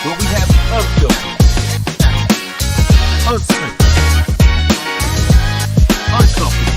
But we have uncomfortable, unsafe, uncomfortable.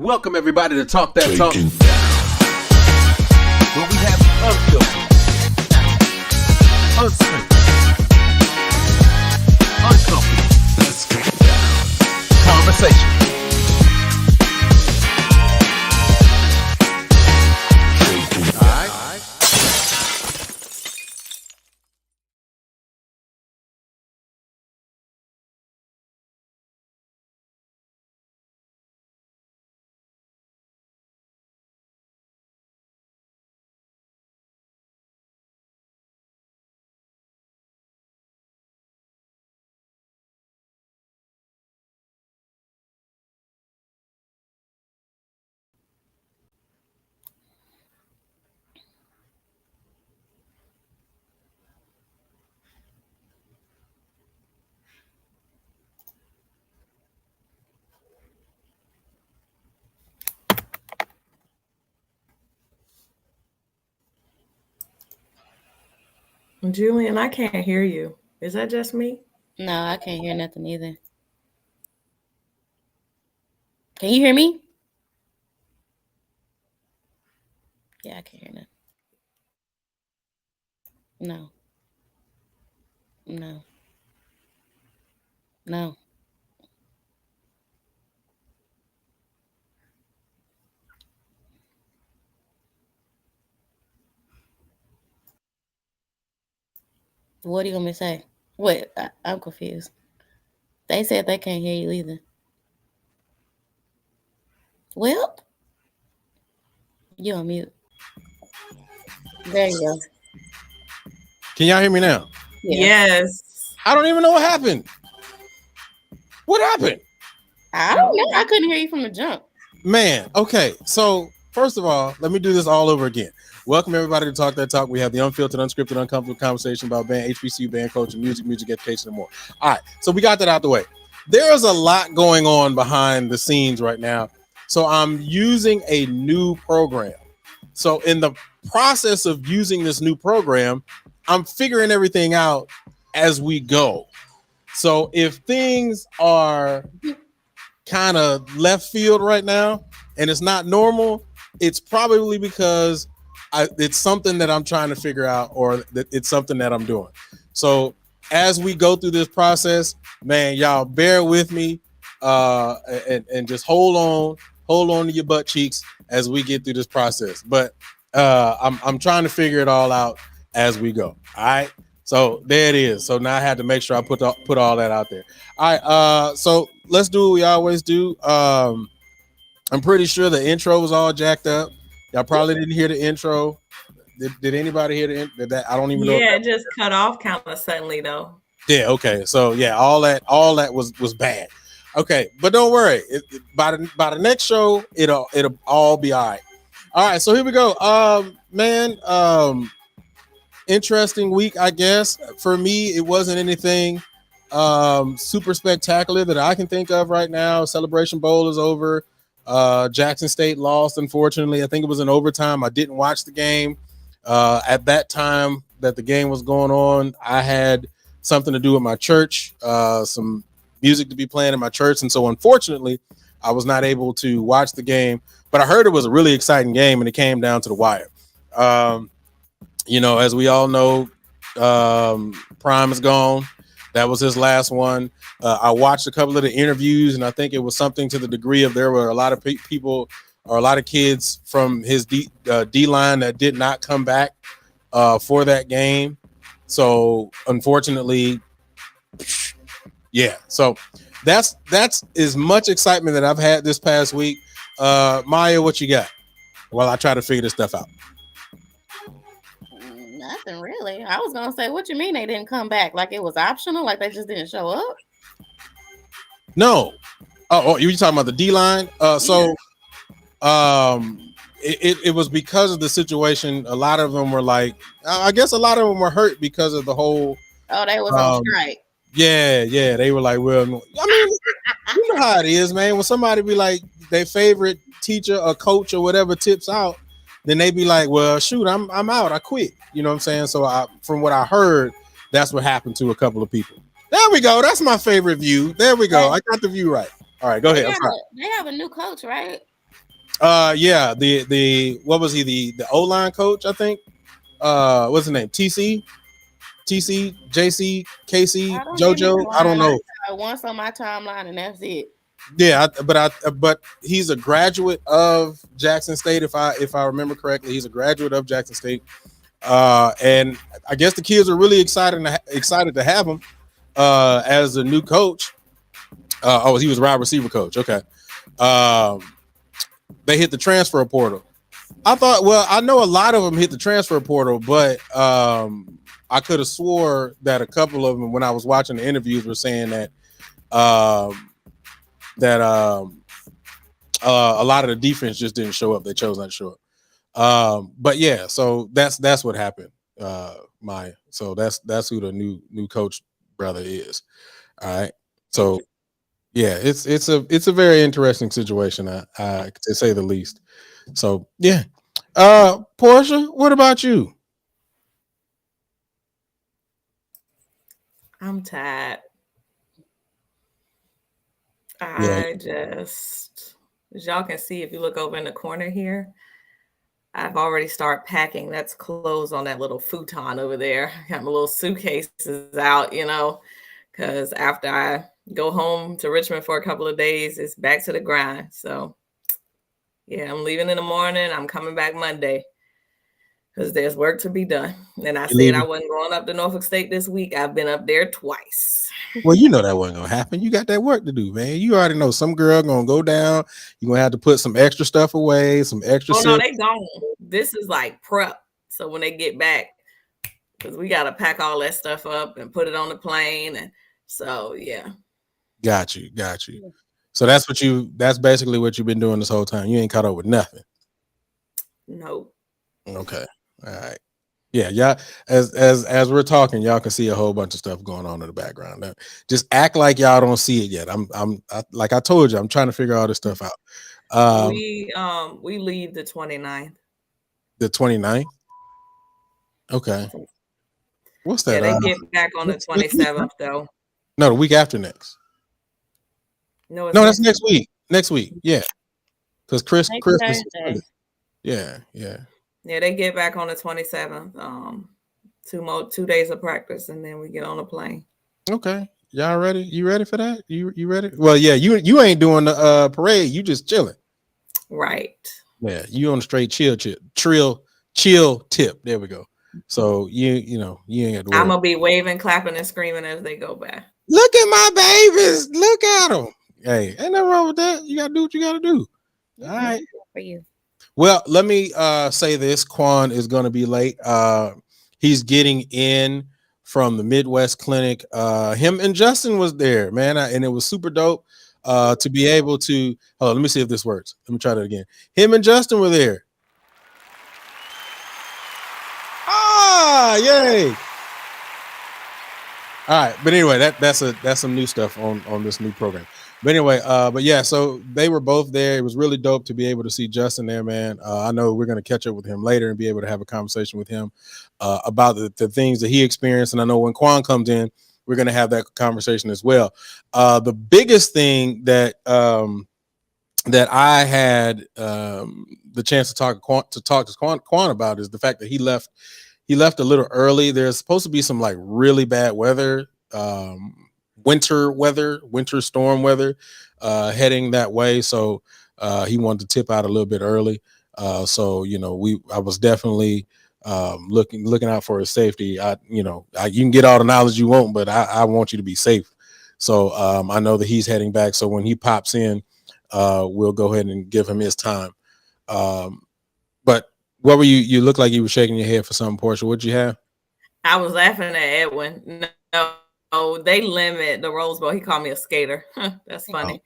Welcome everybody to Talk That Talk, Taking where we have unfiltered, uncensored, uncomfortable conversation. Julian, I can't hear you. Is that just me? No, I can't hear nothing either. Can you hear me? Yeah, I can't hear nothing. No. No. No. What are you going to say? Wait, I'm confused. They said they can't hear you either. Well, you're on mute. There you go. Can y'all hear me now? Yeah. Yes. I don't even know what happened. What happened? I don't know. I couldn't hear you from the jump. Man, okay. So, first of all, let me do this all over again. Welcome, everybody, to Talk That Talk. We have the unfiltered, unscripted, uncomfortable conversation about band, HBCU, band culture, music education, and more. All right, so we got that out the way. There is a lot going on behind the scenes right now. So, I'm using a new program. So, in the process of using this new program, I'm figuring everything out as we go. So, if things are kind of left field right now and it's not normal, it's probably because it's something that I'm trying to figure out, or that it's something that I'm doing. So as we go through this process, man, y'all bear with me and just hold on to your butt cheeks as we get through this process. But I'm trying to figure it all out as we go. All right. So there it is. So now I had to make sure I put all that out there. All right. So let's do what we always do. I'm pretty sure the intro was all jacked up. Y'all probably didn't hear the intro. Did anybody hear the intro? That I don't even know. Yeah, it just cut off kind of suddenly though. Yeah. Okay. So yeah, all that was bad. Okay, but don't worry. By the next show, it'll all be all right. All right. So here we go. Man. Interesting week, I guess. For me, it wasn't anything super spectacular that I can think of right now. Celebration Bowl is over. Jackson State lost, unfortunately. I think it was in overtime. I didn't watch the game. At that time that the game was going on, I had something to do with my church, some music to be playing in my church. And so, unfortunately, I was not able to watch the game. But I heard it was a really exciting game, and it came down to the wire. You know, as we all know, Prime is gone. That was his last one. I watched a couple of the interviews, and I think it was something to the degree of there were a lot of people or a lot of kids from his D-line that did not come back for that game. So, unfortunately, yeah. So that's as much excitement that I've had this past week. Maya, what you got? While I try to figure this stuff out. Nothing really. I was gonna say, what you mean they didn't come back? Like it was optional? Like they just didn't show up? No. Oh, you were talking about the D-line? It was because of the situation. A lot of them were like, I guess a lot of them were hurt because of the whole. Oh, they was on strike. Yeah. They were like, well, I mean, you know how it is, man. When somebody be like their favorite teacher or coach or whatever tips out, then they be like, well, shoot, I'm out. I quit. You know what I'm saying? So from what I heard, that's what happened to a couple of people. There we go. That's my favorite view. There we go. I got the view right. All right, go ahead. They have a new coach, right? Yeah, the what was he, the O line coach, I think. What's his name? TC, JC, KC, I don't get me JoJo. I don't lying. I know. saw once on my timeline, and that's it. Yeah, but he's a graduate of Jackson State. If I remember correctly, he's a graduate of Jackson State. And I guess the kids are really excited to have him as a new coach. Oh, he was wide receiver coach. Okay. They hit the transfer portal. I thought, well, I know a lot of them hit the transfer portal, but I could have swore that a couple of them, when I was watching the interviews, were saying that a lot of the defense just didn't show up. They chose not to show up. But yeah, so that's what happened. Maya. So that's who the new coach brother is. All right. So yeah, it's a very interesting situation, to say the least. So yeah. Portia, what about you? I'm tired. Yeah. As y'all can see, if you look over in the corner here, I've already started packing. That's clothes on that little futon over there. Got my little suitcases out, because after I go home to Richmond for a couple of days, it's back to the grind. So yeah, I'm leaving in the morning. I'm coming back Monday because there's work to be done. And I said I wasn't going up to Norfolk State this week. I've been up there twice. Well, you know that wasn't gonna happen. You got that work to do, man. You already know some girl gonna go down. You're gonna have to put some extra stuff away, some extra. Oh no, they gone. This is like prep. So when they get back, because we gotta pack all that stuff up and put it on the plane, and so yeah. Got you. So that's basically what you've been doing this whole time. You ain't caught up with nothing. Nope. Okay. All right. Yeah. As we're talking, y'all can see a whole bunch of stuff going on in the background. Now, just act like y'all don't see it yet. Like I told you, I'm trying to figure all this stuff out. We leave the 29th. The 29th. Okay. What's that? Yeah, they get back on the 27th though. No, the week after next. No, that's next week. Next week. Yeah. Because Christmas. Yeah. Yeah, they get back on the 27th. 2 days of practice, and then we get on the plane. Okay, y'all ready? You ready for that? You ready? Well, yeah. You ain't doing the parade. You just chilling. Right. Yeah, you on a straight chill tip. There we go. So you ain't got to worry. I'm gonna be waving, clapping, and screaming as they go by. Look at my babies. Look at them. Hey, ain't nothing wrong with that. You gotta do what you gotta do. All right. For you. Well, let me say this. Quan is going to be late. He's getting in from the Midwest Clinic. Him and Justin was there, man, and it was super dope to be able to. Hold on, let me see if this works. Let me try that again. Him and Justin were there. Yay! All right, but anyway, that's some new stuff on this new program. But anyway, but yeah, so they were both there. It was really dope to be able to see Justin there, man. I know we're going to catch up with him later and be able to have a conversation with him about the things that he experienced. And I know when Quan comes in, we're going to have that conversation as well. The biggest thing that I had the chance to talk to Quan about is the fact that he left a little early. There's supposed to be some like really bad weather. Winter storm weather heading that way, so he wanted to tip out a little bit early. So I was definitely looking out for his safety. You can get all the knowledge you want, but I want you to be safe. So I know that he's heading back, so when he pops in, we'll go ahead and give him his time. But what were you look like you were shaking your head for something, Portia? What'd you have? I was laughing at Edwin. No, they limit the Rose Bowl. He called me a skater. That's funny.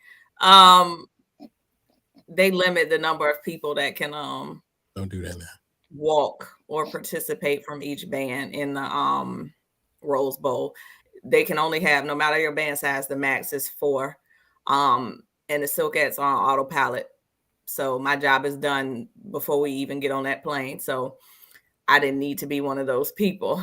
They limit the number of people that can don't do that now. Walk or participate from each band in the Rose Bowl. They can only have, no matter your band size, the max is 4. And the Silkettes are on autopilot. So my job is done before we even get on that plane. So I didn't need to be one of those people.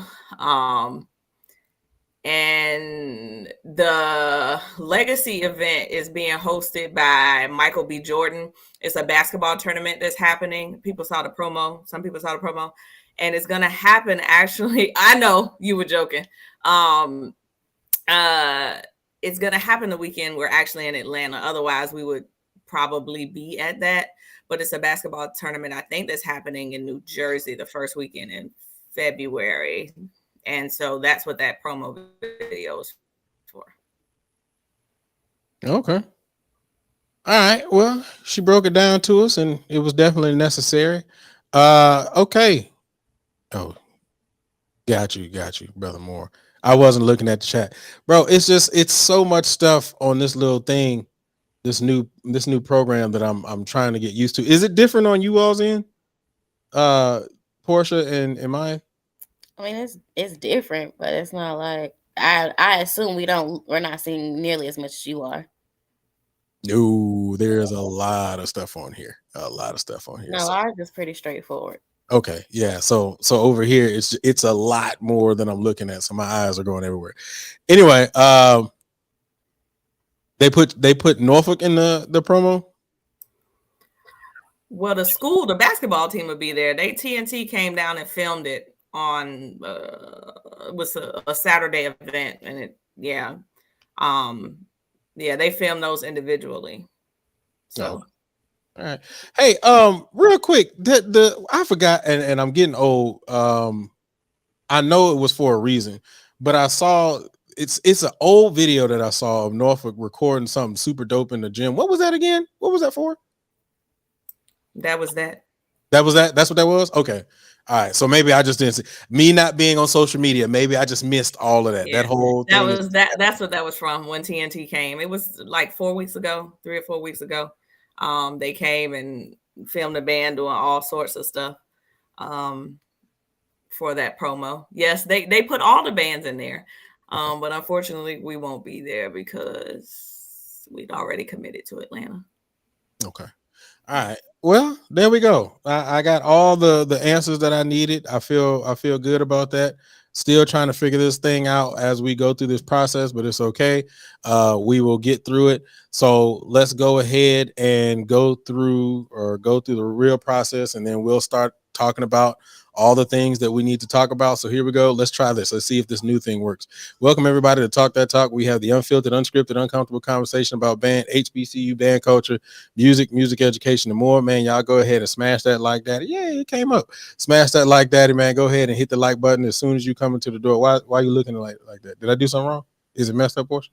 And the legacy event is being hosted by Michael B. Jordan. It's a basketball tournament that's happening. People saw the promo. Some people saw the promo. And it's going to happen actually. I know you were joking. It's going to happen the weekend we're actually in Atlanta. Otherwise, we would probably be at that. But it's a basketball tournament, I think, that's happening in New Jersey the first weekend in February. And so that's what that promo video is for. Okay. All right. Well, she broke it down to us, and it was definitely necessary. Okay. Oh, got you, brother Moore. I wasn't looking at the chat, bro. It's so much stuff on this little thing, this new program that I'm trying to get used to. Is it different on you all's end, Portia and mine? I mean, it's different, but it's not like I assume we're not seeing nearly as much as you are. No, there's a lot of stuff on here. No, ours is pretty straightforward. Okay, yeah. So over here, it's a lot more than I'm looking at. So my eyes are going everywhere. Anyway, they put Norfolk in the promo. Well, the basketball team would be there. TNT came down and filmed it on it was a Saturday event, and they filmed those individually. So all right. Hey, real quick, I forgot, and I'm getting old. I know it was for a reason, but I saw it's an old video that I saw of Norfolk recording something super dope in the gym. What was that again? What was that for? That was that. That's what that was? Okay. All right, so maybe I just didn't see me not being on social media. Maybe I just missed all of that. Yeah, that whole thing that's what that was from when TNT came. It was like 3 or 4 weeks ago. They came and filmed the band doing all sorts of stuff for that promo. Yes, they put all the bands in there. But unfortunately we won't be there because we'd already committed to Atlanta. Okay. All right. Well, there we go. I got all the answers that I needed. I feel good about that. Still trying to figure this thing out as we go through this process, but it's okay. We will get through it. So let's go ahead and go through the real process, and then we'll start talking about all the things that we need to talk about. So here we go. Let's try this. Let's see if this new thing works. Welcome everybody to Talk That Talk. We have the unfiltered, unscripted, uncomfortable conversation about band, HBCU, band culture, music education, and more. Man, y'all go ahead and smash that like daddy. Yeah, it came up. Smash that like daddy, man. Go ahead and hit the like button as soon as you come into the door. Why are you looking like that? Did I do something wrong? Is it messed up, Portia?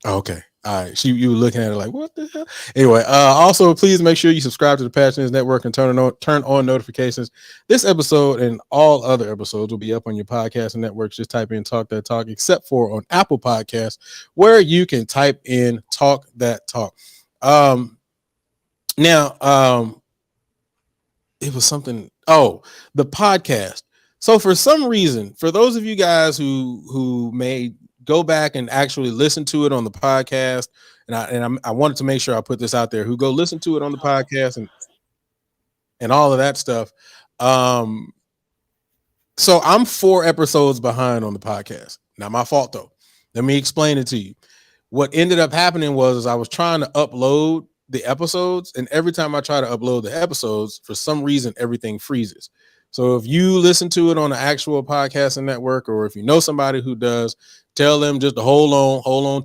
Okay. All right. You were looking at it like, what the hell? Anyway, also please make sure you subscribe to the Passions Network and turn on notifications. This episode and all other episodes will be up on your podcast networks. Just type in Talk That Talk, except for on Apple Podcasts, where you can type in Talk That Talk. Now, it was something. Oh, the podcast. So for some reason, for those of you guys who may go back and actually listen to it on the podcast, and I wanted to make sure I put this out there, who go listen to it on the podcast and all of that stuff. So I'm 4 episodes behind on the podcast. Not my fault though. Let me explain it to you. What ended up happening was I was trying to upload the episodes, and every time I try to upload the episodes, for some reason everything freezes. So if you listen to it on the actual podcasting network, or if you know somebody who does, tell them just to hold on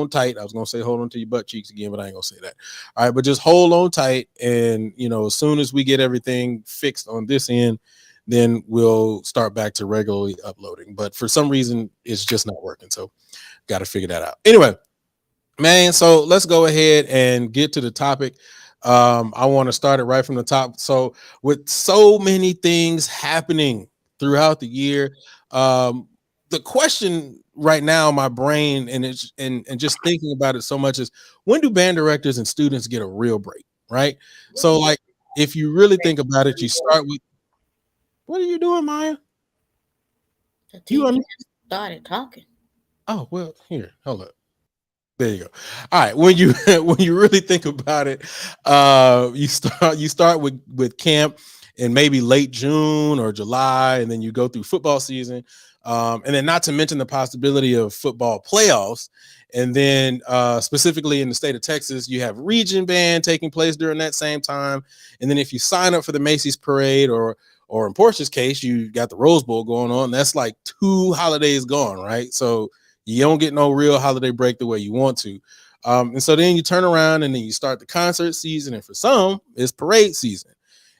tight. I was going to say hold on to your butt cheeks again, but I ain't going to say that. All right, but just hold on tight. And, as soon as we get everything fixed on this end, then we'll start back to regularly uploading. But for some reason, it's just not working. So got to figure that out. Anyway, man, so let's go ahead and get to the topic. I want to start it right from the top. So with so many things happening throughout the year, the question right now in my brain and just thinking about it so much is, when do band directors and students get a real break? Right. So like, if you really think about it, you start with, what are you doing, Maya? You started talking. Oh, well, here, hold up. There you go. All right. When you really think about it, you start with camp in maybe late June or July, and then you go through football season. And then not to mention the possibility of football playoffs. And then specifically in the state of Texas, you have region band taking place during that same time. And then if you sign up for the Macy's parade, or in Portia's case, you got the Rose Bowl going on, that's like 2 holidays gone, right? So you don't get no real holiday break the way you want to. And so then you turn around and then you start the concert season. And for some, it's parade season.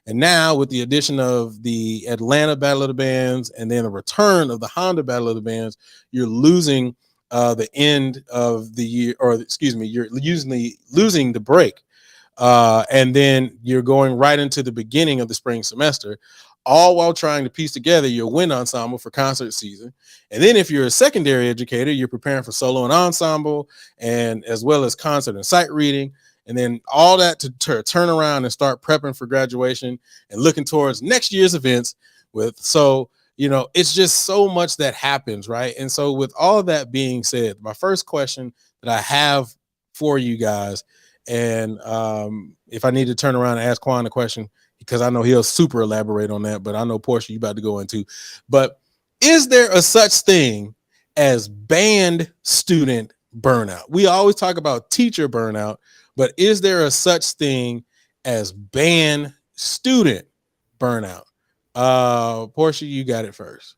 And now with the addition of the Atlanta Battle of the Bands and then the return of the Honda Battle of the Bands, you're losing the end of the year, or excuse me, you're usually losing the break. And then you're going right into the beginning of the spring semester, all while trying to piece together your wind ensemble for concert season. And then if you're a secondary educator, you're preparing for solo and ensemble, and as well as concert and sight reading. And then all that to turn around and start prepping for graduation and looking towards next year's events it's just so much that happens, right? And so with all of that being said, my first question that I have for you guys, and if I need to turn around and ask Quan a question, because I know he'll super elaborate on that, but I know Portia, you about to go into, but is there a such thing as band student burnout? We always talk about teacher burnout, but is there a such thing as band student burnout? Portia, you got it first.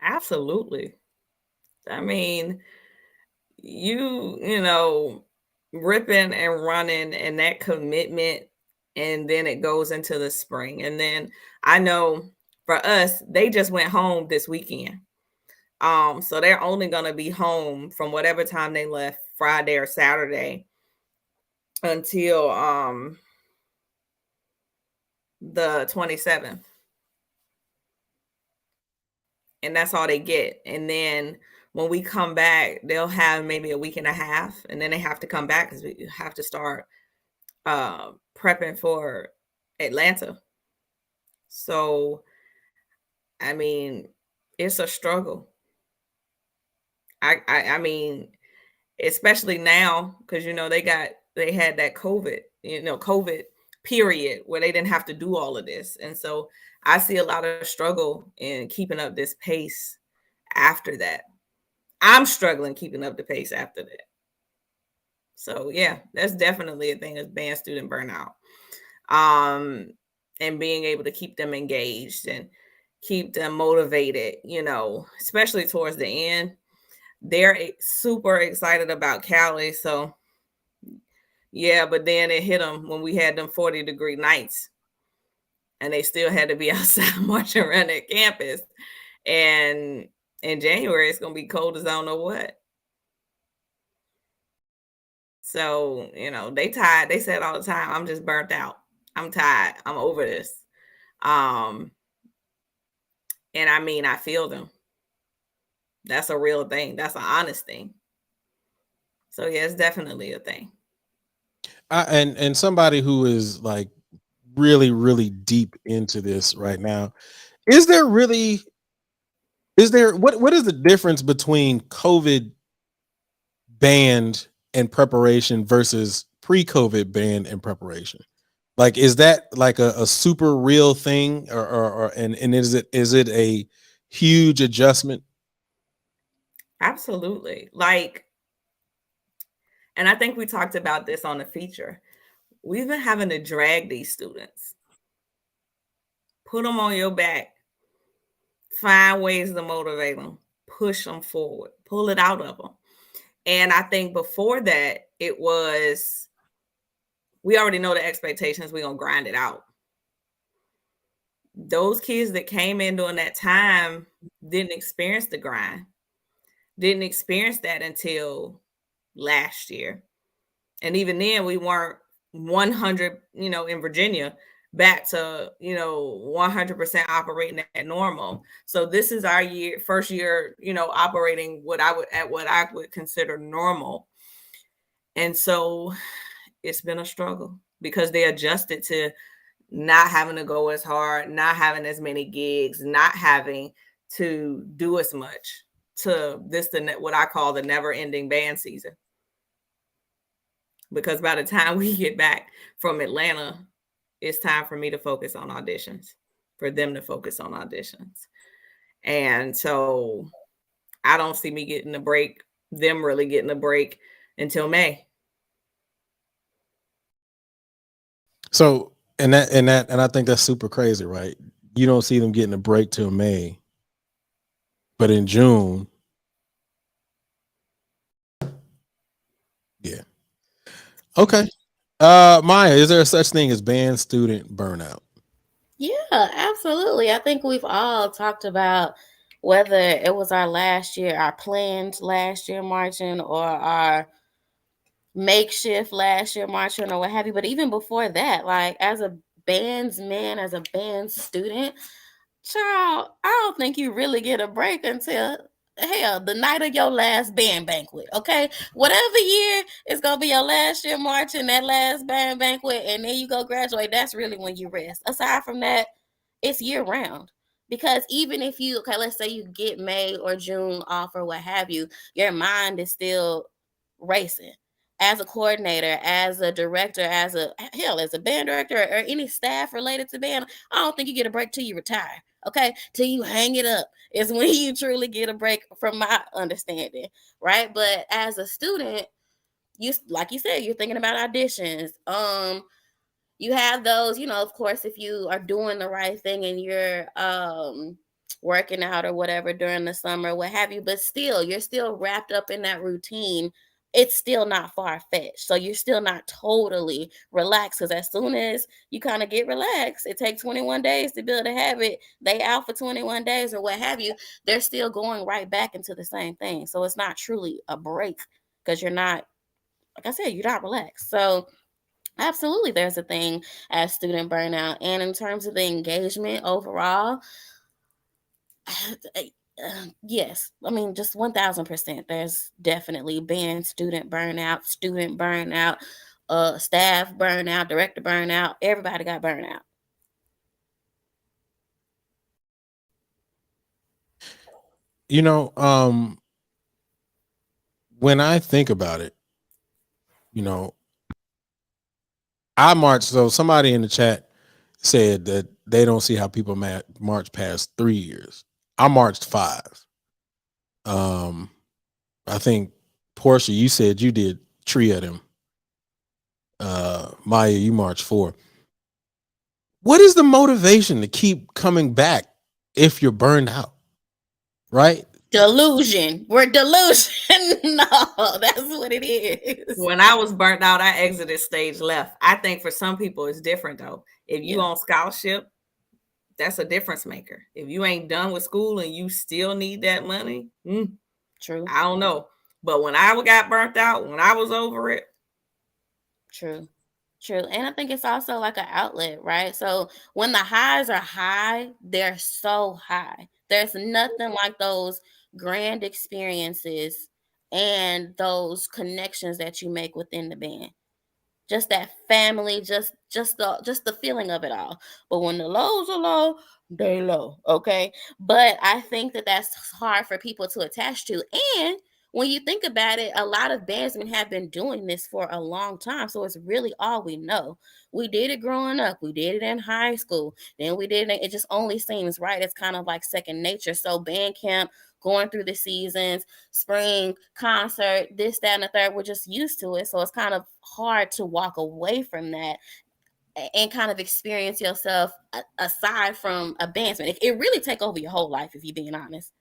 Absolutely. I mean, you know, ripping and running and that commitment, and then it goes into the spring. And then I know for us, they just went home this weekend. So they're only gonna be home from whatever time they left, Friday or Saturday, until the 27th. And that's all they get. And then when we come back, they'll have maybe a week and a half, and then they have to come back because we have to start prepping for Atlanta. So, I mean, it's a struggle. I mean, especially now, because they had that COVID period where they didn't have to do all of this. And so I see a lot of struggle in keeping up this pace after that. I'm struggling keeping up the pace after that. So yeah, that's definitely a thing, is band student burnout. And being able to keep them engaged and keep them motivated, especially towards the end. They're super excited about Cali. So yeah, but then it hit them when we had them 40-degree nights, and they still had to be outside marching around that campus. And in January, it's going to be cold as I don't know what. So, they tired. They said all the time, I'm just burnt out. I'm tired. I'm over this. And I mean, I feel them. That's a real thing. That's an honest thing. So yeah, it's definitely a thing. And somebody who is like really, really deep into this right now, what is the difference between COVID band and preparation versus pre-COVID band and preparation? Like, is that like a super real thing, or is it a huge adjustment? Absolutely. And I think we talked about this on the feature. We've been having to drag these students, put them on your back, find ways to motivate them, push them forward, pull it out of them. And I think before that, it was, we already know the expectations, we're going to grind it out. Those kids that came in during that time didn't experience the grind, didn't experience that until last year. And even then, we weren't 100, in Virginia, back to, 100% operating at normal. So this is our first year, operating what I would consider normal. And so it's been a struggle because they adjusted to not having to go as hard, not having as many gigs, not having to do as much, to what I call the never ending band season. Because by the time we get back from Atlanta, it's time for me to focus on auditions. for them to focus on auditions. And so I don't see me getting a break, them really getting a break until May. So, and I think that's super crazy, right? You don't see them getting a break till May, but in June, yeah. Okay. Maya, is there such thing as band student burnout? Yeah, absolutely. I think we've all talked about whether it was our last year, our planned last year marching, or our makeshift last year marching, or what have you. But even before that, like as a bandsman, as a band student, child, I don't think you really get a break until hell the night of your last band banquet. Okay, whatever year it's gonna be your last year marching, that last band banquet, and then you go graduate. That's really when you rest. Aside from that, it's year round. Because even if you, okay, let's say you get May or June off or what have you, your mind is still racing. As a coordinator, as a director, as a band director, or any staff related to band, I don't think you get a break till you retire. Okay, till you hang it up is when you truly get a break, from my understanding, right? But as a student, you, like you said, you're thinking about auditions. You have those, of course, if you are doing the right thing and you're working out or whatever during the summer, what have you, but still, you're still wrapped up in that routine. It's still not far-fetched. So you're still not totally relaxed, because as soon as you kind of get relaxed, it takes 21 days to build a habit. They out for 21 days or what have you. They're still going right back into the same thing. So it's not truly a break, because you're not, like I said, you're not relaxed. So absolutely, there's a thing as student burnout. And in terms of the engagement overall, yes, I mean, just 1000%. There's definitely been student burnout, staff burnout, director burnout. Everybody got burnout. When I think about it, I marched. So somebody in the chat said that they don't see how people march past 3 years. I marched 5. I think Portia, you said you did 3 of them. Maya, you marched 4. What is the motivation to keep coming back if you're burned out? Right? Delusion. We're delusion. No, that's what it is. When I was burnt out, I exited stage left. I think for some people it's different though. If you on scholarship, that's a difference maker. If you ain't done with school and you still need that money, true. I don't know. But when I got burnt out, when I was over it, true. And I think it's also like an outlet, right? So when the highs are high, they're so high. There's nothing like those grand experiences and those connections that you make within the band. Just that family, just the feeling of it all. But when the lows are low, they low, okay? But I think that that's hard for people to attach to. And when you think about it, a lot of bandsmen have been doing this for a long time. So it's really all we know. We did it growing up. We did it in high school. Then we did it. It just only seems right. It's kind of like second nature. So band camp, going through the seasons, spring, concert, this, that, and the third, we're just used to it. So it's kind of hard to walk away from that and kind of experience yourself aside from a bandsman. It really take over your whole life, if you're being honest.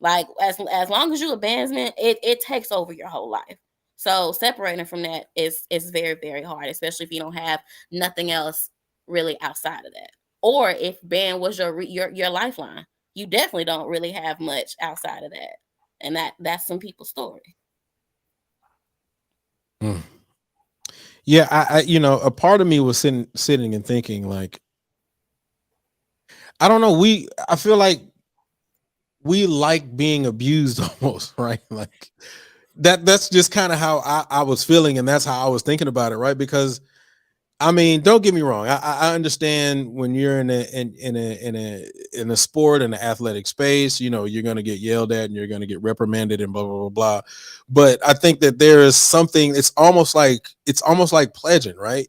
Like as long as you're a bandsman, it takes over your whole life. So separating from that is very, very hard, especially if you don't have nothing else really outside of that. Or if band was your lifeline, you definitely don't really have much outside of that. And that's some people's story. Yeah, I a part of me was sitting and thinking, like, I don't know, I feel like we like being abused almost, right? Like that's just kind of how I was feeling, and that's how I was thinking about it, right? Because I mean, don't get me wrong. I understand when you're in a sport, in an athletic space, you're going to get yelled at and you're going to get reprimanded and blah, blah, blah, blah. But I think that there is something, it's almost like pledging, right?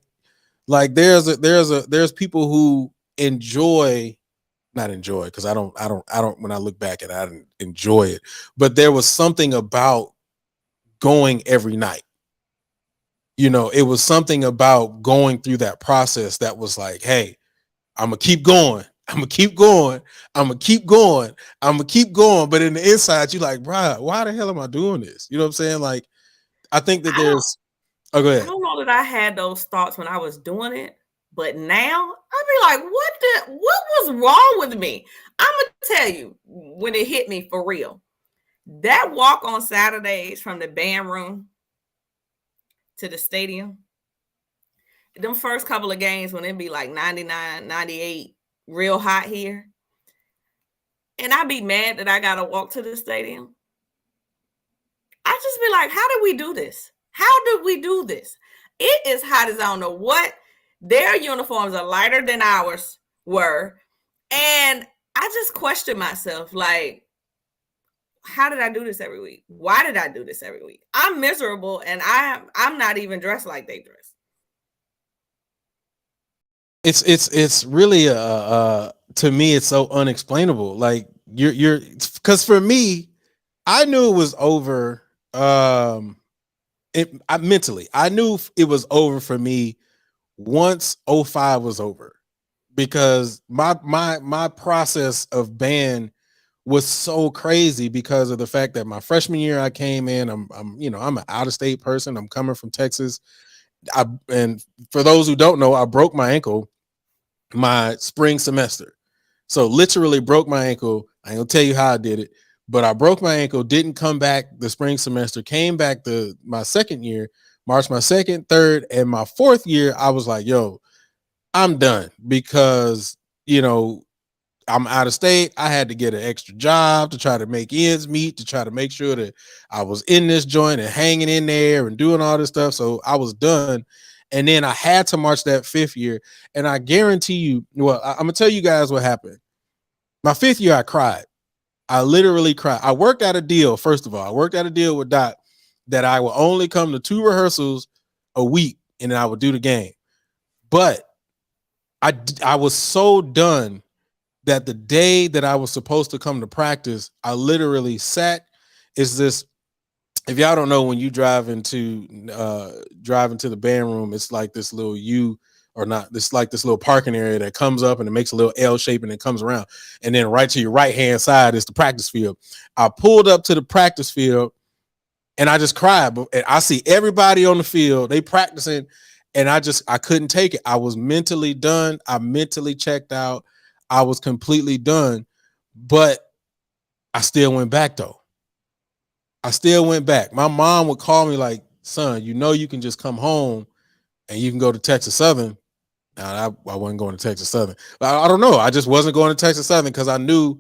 Like there's people who enjoy not enjoy, because I don't when I look back at it, I didn't enjoy it, but there was something about going every night. You know, it was something about going through that process that was like, hey, I'm gonna keep going. I'm gonna keep going. I'm gonna keep going. I'm gonna keep going. But in the inside, you're like, bro, why the hell am I doing this? You know what I'm saying? Like, I think that there's. Oh, go I ahead. don't know that I had those thoughts when I was doing it, but now I'd be like, what was wrong with me? I'm gonna tell you when it hit me for real. That walk on Saturdays from the band room to the stadium, them first couple of games when it'd be like 99, 98, real hot here, and I'd be mad that I gotta walk to the stadium. I just be like, how did we do this? How did we do this? It is hot as I don't know what. Their uniforms are lighter than ours were. And I just question myself, like, how did I do this every week? Why did I do this every week? I'm miserable, and I'm not even dressed like they dress. It's really to me, it's so unexplainable. Like you're because for me, I knew it was over. Mentally, I knew it was over for me once 05 was over, because my process of band was so crazy because of the fact that my freshman year I came in. I'm an out of state person. I'm coming from Texas. And for those who don't know, I broke my ankle my spring semester. So literally broke my ankle. I ain't gonna tell you how I did it, but I broke my ankle, didn't come back the spring semester, came back my second year, March my second, third, and my fourth year. I was like, yo, I'm done, because, I'm out of state. I had to get an extra job to try to make ends meet, to try to make sure that I was in this joint and hanging in there and doing all this stuff. So I was done. And then I had to march that fifth year. And I guarantee you, well, I'm going to tell you guys what happened. My fifth year, I cried. I literally cried. I worked out a deal. First of all, I worked out a deal with Doc that I would only come to 2 rehearsals a week, and then I would do the game. But I was so done that the day that I was supposed to come to practice, I literally sat. If y'all don't know, when you drive into the band room, it's like this little it's like this little parking area that comes up and it makes a little L shape and it comes around. And then right to your right hand side is the practice field. I pulled up to the practice field and I just cried. And I see everybody on the field, they practicing, and I couldn't take it. I was mentally done. I mentally checked out. I was completely done, but I still went back though. I still went back. My mom would call me like, son, you can just come home and you can go to Texas Southern. Now, I wasn't going to Texas Southern. I don't know. I just wasn't going to Texas Southern because I knew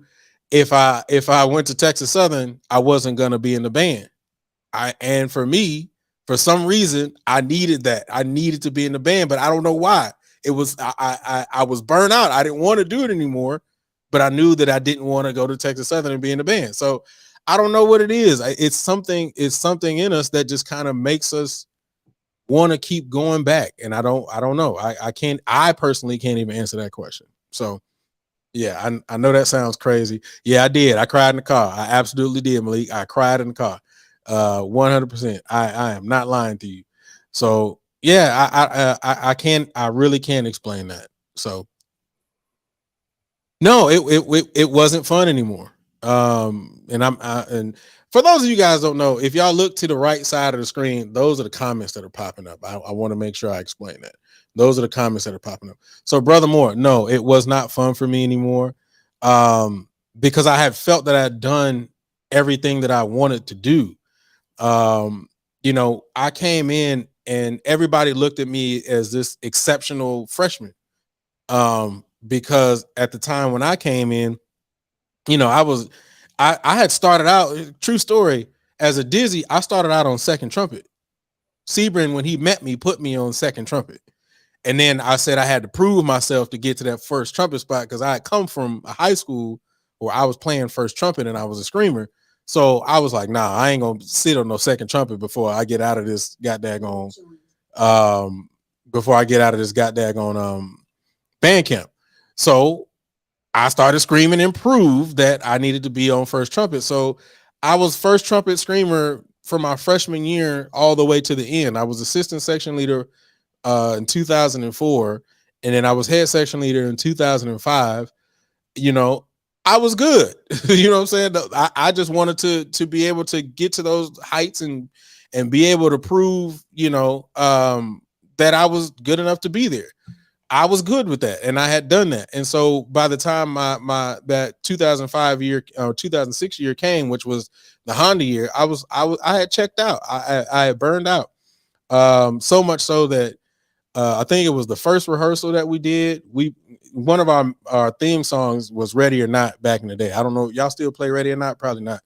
if I went to Texas Southern, I wasn't going to be in the band. And for me, for some reason, I needed that. I needed to be in the band, but I don't know why. It was I was burnt out. I didn't want to do it anymore, but I knew that I didn't want to go to Texas Southern and be in the band. So I don't know what it is. It's something in us that just kind of makes us want to keep going back. And I don't know. I personally can't even answer that question. So yeah, I know that sounds crazy. Yeah, I did. I cried in the car. I absolutely did, Malik. I cried in the car. 100%. I am not lying to you. So yeah, I really can't explain that. So no, it wasn't fun anymore. And for those of you guys don't know, if y'all look to the right side of the screen, those are the comments that are popping up. I want to make sure I explain that. Those are the comments that are popping up. So Brother Moore, no, it was not fun for me anymore. Because I had felt that I had done everything that I wanted to do. I came in and everybody looked at me as this exceptional freshman. Because at the time when I came in, I had started out, true story, as a dizzy. I started out on second trumpet. Sebring, when he met me, put me on second trumpet. And then I said I had to prove myself to get to that first trumpet spot, because I had come from a high school where I was playing first trumpet and I was a screamer. So I was like, nah, I ain't gonna sit on no second trumpet before I get out of this goddamn band camp. So I started screaming and proved that I needed to be on first trumpet. So I was first trumpet screamer from my freshman year all the way to the end. I was assistant section leader in 2004, and then I was head section leader in 2005. You know, I was good. You know what I'm saying? I just wanted to be able to get to those heights and be able to prove, you know, that I was good enough to be there. I was good with that, and I had done that. And so by the time my that 2005 year or 2006 year came, which was the Honda year, I had checked out. I had burned out. So much so that I think it was the first rehearsal that we did. One of our theme songs was Ready or Not back in the day. I don't know, y'all still play Ready or Not? Probably not.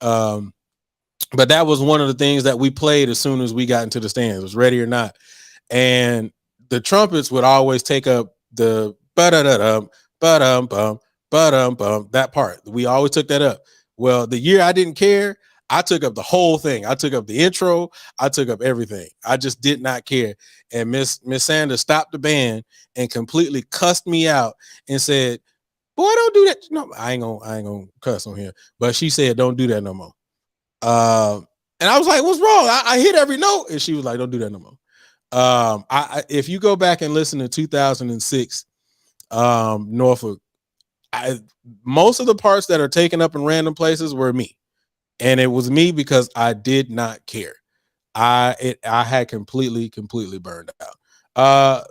But that was one of the things that we played as soon as we got into the stands, was Ready or Not. And the trumpets would always take up the ba-da-da-dum, ba-dum-bum, ba-dum-bum, that part. We always took that up. Well, the year I didn't care, I took up the whole thing. I took up the intro. I took up everything. I just did not care. And Miss Sanders stopped the band and completely cussed me out and said, "Boy, don't do that." No, I ain't gonna cuss on here. But she said, "Don't do that no more." And I was like, "What's wrong? I hit every note." And she was like, "Don't do that no more." If you go back and listen to 2006 Norfolk, most of the parts that are taken up in random places were me. And it was me because I did not care. I had completely burned out.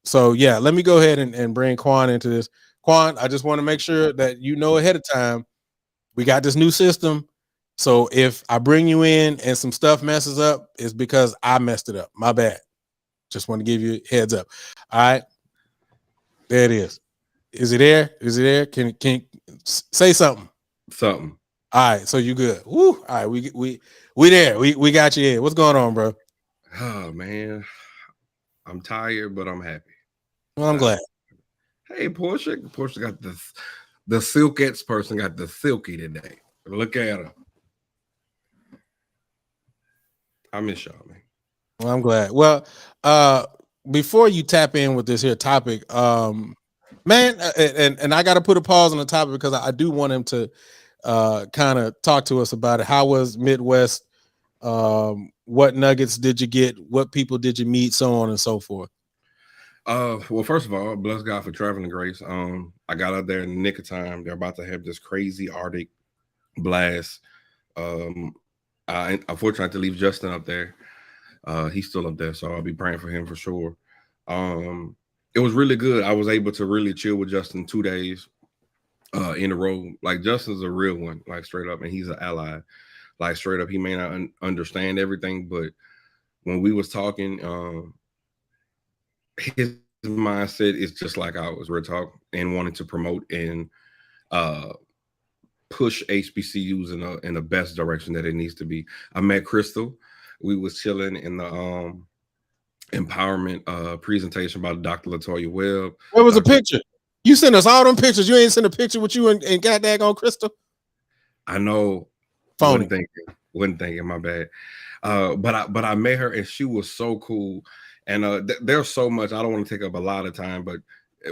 So yeah, let me go ahead and bring Quan into this. Quan, I just want to make sure that you know ahead of time, we got this new system. So if I bring you in and some stuff messes up, it's because I messed it up. My bad. Just want to give you a heads up. All right. There it is. Is it there? Is it there? Can say something? Something. All right, so you good. Woo. All right, we there. We got you in. What's going on, bro? Oh man, I'm tired, but I'm happy. Well, I'm glad. Hey, Portia got the Silkettes person got the silky today. Look at her. I miss y'all, man. Well, I'm glad. Well, before you tap in with this here topic, man, and I got to put a pause on the topic because I do want him to kind of talk to us about it. How was Midwest? What nuggets did you get? What people did you meet? So on and so forth. Well, first of all, bless God for traveling grace. I got out there in the nick of time. They're about to have this crazy Arctic blast. I unfortunately had to leave Justin up there. He's still up there, so I'll be praying for him for sure. It was really good. I was able to really chill with Justin 2 days in a row. Like, Justin's a real one, like straight up, and he's an ally. Like, straight up, he may not understand everything, but when we was talking, his mindset is just like ours. We're talking and wanting to promote and push HBCUs in the best direction that it needs to be. I met Crystal. We was chilling in the empowerment presentation by Dr. Latoya Webb. There was a picture. You sent us all them pictures. You ain't sent a picture with you and got that on Crystal. I know. Phony. Wasn't thinking, my bad. But I met her and she was so cool. And there's so much. I don't want to take up a lot of time, but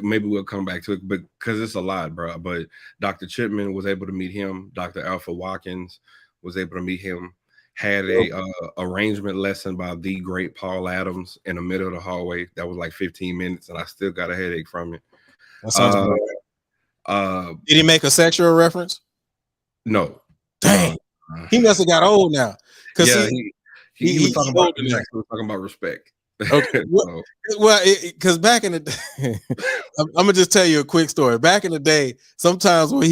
maybe we'll come back to it, but because it's a lot, bro. But Dr. Chipman was able to meet him. Dr. Alpha Watkins was able to meet him. Had a arrangement lesson by the great Paul Adams in the middle of the hallway. That was like 15 minutes, and I still got a headache from it. That sounds did he make a sexual reference? No. Dang. He must have got old now. Yeah, he was talking about he was talking about respect. Okay. Well, because back in the day, I'm gonna just tell you a quick story. Back in the day, sometimes when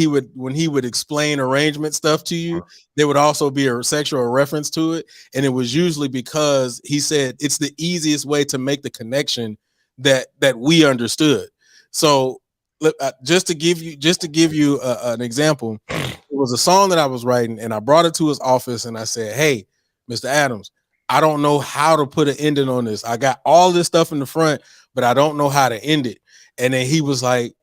he would explain arrangement stuff to you, there would also be a sexual reference to it, and it was usually because he said it's the easiest way to make the connection that we understood. So, just to give you an example, it was a song that I was writing, and I brought it to his office, and I said, "Hey, Mr. Adams, I don't know how to put an ending on this. I got all this stuff in the front, but I don't know how to end it." And then he was like,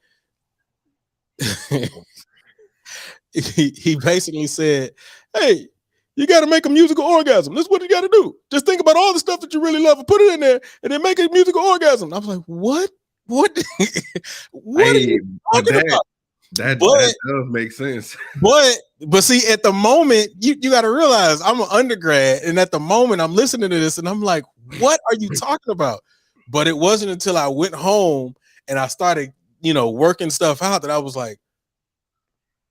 he basically said, "Hey, you got to make a musical orgasm. That's what you got to do. Just think about all the stuff that you really love and put it in there and then make a musical orgasm." I was like, what? What? What are you talking about? That But does make sense. but see, at the moment, you got to realize I'm an undergrad, and at the moment I'm listening to this, and I'm like, what are you talking about? But it wasn't until I went home and I started, working stuff out that I was like,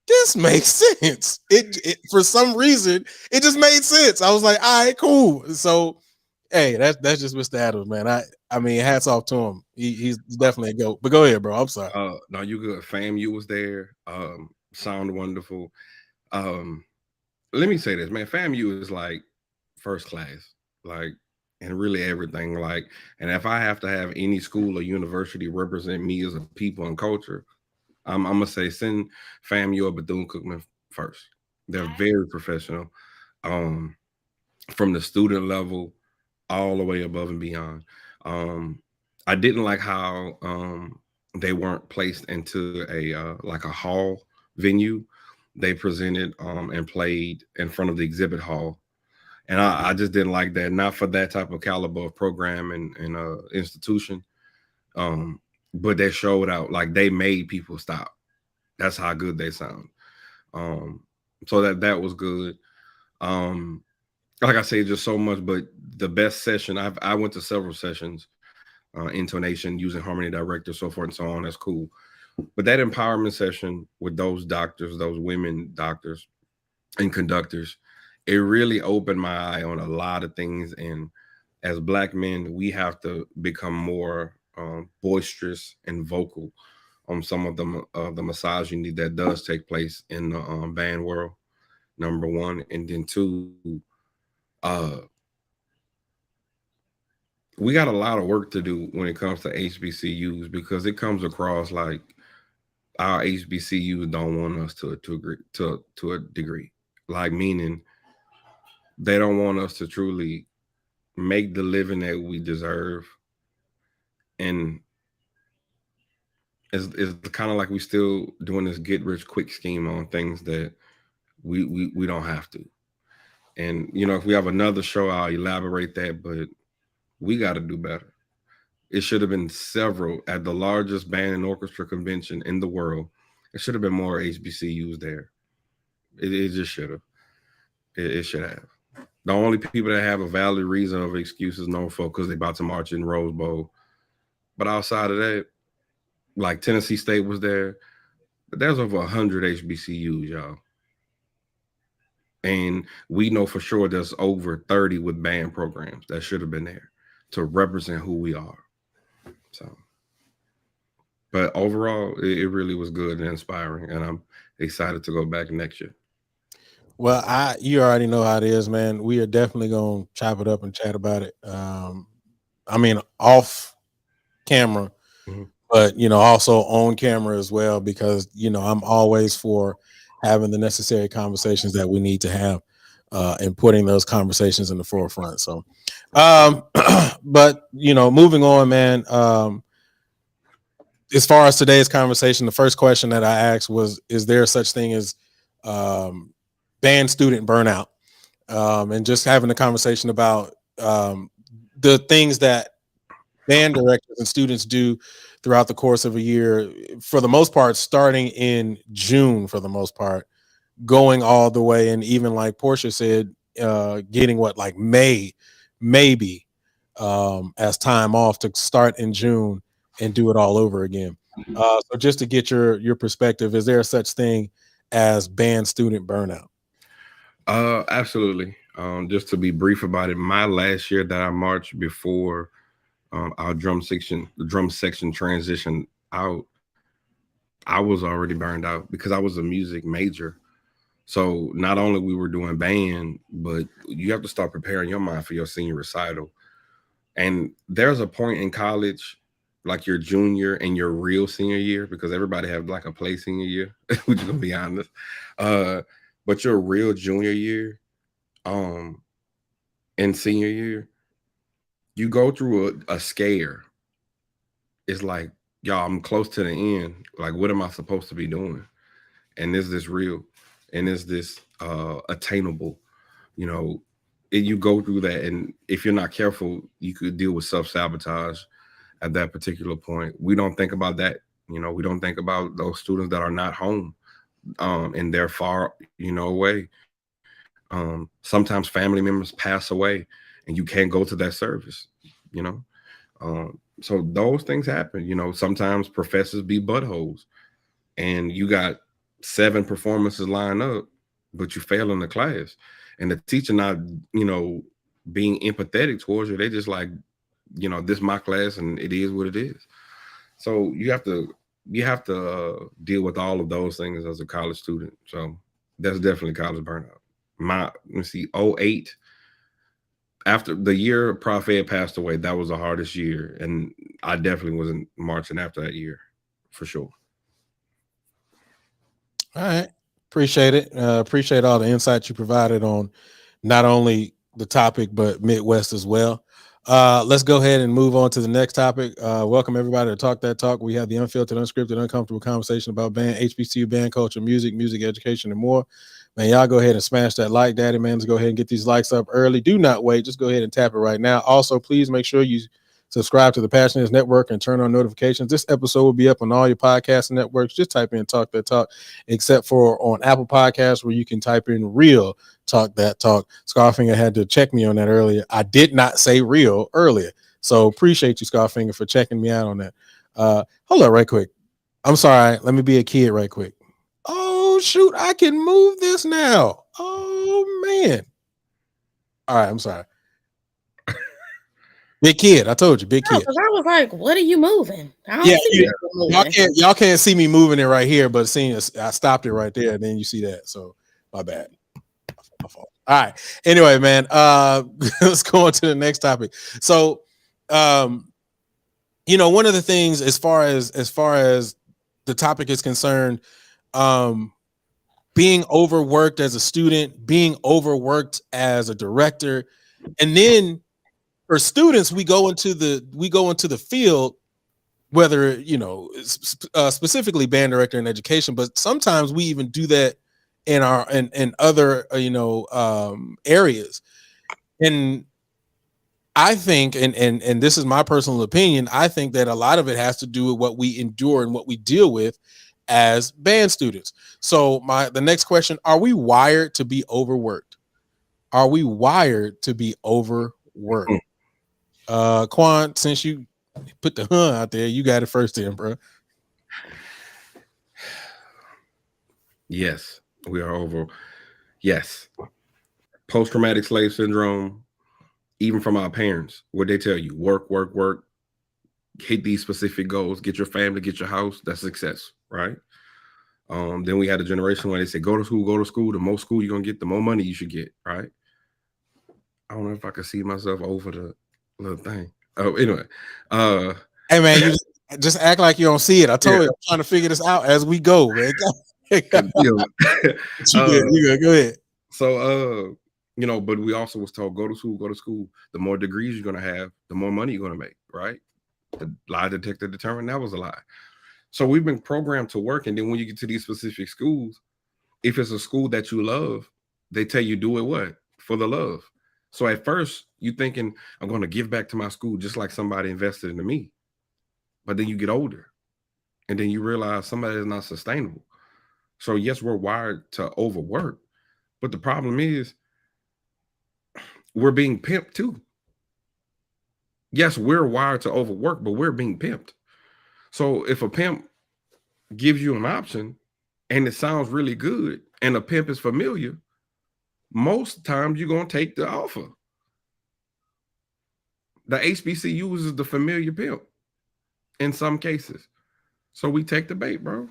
this makes sense. It for some reason it just made sense. I was like, all right, cool. So hey, that's just Mr. Adams, man. I mean, hats off to him. He's definitely a goat. But go ahead, bro. I'm sorry. No, you good. FAMU was there. Sound wonderful. Let me say this, man. FAMU is like first class, like, and really everything. Like, and if I have to have any school or university represent me as a people and culture, I'm gonna say send FAMU or Bethune-Cookman first. They're very professional, from the student level all the way above and beyond. I didn't like how they weren't placed into a like a hall venue. They presented and played in front of the exhibit hall, and I just didn't like that. Not for that type of caliber of program and institution. But they showed out, like they made people stop. That's how good they sound. So that was good. Like I say, just so much. But the best session, I went to several sessions, intonation, using harmony director, so forth and so on. That's cool. But that empowerment session with those doctors, those women doctors and conductors, it really opened my eye on a lot of things. And as Black men, we have to become more boisterous and vocal on some of the misogyny that does take place in the band world, number one. And then two, we got a lot of work to do when it comes to HBCUs, because it comes across like our HBCUs don't want us to a degree, like meaning they don't want us to truly make the living that we deserve. And it's kind of like we still doing this get rich quick scheme on things that we don't have to. And if we have another show, I'll elaborate that, but we got to do better. It should have been several at the largest band and orchestra convention in the world. It should have been more HBCUs there. It just should have. It should have. The only people that have a valid reason of excuses known for because they about to march in Rose Bowl. But outside of that, like Tennessee State was there, but there's over 100 HBCUs, y'all. And we know for sure there's over 30 with band programs that should have been there to represent who we are. So, but overall, it really was good and inspiring, and I'm excited to go back next year. Well, you already know how it is, man. We are definitely gonna chop it up and chat about it. I mean, off camera, but also on camera as well, because I'm always for having the necessary conversations that we need to have, and putting those conversations in the forefront. So, but moving on, man. As far as today's conversation, the first question that I asked was, is there such thing as band student burnout? And just having a conversation about the things that band directors and students do throughout the course of a year, for the most part, starting in June, for the most part, going all the way. And even like Portia said, getting like May, maybe as time off to start in June and do it all over again. So just to get your perspective, is there such thing as band student burnout? Absolutely. Just to be brief about it, my last year that I marched before our drum section transitioned out, I was already burned out because I was a music major. So not only we were doing band, but you have to start preparing your mind for your senior recital. And there's a point in college, like your junior and your real senior year, because everybody have like a play senior year, which is gonna be honest. But your real junior year, and senior year, you go through a scare. It's like, y'all, I'm close to the end. Like, what am I supposed to be doing? And is this real? And is this attainable? You go through that, and if you're not careful, you could deal with self-sabotage at that particular point. We don't think about that You know, we don't think about those students that are not home, and they're far, away. Sometimes family members pass away and you can't go to that service, you know. So those things happen. You know, sometimes professors be buttholes and you got 7 performances lined up, but you fail in the class. And the teacher not, being empathetic towards you. They just like, this is my class and it is what it is. So you have to deal with all of those things as a college student. So that's definitely college burnout. Let's see, 08, after the year Prof Ed passed away, that was the hardest year. And I definitely wasn't marching after that year, for sure. All right. Appreciate it. Appreciate all the insights you provided on not only the topic, but Midwest as well. Let's go ahead and move on to the next topic. Welcome everybody to Talk That Talk. We have the unfiltered, unscripted, uncomfortable conversation about band, HBCU, band culture, music education, and more. Man, y'all go ahead and smash that like, daddy, man. Let's go ahead and get these likes up early. Do not wait. Just go ahead and tap it right now. Also, please make sure you subscribe to the Passionates Network and turn on notifications. This episode will be up on all your podcast networks. Just type in Talk That Talk, except for on Apple Podcasts where you can type in Real Talk That Talk. Scarfinger had to check me on that earlier. I did not say real earlier. So appreciate you, Scarfinger, for checking me out on that. Hold on right quick. I'm sorry. Let me be a kid right quick. Oh, shoot. I can move this now. Oh, man. All right. I'm sorry. Big kid, I told you, big kid. I was like, "What are you moving?" I don't see you moving. Y'all can't see me moving it right here, but seeing I stopped it right there, and then you see that. So my bad. My fault. All right. Anyway, man, let's go on to the next topic. So, one of the things as far as the topic is concerned, being overworked as a student, being overworked as a director, and then for students, we go into the field, whether specifically band director in education, but sometimes we even do that in other areas. And I think, and this is my personal opinion, I think that a lot of it has to do with what we endure and what we deal with as band students. So the next question: are we wired to be overworked? Are we wired to be overworked? Quan, since you put the out there, you got it first then, bro. Yes, we are over. Yes. Post-traumatic slave syndrome, even from our parents, what they tell you: work, hit these specific goals, get your family, get your house, that's success, right? Then we had a generation where they say, go to school. The more school you're gonna get, the more money you should get, right? I don't know if I can see myself over the little thing. Oh, anyway. Hey man, you just act like you don't see it. I told you I'm trying to figure this out as we go, man. You good. Go ahead. So but we also was told go to school. The more degrees you're gonna have, the more money you're gonna make, right? The lie detector determined that was a lie. So we've been programmed to work, and then when you get to these specific schools, if it's a school that you love, they tell you do it what? For the love. So at first, you thinking, I'm going to give back to my school just like somebody invested into me. But then you get older, and then you realize somebody is not sustainable. So yes, we're wired to overwork. But the problem is we're being pimped too. Yes, we're wired to overwork, but we're being pimped. So if a pimp gives you an option and it sounds really good and a pimp is familiar, most times you're going to take the offer. The HBCU uses the familiar pimp in some cases. So we take the bait, bro.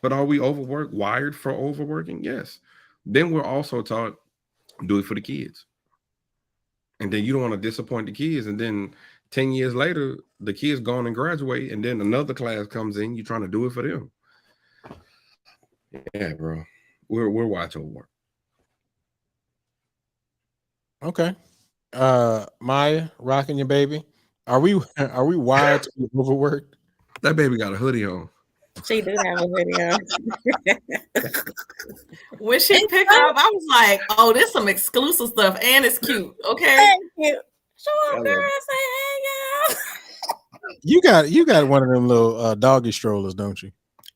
But are we wired for overworking? Yes. Then we're also taught, do it for the kids. And then you don't want to disappoint the kids. And then 10 years later, the kids gone and graduate, and then another class comes in, you're trying to do it for them. Yeah, bro. We're wired to overwork. Okay. Maya, rocking your baby. Are we wired to be overworked? That baby got a hoodie on. She do have a video. When she picked up, I was like, "Oh, there's some exclusive stuff, and it's cute." Okay. Thank you. Show up, girl. Say hey, girl. You got one of them little doggy strollers, don't you?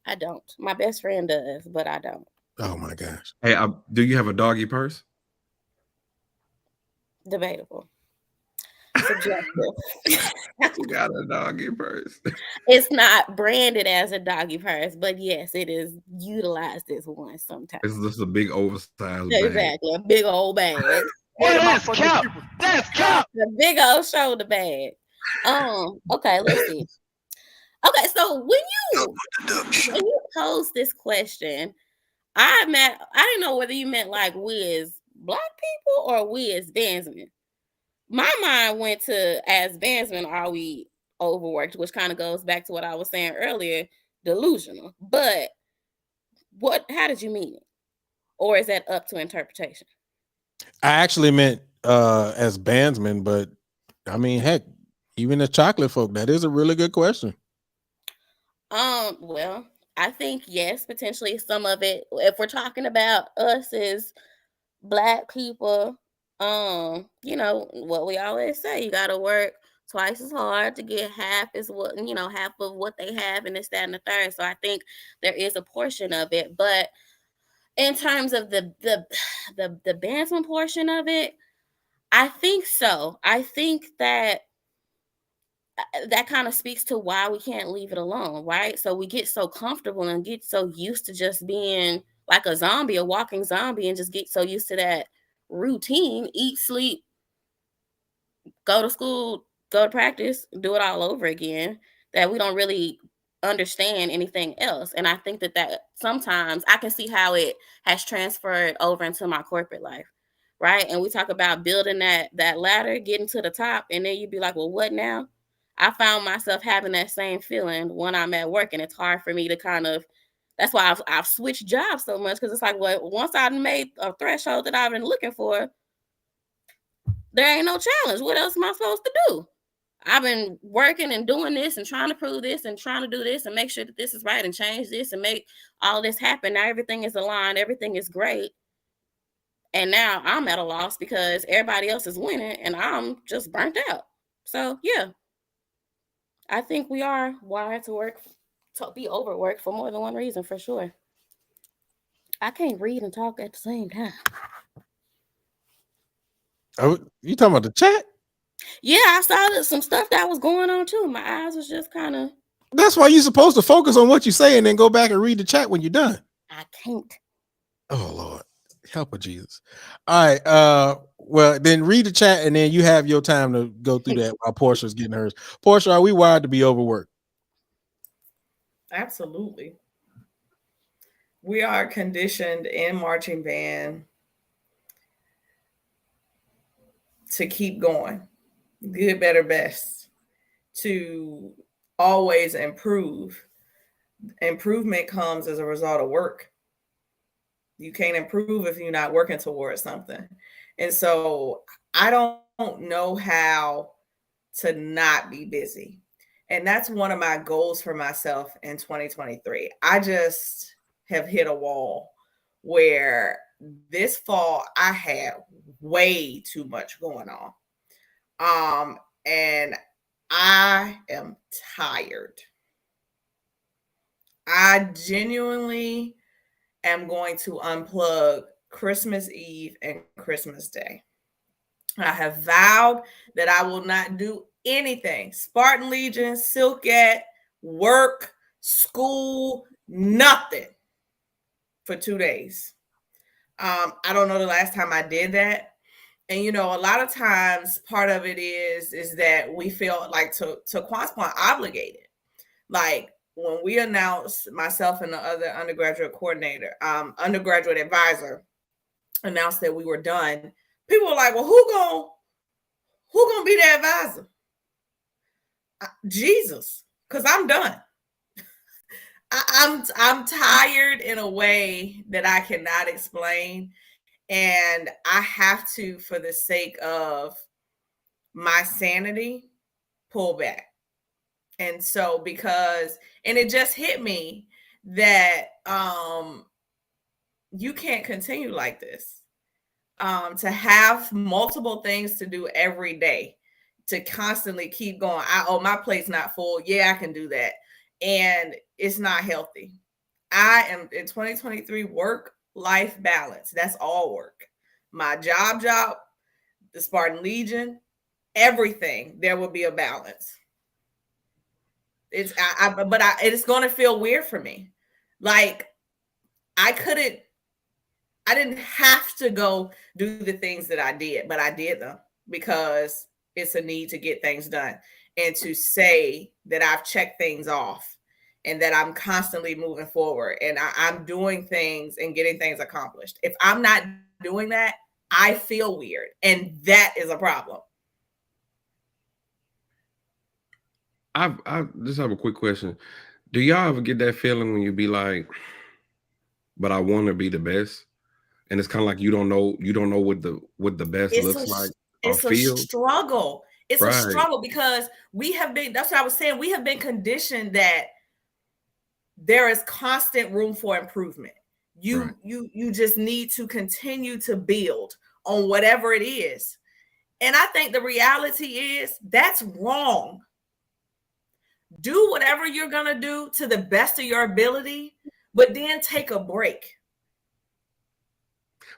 I don't. My best friend does, but I don't. Oh my gosh. Hey, do you have a doggy purse? Debatable. Subjective. You got a doggy purse. It's not branded as a doggy purse, but yes, it is utilized as one sometimes. It's just a big oversized bag. Exactly, a big old bag. That's cap. That's cap. A big old shoulder bag. Okay, let's see. Okay, so when you pose this question, I didn't know whether you meant like we as Black people or we as bandsmen. My mind went to, as bandsmen, are we overworked, which kind of goes back to what I was saying earlier, delusional. But how did you mean it? Or is that up to interpretation? I actually meant as bandsmen, but I mean, heck, even the chocolate folk, that is a really good question. Well, I think yes, potentially some of it, if we're talking about us as Black people, you know what we always say, you gotta work twice as hard to get half as what, you know, half of what they have, and this, that, and the third. So I think there is a portion of it, but in terms of the bandsman portion of it, I think so. I think that kind of speaks to why we can't leave it alone, right? So we get so comfortable and get so used to just being like a zombie, a walking zombie, and just get so used to that routine: eat, sleep, go to school, go to practice, do it all over again, that we don't really understand anything else. And I think that sometimes I can see how it has transferred over into my corporate life, right? And we talk about building that ladder, getting to the top, and then you'd be like, well, what now? I found myself having that same feeling when I'm at work, and it's hard for me to kind of, that's why I've switched jobs so much, because it's like, well, once I've made a threshold that I've been looking for, there ain't no challenge. What else am I supposed to do? I've been working and doing this and trying to prove this and trying to do this and make sure that this is right and change this and make all this happen. Now everything is aligned. Everything is great. And now I'm at a loss because everybody else is winning and I'm just burnt out. So, yeah, I think we are wired to be overworked for more than one reason, for sure. I can't read and talk at the same time. Oh, you talking about the chat? Yeah, I saw some stuff that was going on too. My eyes was just kind of. That's why you're supposed to focus on what you say and then go back and read the chat when you're done. I can't. Oh Lord, help of Jesus! All right, well then read the chat and then you have your time to go through that while Portia's getting hers. Portia, are we wired to be overworked? Absolutely. We are conditioned in marching band to keep going, good, better, best, to always improve. Improvement comes as a result of work. You can't improve if you're not working towards something. And so I don't know how to not be busy. And that's one of my goals for myself in 2023. I just have hit a wall where this fall I had way too much going on. And I am tired. I genuinely am going to unplug Christmas Eve and Christmas Day. I have vowed that I will not do anything. Spartan Legion, Silkat, work, school, nothing for 2 days. I don't know the last time I did that. And, you know, a lot of times part of it is that we feel like, to Quan's point, obligated. Like when we announced, myself and the other undergraduate advisor announced that we were done, people were like, well, who gonna be the advisor? Jesus, because I'm done. I'm tired in a way that I cannot explain. And I have to, for the sake of my sanity, pull back. And so and it just hit me that you can't continue like this. To have multiple things to do every day. to constantly keep going. My plate's not full. Yeah, I can do that. And it's not healthy. I am in 2023 work-life balance. That's all work. My job, the Spartan Legion, everything, there will be a balance. It's going to feel weird for me. Like I didn't have to go do the things that I did, but I did them because it's a need to get things done and to say that I've checked things off and that I'm constantly moving forward and I'm doing things and getting things accomplished. If I'm not doing that, I feel weird, and that is a problem. I just have a quick question. Do y'all ever get that feeling when you be like, but I want to be the best? And it's kind of like you don't know what the best looks like. It's a struggle. It's right. a struggle because that's what I was saying. We have been conditioned that there is constant room for improvement. You just need to continue to build on whatever it is. And I think the reality is that's wrong. Do whatever you're going to do to the best of your ability, but then take a break.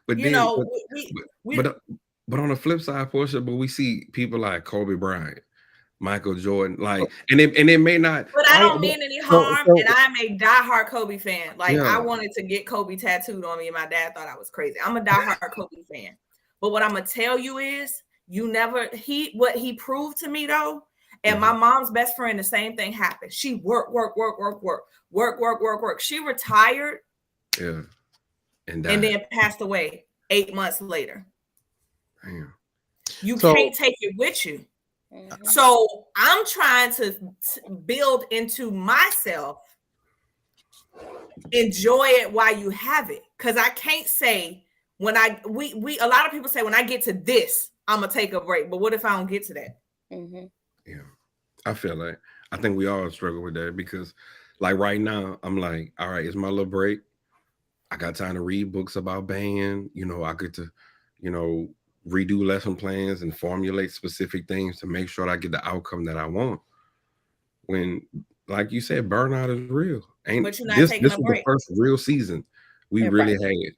But but on the flip side, Portia, but we see people like Kobe Bryant, Michael Jordan, like, and it may not. But I don't mean any harm, and I'm a diehard Kobe fan. Like, yeah. I wanted to get Kobe tattooed on me, and my dad thought I was crazy. I'm a diehard Kobe fan. But what I'm gonna tell you is, what he proved to me though, and my mom's best friend, the same thing happened. She worked. She retired. Yeah. And then passed away 8 months later. Damn. You can't take it with you. Mm-hmm. So I'm trying to build into myself, enjoy it while you have it. Because I can't say a lot of people say when I get to this, I'm gonna take a break. But what if I don't get to that? Mm-hmm. Yeah, I feel like I think we all struggle with that because, like right now, I'm like, all right, it's my little break. I got time to read books about band. I get to, redo lesson plans and formulate specific things to make sure I get the outcome that I want. When, like you said, burnout is real. But you're not taking a break. The first real season we really had.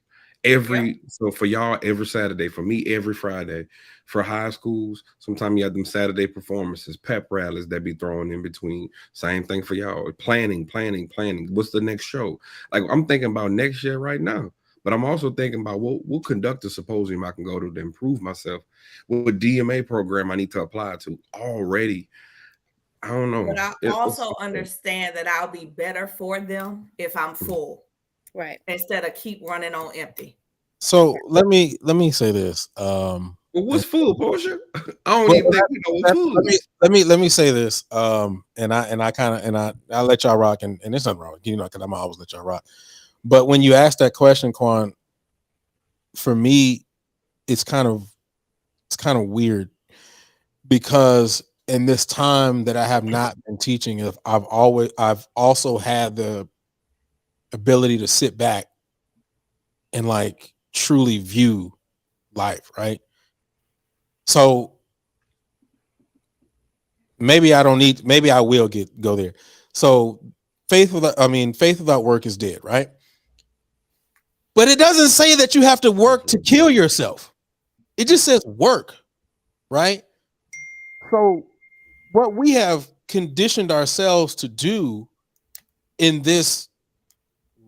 So for y'all, every Saturday, for me, every Friday, for high schools, sometimes you have them Saturday performances, pep rallies that be thrown in between. Same thing for y'all. Planning. What's the next show? Like I'm thinking about next year right now, but I'm also thinking about what conductor symposium I can go to improve myself. What DMA program I need to apply to already. I don't know. But I also understand that I'll be better for them if I'm full. Right. Instead of keep running on empty. So let me say this. Well, what's full, Portia? I don't even think we know what's full. Let me say this. And I let y'all rock, and there's nothing wrong, because I'm always let y'all rock. But when you ask that question, Quan, for me, it's kind of weird because in this time that I have not been teaching, I've also had the ability to sit back and like truly view life, right? So maybe I will go there. So faith without work is dead, right? But it doesn't say that you have to work to kill yourself. It just says work, right? So what we have conditioned ourselves to do in this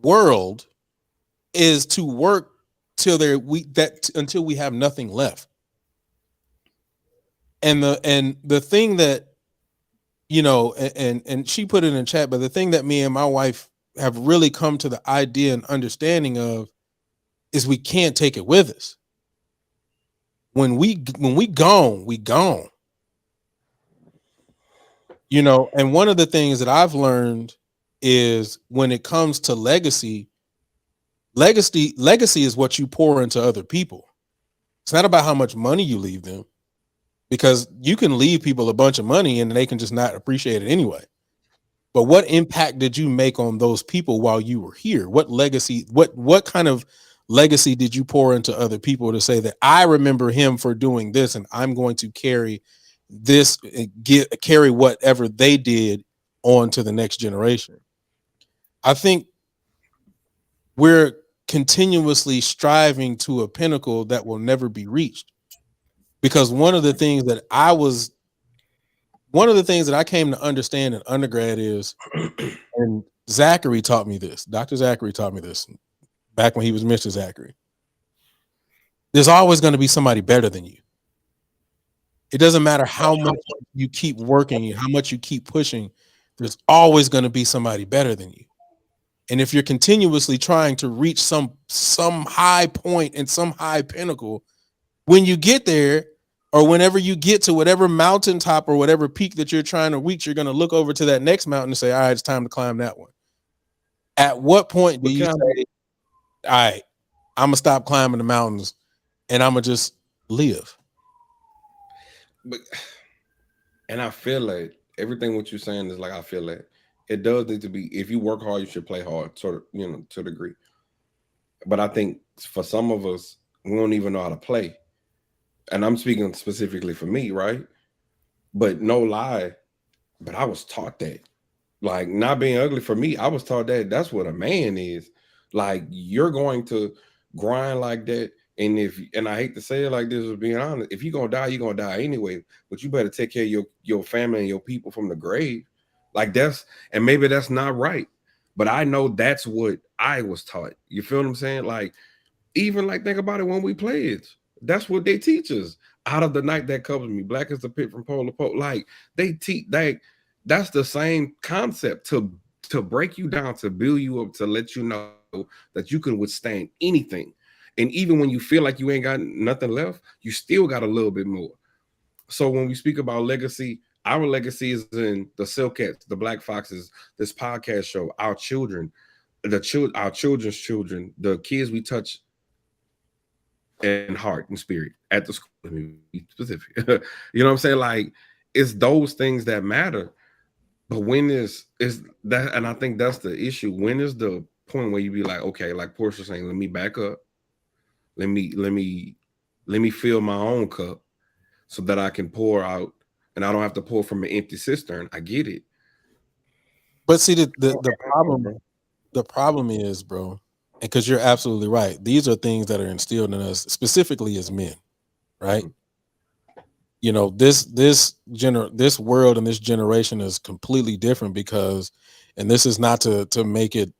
world is to work until we have nothing left. And the thing that and she put it in chat, but the thing that me and my wife have really come to the idea and understanding of is we can't take it with us. When we gone, we gone. And one of the things that I've learned is when it comes to legacy is what you pour into other people. It's not about how much money you leave them, because you can leave people a bunch of money and they can just not appreciate it anyway. But what impact did you make on those people while you were here? What legacy, what kind of legacy did you pour into other people to say that I remember him for doing this and I'm going to carry carry whatever they did on to the next generation. I think we're continuously striving to a pinnacle that will never be reached, because one of the things that I came to understand in undergrad is, and Zachary taught me this, Dr. Zachary taught me this back when he was Mr. Zachary. There's always going to be somebody better than you. It doesn't matter how much you keep working, how much you keep pushing, there's always going to be somebody better than you. And if you're continuously trying to reach some high point and some high pinnacle, when you get there, or whenever you get to whatever mountaintop or whatever peak that you're trying to reach, you're going to look over to that next mountain and say, all right, it's time to climb that one. At what point do you say, all right, I'm going to stop climbing the mountains and I'm going to just live? And I feel like everything what you're saying is like, I feel like it does need to be, if you work hard, you should play hard, sort of, to a degree. But I think for some of us, we don't even know how to play. And I'm speaking specifically for me, right? But no lie, but I was taught that. Like, not being ugly, for me, I was taught that that's what a man is. Like, you're going to grind like that. And I hate to say it like this, but being honest, if you're gonna die, you're gonna die anyway. But you better take care of your family and your people from the grave. Like, and maybe that's not right, but I know that's what I was taught. You feel what I'm saying? Like, even like, think about it when we played. That's what they teach us. Out of the night that covers me, black as the pit from pole to pole. Like, they teach that's the same concept, to break you down, to build you up, to let you know that you can withstand anything. And even when you feel like you ain't got nothing left, you still got a little bit more. So when we speak about legacy, our legacy is in the Silkets, the Black Foxes, this podcast show, our children, our children's children, the kids we touch in heart and spirit at the school. Let me be specific. You know what I'm saying? Like, it's those things that matter. But when is that? And I think that's the issue. When is the point where you be like, okay, like Portia saying, let me back up. Let me fill my own cup so that I can pour out, and I don't have to pour from an empty cistern. I get it. But see, the problem is, bro, and because you're absolutely right, these are things that are instilled in us specifically as men, right? Mm-hmm. This world and this generation is completely different because, and this is not to make it,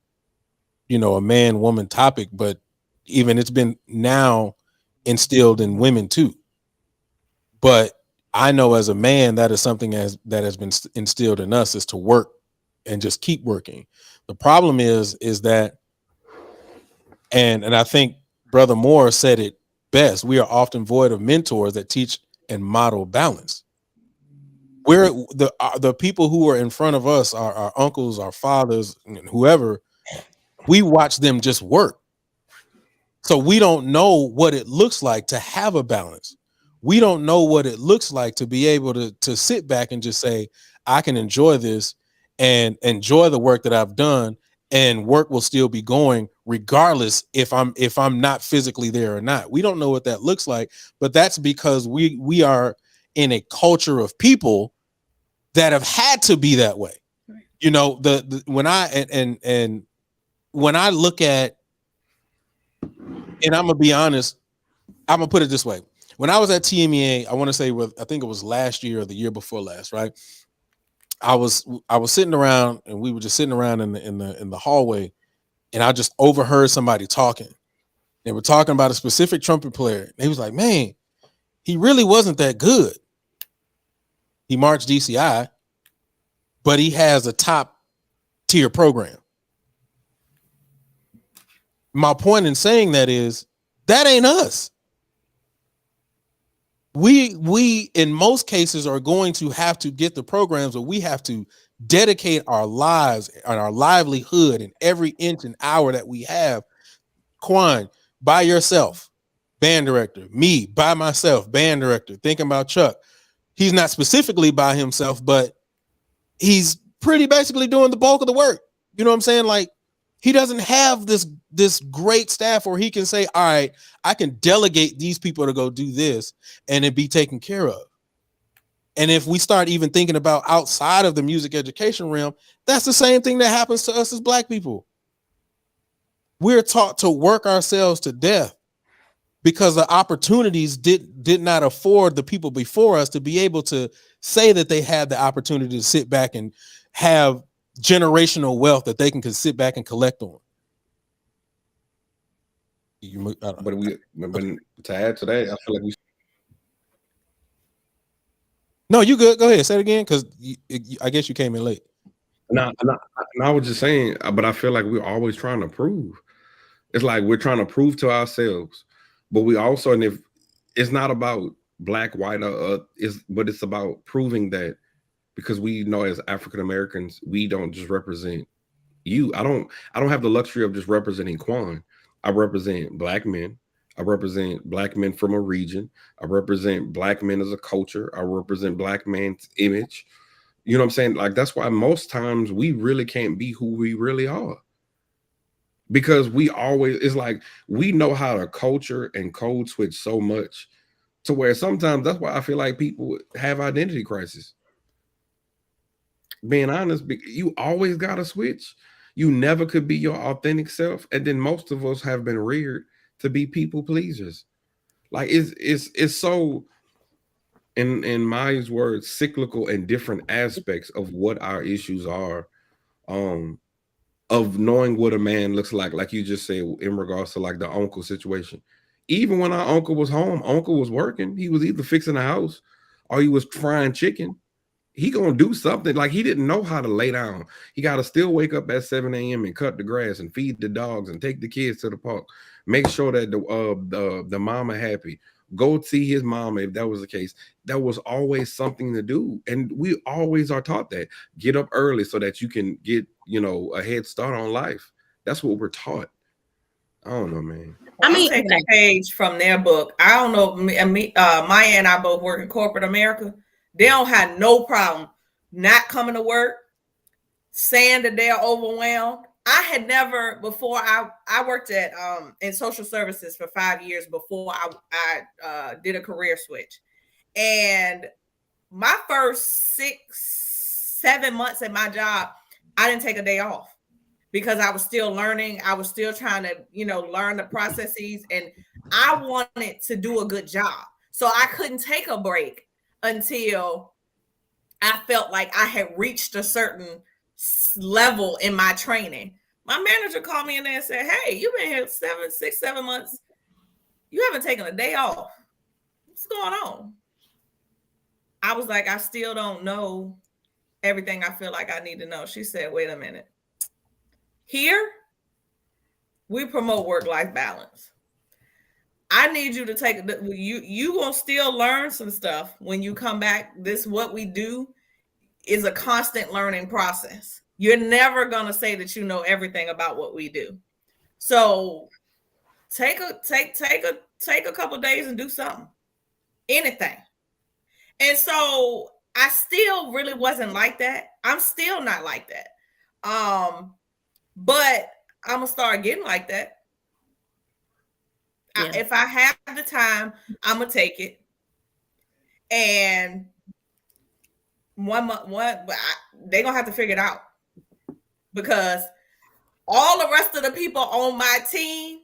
a man-woman topic, but even it's been now instilled in women too. But I know as a man, that is something that has been instilled in us, is to work and just keep working. The problem is that, and I think Brother Moore said it best, we are often void of mentors that teach and model balance. We're the people who are in front of us, our uncles, our fathers, whoever, we watch them just work. So we don't know what it looks like to have a balance. We don't know what it looks like to be able to sit back and just say, I can enjoy this and enjoy the work that I've done, and work will still be going regardless if I'm not physically there or not. We don't know what that looks like, but that's because we are in a culture of people that have had to be that way. When I look at, and I'm gonna be honest, I'm gonna put it this way. When I was at TMEA, I want to say I think it was last year or the year before last, right? I was sitting around, and we were just sitting around in the hallway, and I just overheard somebody talking. They were talking about a specific trumpet player. And he was like, man, he really wasn't that good. He marched DCI, but he has a top tier program. My point in saying that is, that ain't us. We in most cases are going to have to get the programs, but we have to dedicate our lives and our livelihood and every inch and hour that we have. Quan, by yourself, band director. Me, by myself, band director. Thinking about Chuck. He's not specifically by himself, but he's pretty basically doing the bulk of the work. You know what I'm saying? Like, he doesn't have this great staff where he can say, all right, I can delegate these people to go do this and it be taken care of. And if we start even thinking about outside of the music education realm, that's the same thing that happens to us as Black people. We're taught to work ourselves to death because the opportunities did not afford the people before us to be able to say that they had the opportunity to sit back and have generational wealth that they can sit back and collect on. But to add to that, I feel like we. No, you good. Go ahead. Say it again, because I guess you came in late. No, I was just saying, but I feel like we're always trying to prove. It's like we're trying to prove to ourselves, but we also, and if it's not about Black, white, but it's about proving that, because we know as African Americans, we don't just represent you. I don't have the luxury of just representing Quan. I represent Black men. I represent Black men from a region. I represent Black men as a culture. I represent Black man's image. You know what I'm saying? Like, that's why most times we really can't be who we really are. Because it's like we know how to culture and code switch so much to where sometimes that's why I feel like people have identity crisis. Being honest, you always got to switch. You never could be your authentic self. And then most of us have been reared to be people pleasers. Like it's so, in Maya's words, cyclical and different aspects of what our issues are, of knowing what a man looks like you just said, in regards to like the uncle situation. Even when our uncle was home, uncle was working. He was either fixing the house or he was frying chicken. He gonna do something. Like, he didn't know how to lay down. He got to still wake up at 7 a.m. and cut the grass and feed the dogs and take the kids to the park. Make sure that the mama happy. Go see his mama if that was the case. That was always something to do. And we always are taught that. Get up early so that you can get, a head start on life. That's what we're taught. I don't know, man. I mean, take a page from their book. I don't know. Maya and I both work in corporate America. They don't have no problem not coming to work, saying that they're overwhelmed. I had never before. I worked at in social services for 5 years before I did a career switch, and my first 6-7 months at my job, I didn't take a day off because I was still learning. I was still trying to learn the processes, and I wanted to do a good job, so I couldn't take a break until I felt like I had reached a certain level in my training. My manager called me in there and said, "Hey, you've been here 7 months. You haven't taken a day off. What's going on?" I was like, "I still don't know everything I feel like I need to know." She said, "Wait a minute. Here, we promote work-life balance. I need you to take you gonna still learn some stuff when you come back. What we do is a constant learning process. You're never gonna say that you know everything about what we do. So take a couple days and do something, anything." And so I still really wasn't like that. I'm still not like that. But I'm gonna start getting like that. Yeah. If I have the time, I'm gonna take it. And they're gonna have to figure it out, because all the rest of the people on my team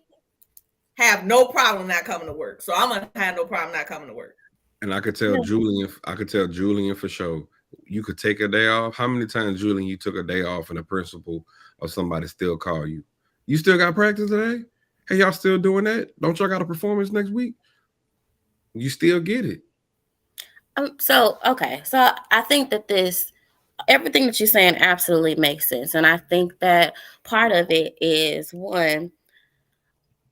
have no problem not coming to work. So I'm gonna have no problem not coming to work. And I could tell Julian for sure, you could take a day off. How many times, Julian, you took a day off and the principal or somebody still call you? You still got practice today? Hey, y'all still doing that? Don't y'all got a performance next week? You still get it. So I think that everything that you're saying absolutely makes sense. And I think that part of it is, one,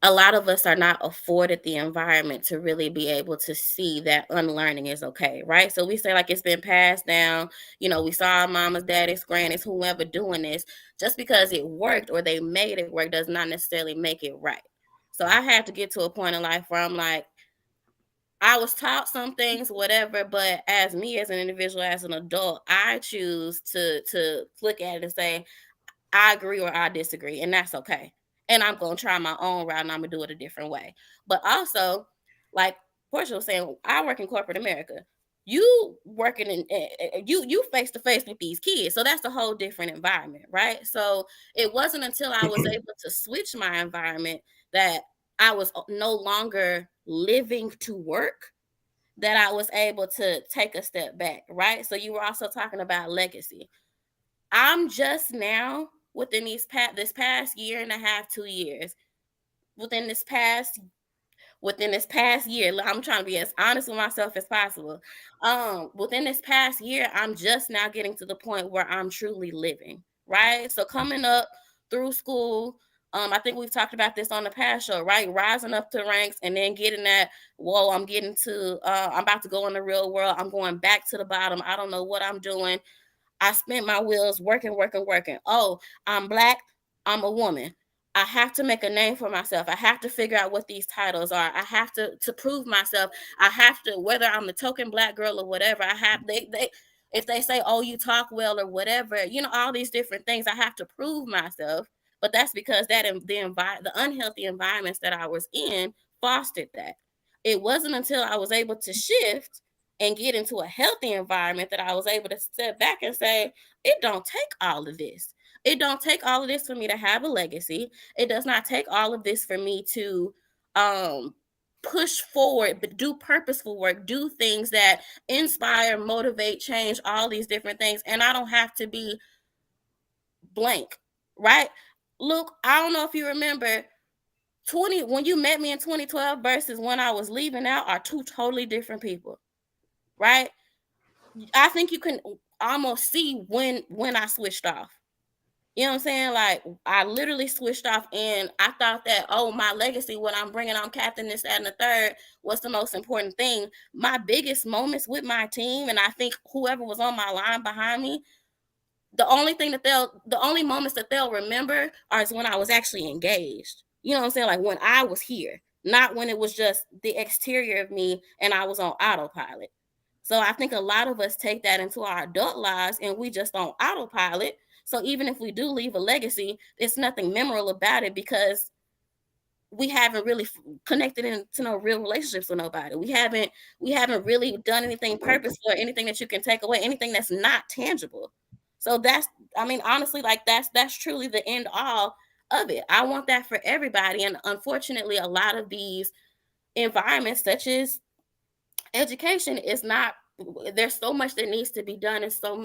a lot of us are not afforded the environment to really be able to see that unlearning is okay, right? So we say, like, it's been passed down. We saw our mamas, daddies, grannies, whoever doing this. Just because it worked or they made it work does not necessarily make it right. So I had to get to a point in life where I'm like, I was taught some things, whatever, but as me, as an individual, as an adult, I choose to look at it and say, I agree or I disagree, and that's okay. And I'm going to try my own route, and I'm going to do it a different way. But also, like Portia was saying, I work in corporate America. you working in you face to face with these kids, so that's a whole different environment, right? So it wasn't until I was able to switch my environment that I was no longer living to work that I was able to take a step back, right? So you were also talking about legacy. I'm just now within this past year and a half, 2 years, within this past year, I'm trying to be as honest with myself as possible. Within this past year, I'm just now getting to the point where I'm truly living, right? So coming up through school, I think we've talked about this on the past show, right? Rising up to ranks and then getting that, whoa, I'm about to go in the real world. I'm going back to the bottom. I don't know what I'm doing. I spent my wheels working. Oh, I'm Black. I'm a woman. I have to make a name for myself. I have to figure out what these titles are. I have to prove myself. I have to, whether I'm the token Black girl or whatever, I have, if they say, oh, you talk well or whatever, all these different things, I have to prove myself. But that's because the unhealthy environments that I was in fostered that. It wasn't until I was able to shift and get into a healthy environment that I was able to step back and say, it don't take all of this. It don't take all of this for me to have a legacy. It does not take all of this for me to push forward, but do purposeful work, do things that inspire, motivate, change, all these different things. And I don't have to be blank, right? Luke, I don't know if you remember, when you met me in 2012 versus when I was leaving out are two totally different people, right? I think you can almost see when I switched off. You know what I'm saying? Like, I literally switched off and I thought that, oh, my legacy, what I'm bringing on Captain, this, that, and the third was the most important thing. My biggest moments with my team, and I think whoever was on my line behind me, the only moments that they'll remember is when I was actually engaged. You know what I'm saying? Like when I was here, not when it was just the exterior of me and I was on autopilot. So I think a lot of us take that into our adult lives and we just on autopilot. So even if we do leave a legacy, there's nothing memorable about it because we haven't really connected into no real relationships with nobody. We haven't really done anything purposeful or anything that you can take away, anything that's not tangible. So honestly, like that's truly the end all of it. I want that for everybody. And unfortunately, a lot of these environments, such as education, is not, there's so much that needs to be done and so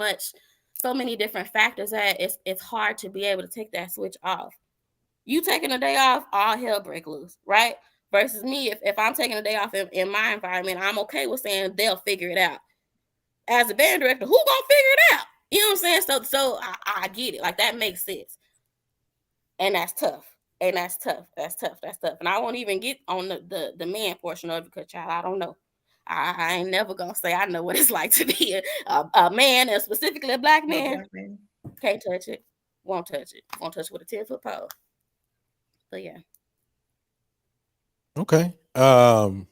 many different factors that it's hard to be able to take that switch off. You taking a day off, all hell break loose, right? Versus me, if I'm taking a day off in my environment, I'm okay with saying they'll figure it out. As a band director, who gonna figure it out? You know what I'm saying? So I get it. Like, that makes sense. And that's tough. That's tough. And I won't even get on the man portion of it because, child, I don't know. I ain't never gonna say I know what it's like to be a man, and specifically a black man. Can't touch it. Won't touch it. Won't touch it with a 10-foot pole. But yeah. Okay. Well,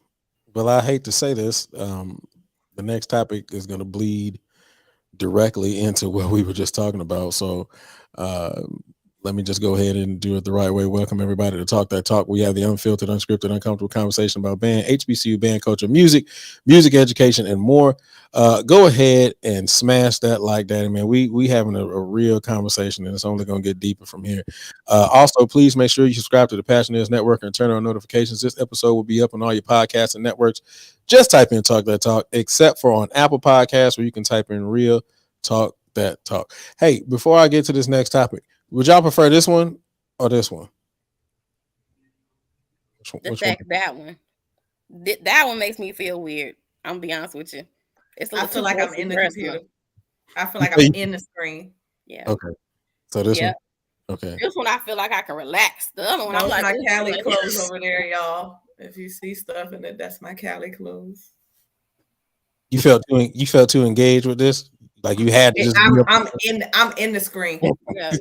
I hate to say this. The next topic is going to bleed directly into what we were just talking about. So let me just go ahead and do it the right way. Welcome everybody to Talk That Talk. We have the unfiltered, unscripted, uncomfortable conversation about band, HBCU, band culture, music education, and more. Go ahead and smash that like, daddy, man. We having a real conversation, and it's only going to get deeper from here. Also, please make sure you subscribe to the Passioneers Network and turn on notifications. This episode will be up on all your podcasts and networks. Just type in Talk That Talk, except for on Apple Podcasts, where you can type in Real Talk That Talk. Hey, before I get to this next topic, would y'all prefer this one or this one? That one. That one makes me feel weird. I'm gonna be honest with you. I feel like I'm in the computer. I feel like I'm in the screen. Yeah. Okay. So this one. Okay. This one I feel like I can relax. The other one, I'm like, my Cali clothes over there, y'all. If you see stuff in it, that's my Cali clothes. You felt too engaged with this? Like you had to just I'm in the screen. Yeah.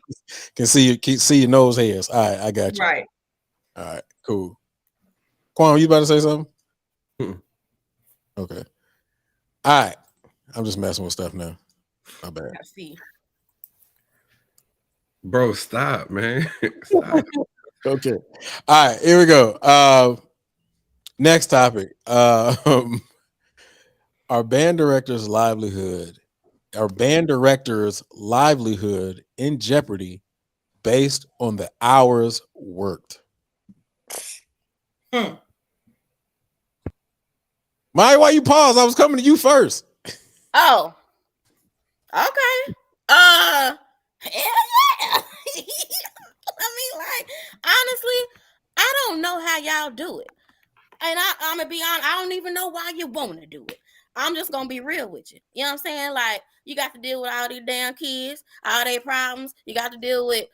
Can see your nose hairs. All right, I got you. Right. All right, cool. Quan, you about to say something? Okay. All right. I'm just messing with stuff now. My bad. I see. Bro, stop, man. Stop. Okay. All right, here we go. Next topic. Our band director's livelihood in jeopardy based on the hours worked. Hmm. Maya, why you pause? I was coming to you first. Oh, okay. Hell yeah. I mean, like, honestly, I don't know how y'all do it. And I'm gonna be honest, I don't even know why you want to do it. I'm just gonna be real with you. You know what I'm saying? Like, you got to deal with all these damn kids, all their problems. You got to deal with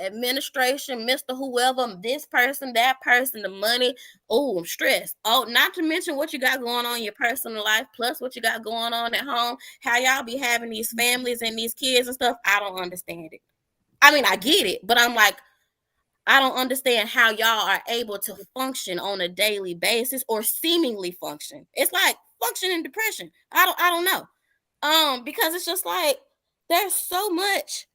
administration, Mr. Whoever, this person, that person, the money. Oh, I'm stressed. Oh, not to mention what you got going on in your personal life, plus what you got going on at home. How y'all be having these families and these kids and stuff. I don't understand it. I mean, I get it, but I'm like, I don't understand how y'all are able to function on a daily basis or seemingly function. It's like function in depression. I don't know. Because it's just like there's so much.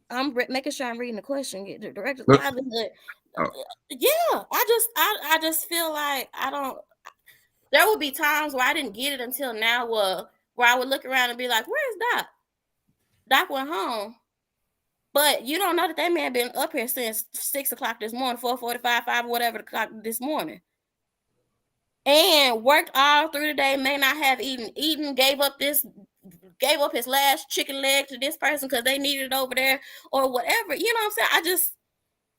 I'm making sure I'm reading the question. Get the director's Look, livelihood. oh, Yeah, I just feel like I don't. There would be times where I didn't get it until now. Where I would look around and be like, "Where's Doc? Doc went home." But you don't know that man been up here since 6 o'clock this morning, 4:45, 5, whatever o'clock this morning, and worked all through the day. May not have eaten, gave up his last chicken leg to this person because they needed it over there or whatever. You know what I'm saying?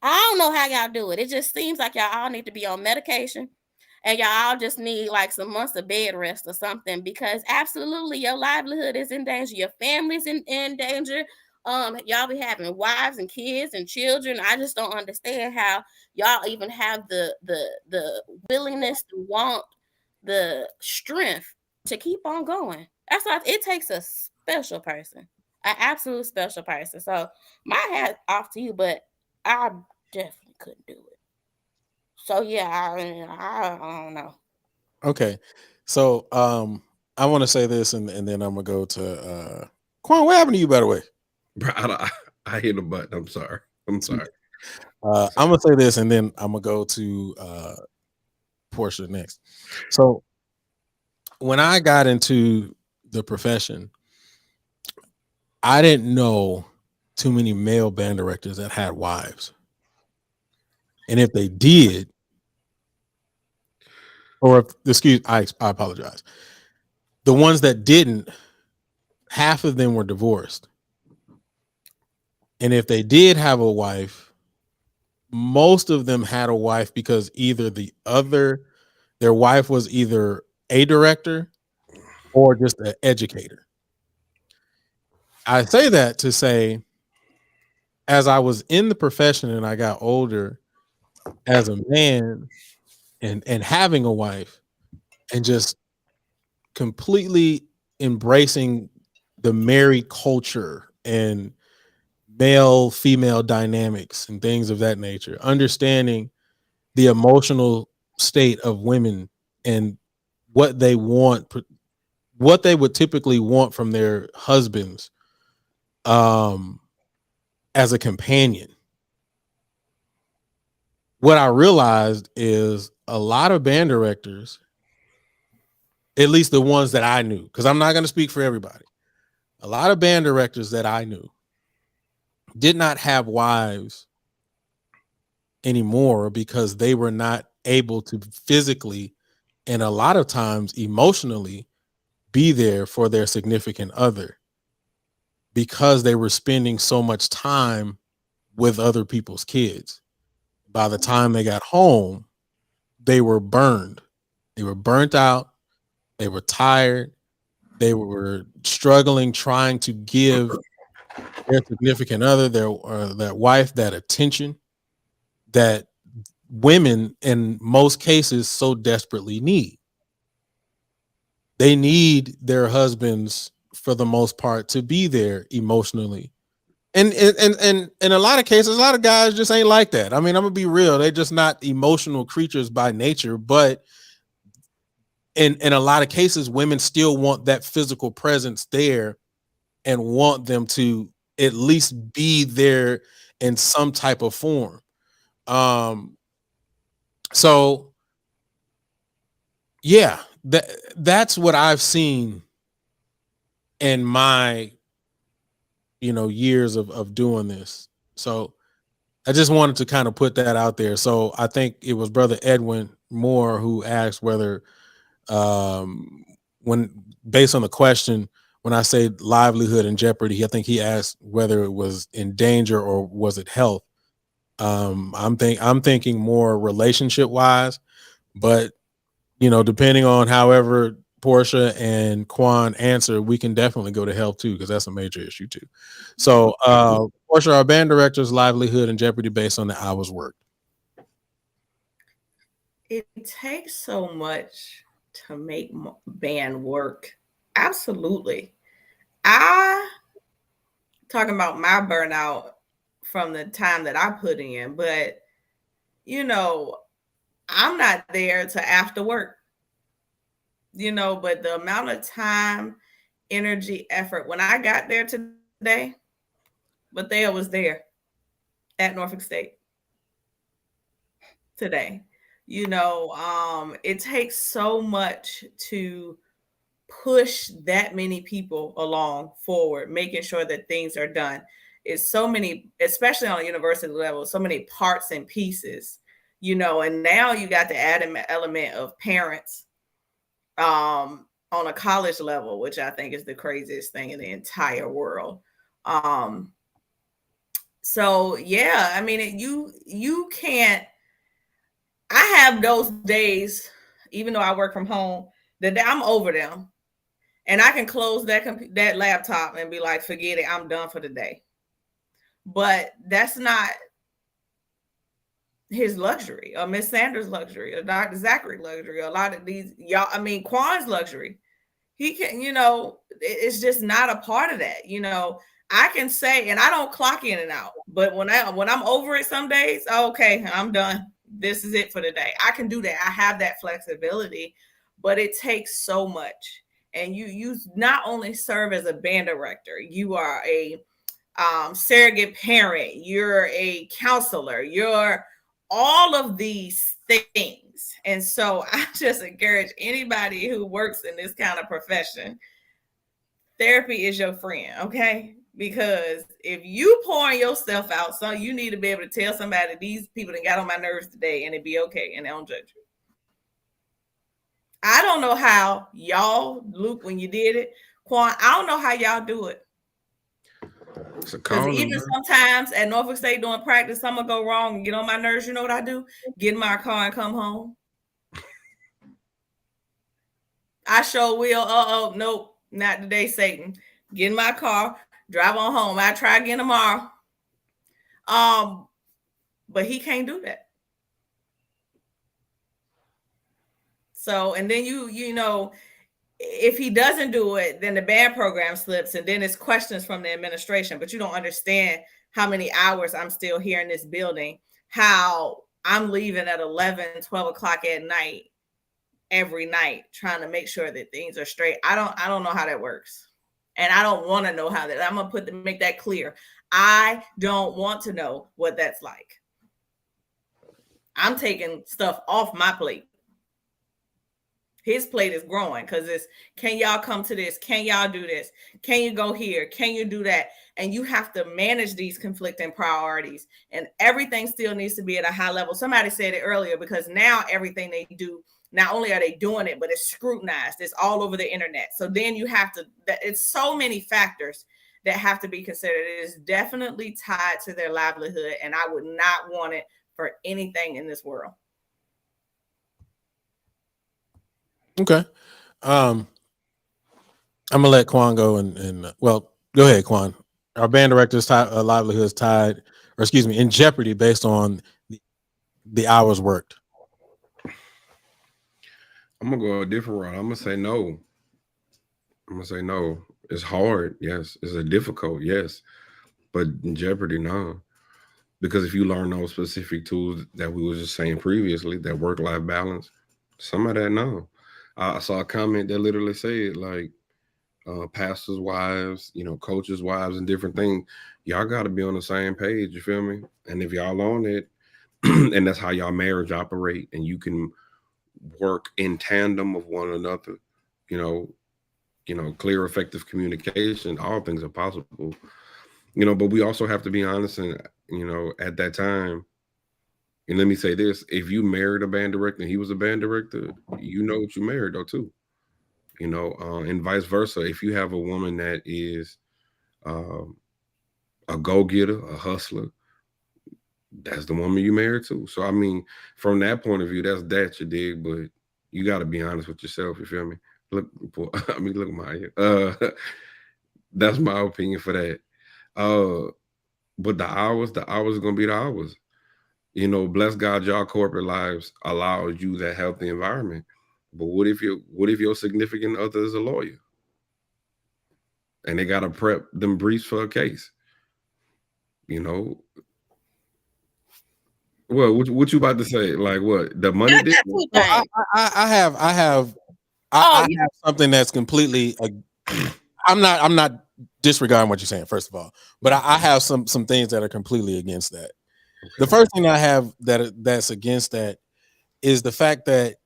I don't know how y'all do it. It just seems like y'all all need to be on medication, and y'all all just need like some months of bed rest or something, because absolutely your livelihood is in danger, your family's in danger. Y'all be having wives and kids and children. I just don't understand how y'all even have the willingness to want the strength to keep on going. That's why it takes a special person, an absolute special person. So my hat off to you, but I definitely couldn't do it. So yeah, I don't know. Okay. So I want to say this and then I'm gonna go to Quan, what happened to you, by the way? bro, I hit a button. I'm sorry. I'm sorry. I'm gonna say this and then I'm gonna go to Portia next. So when I got into the profession, I didn't know too many male band directors that had wives. And if they did, or I apologize. The ones that didn't, half of them were divorced. And if they did have a wife, most of them had a wife because either their wife was either a director or just an educator. I say that to say, as I was in the profession and I got older as a man and having a wife and just completely embracing the married culture and male female dynamics and things of that nature, understanding the emotional state of women and what they want, what they would typically want from their husbands as a companion. What I realized is a lot of band directors, at least the ones that I knew, because I'm not going to speak for everybody, a lot of band directors that I knew did not have wives anymore because they were not able to physically and a lot of times emotionally be there for their significant other because they were spending so much time with other people's kids. By the time they got home, they were burned. They were burnt out. They were tired. They were struggling, trying to give their significant other, their wife, that attention that women in most cases so desperately need. They need their husbands for the most part to be there emotionally. And in a lot of cases, a lot of guys just ain't like that. I mean, I'm gonna be real. They're just not emotional creatures by nature, but in a lot of cases, women still want that physical presence there and want them to at least be there in some type of form. So Yeah, that's what I've seen in my years of doing this. So I just wanted to kind of put that out there. So I think it was Brother Edwin Moore who asked whether when based on the question, when I say livelihood in jeopardy, I think he asked whether it was in danger or was it health. I'm thinking more relationship wise, but depending on however Portia and Quan answer, we can definitely go to health too, because that's a major issue too. So Portia, our band director's livelihood in jeopardy based on the hours worked. It takes so much to make band work. Absolutely. I talking about my burnout from the time that I put in, but I'm not there to after work, but the amount of time, energy, effort when I got there today, but Thea was there at Norfolk State today. It takes so much to push that many people along forward, making sure that things are done. It's so many, especially on a university level, so many parts and pieces, and now you got the added element of parents on a college level, which I think is the craziest thing in the entire world. So yeah, I mean, you can't. I have those days, even though I work from home, that I'm over them, and I can close that laptop and be like, forget it, I'm done for the day. But that's not his luxury, or Miss Sanders' luxury, or Dr. Zachary luxury, or a lot of these y'all. I mean, Quan's luxury. He can, it's just not a part of that. I can say, and I don't clock in and out, but when I'm over it some days, okay, I'm done. This is it for the day. I can do that. I have that flexibility, but it takes so much. And you not only serve as a band director, you are a surrogate parent, you're a counselor, you're all of these things. And so I just encourage anybody who works in this kind of profession, therapy is your friend, okay? Because if you pouring yourself out, so you need to be able to tell somebody, these people that got on my nerves today, and it'd be okay, and they don't judge you. I don't know how y'all, Luke, when you did it, Quan, I don't know how y'all do it. Because even sometimes at Norfolk State doing practice, something will go wrong and get on my nerves. You know what I do? Get in my car and come home. I sure will. Nope, not today, Satan. Get in my car, drive on home. I try again tomorrow. But he can't do that. So, and then if he doesn't do it, then the band program slips, and then it's questions from the administration. But you don't understand how many hours I'm still here in this building, how I'm leaving at 11, 12 o'clock at night every night, trying to make sure that things are straight. I don't know how that works. And I don't want to know how that. I'm gonna make that clear. I don't want to know what that's like. I'm taking stuff off my plate. His plate is growing because it's, can y'all come to this? Can y'all do this? Can you go here? Can you do that? And you have to manage these conflicting priorities, and everything still needs to be at a high level. Somebody said it earlier, because now everything they do, not only are they doing it, but it's scrutinized. It's all over the internet. So then you have to, it's so many factors that have to be considered. It is definitely tied to their livelihood, and I would not want it for anything in this world. Okay. I'm gonna let Quan go and well, go ahead, Quan. Our band director's livelihood is tied, or excuse me, in jeopardy based on the hours worked. I'm gonna go a different route. I'm gonna say no. It's hard, yes. It's a difficult, yes. But in jeopardy, no. Because if you learn those specific tools that we were just saying previously, that work-life balance, some of that, no. I saw a comment that literally said, like, pastors' wives, coaches' wives, and different things. Y'all got to be on the same page. You feel me? And if y'all on it, and that's how y'all marriage operate, and you can work in tandem of one another, clear, effective communication, all things are possible. But we also have to be honest, and at that time, and let me say this: if you married a band director and he was a band director, you know what you married though too. And vice versa. If you have a woman that is a go-getter, a hustler, that's the woman you married to. So I mean, from that point of view, that's that you dig, but you got to be honest with yourself. You feel me? Look at my that's my opinion for that. But the hours are gonna be the hours. Bless God, y'all corporate lives allows you that healthy environment. But what if your significant other is a lawyer and they gotta prep them briefs for a case? Well, what you about to say? Like what? The money I did? got two No, things. I have something that's completely. I'm not disregarding what you're saying, first of all, but I have some things that are completely against that. Okay. The first thing I have that's against that is the fact that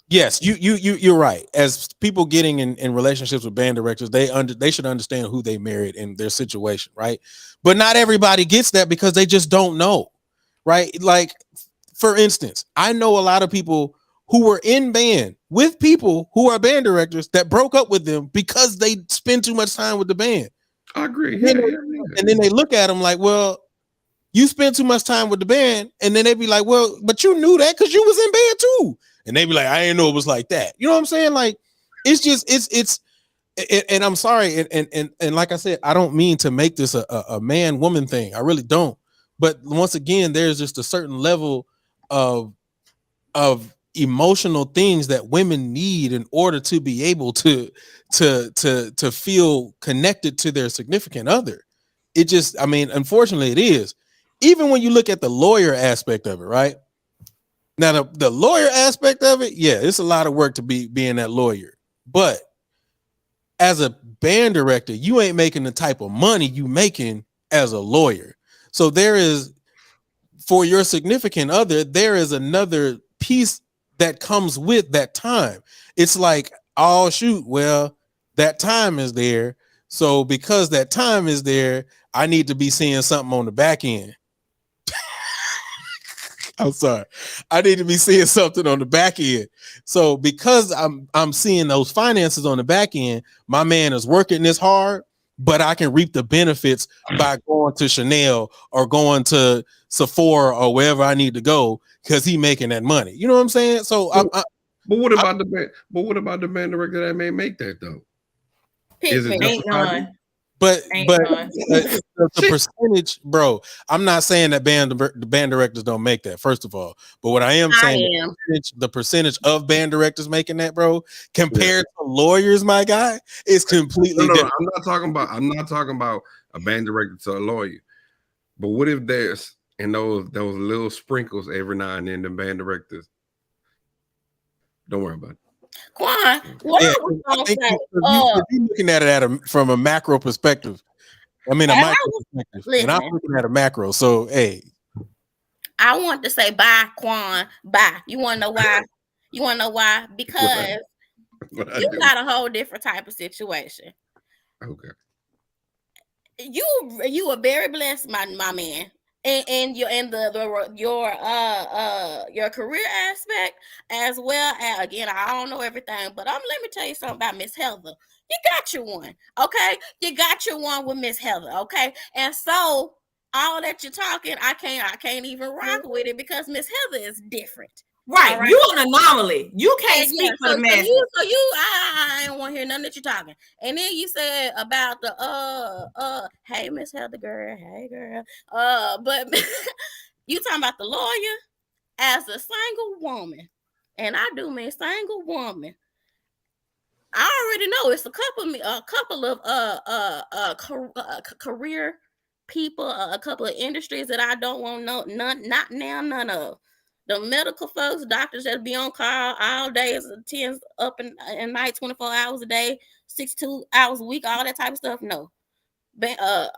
yes, you're right. As people getting in relationships with band directors, they should understand who they married and their situation, right? But not everybody gets that because they just don't know, right? Like, for instance, I know a lot of people who were in band with people who are band directors that broke up with them because they spend too much time with the band. I agree. And then they look at them like, well, you spend too much time with the band, and then they'd be like, well, but you knew that because you was in band too. And they'd be like, I didn't know it was like that. You know what I'm saying? Like, it's just and I'm sorry, and like I said, I don't mean to make this a man-woman thing. I really don't. But once again, there's just a certain level of emotional things that women need in order to be able to feel connected to their significant other. It just, I mean, unfortunately, it is. Even when you look at the lawyer aspect of it, right? Now, the lawyer aspect of it, yeah, it's a lot of work to being that lawyer. But as a band director, you ain't making the type of money you making as a lawyer. So there is, for your significant other, there is another piece that comes with that time. It's like, oh shoot, well, that time is there. So because that time is there, I need to be seeing something on the back end. I'm sorry. I need to be seeing something on the back end. So because I'm seeing those finances on the back end, my man is working this hard, but I can reap the benefits by going to Chanel or going to Sephora or wherever I need to go because he making that money. You know what I'm saying? So but what about the band? But what about the band director that may make that though? Is it Ain't none. But Ain't none. the percentage, bro. I'm not saying that the band directors don't make that. First of all, but what I am saying, the percentage of band directors making that, bro, compared to lawyers, my guy, is completely different. I'm not talking about a band director to a lawyer. But what if there's those little sprinkles every now and then the band directors? Don't worry about it. Quan, what I was gonna say, you're looking at it from a macro perspective. I mean, a micro perspective, and I'm looking at a macro. So, hey, I want to say bye, Quan. Bye. You want to know why? You want to know why? Because you got a whole different type of situation. Okay. You are very blessed, my man. And your career aspect as well. And again, I don't know everything, but let me tell you something about Miss Heather. You got your one, okay? You got your one with Miss Heather, okay? And so all that you're talking, I can't even rock with it because Miss Heather is different. Right. You an anomaly. You can't speak for the man. So I don't want to hear nothing that you're talking. And then you said about the hey Miss Heather girl, hey girl. But you talking about the lawyer as a single woman, and I do mean single woman. I already know it's a couple of career people, a couple of industries that I don't want none of. The medical folks, doctors that be on call all day, 10 up and night, 24 hours a day, 62 hours a week, all that type of stuff. No,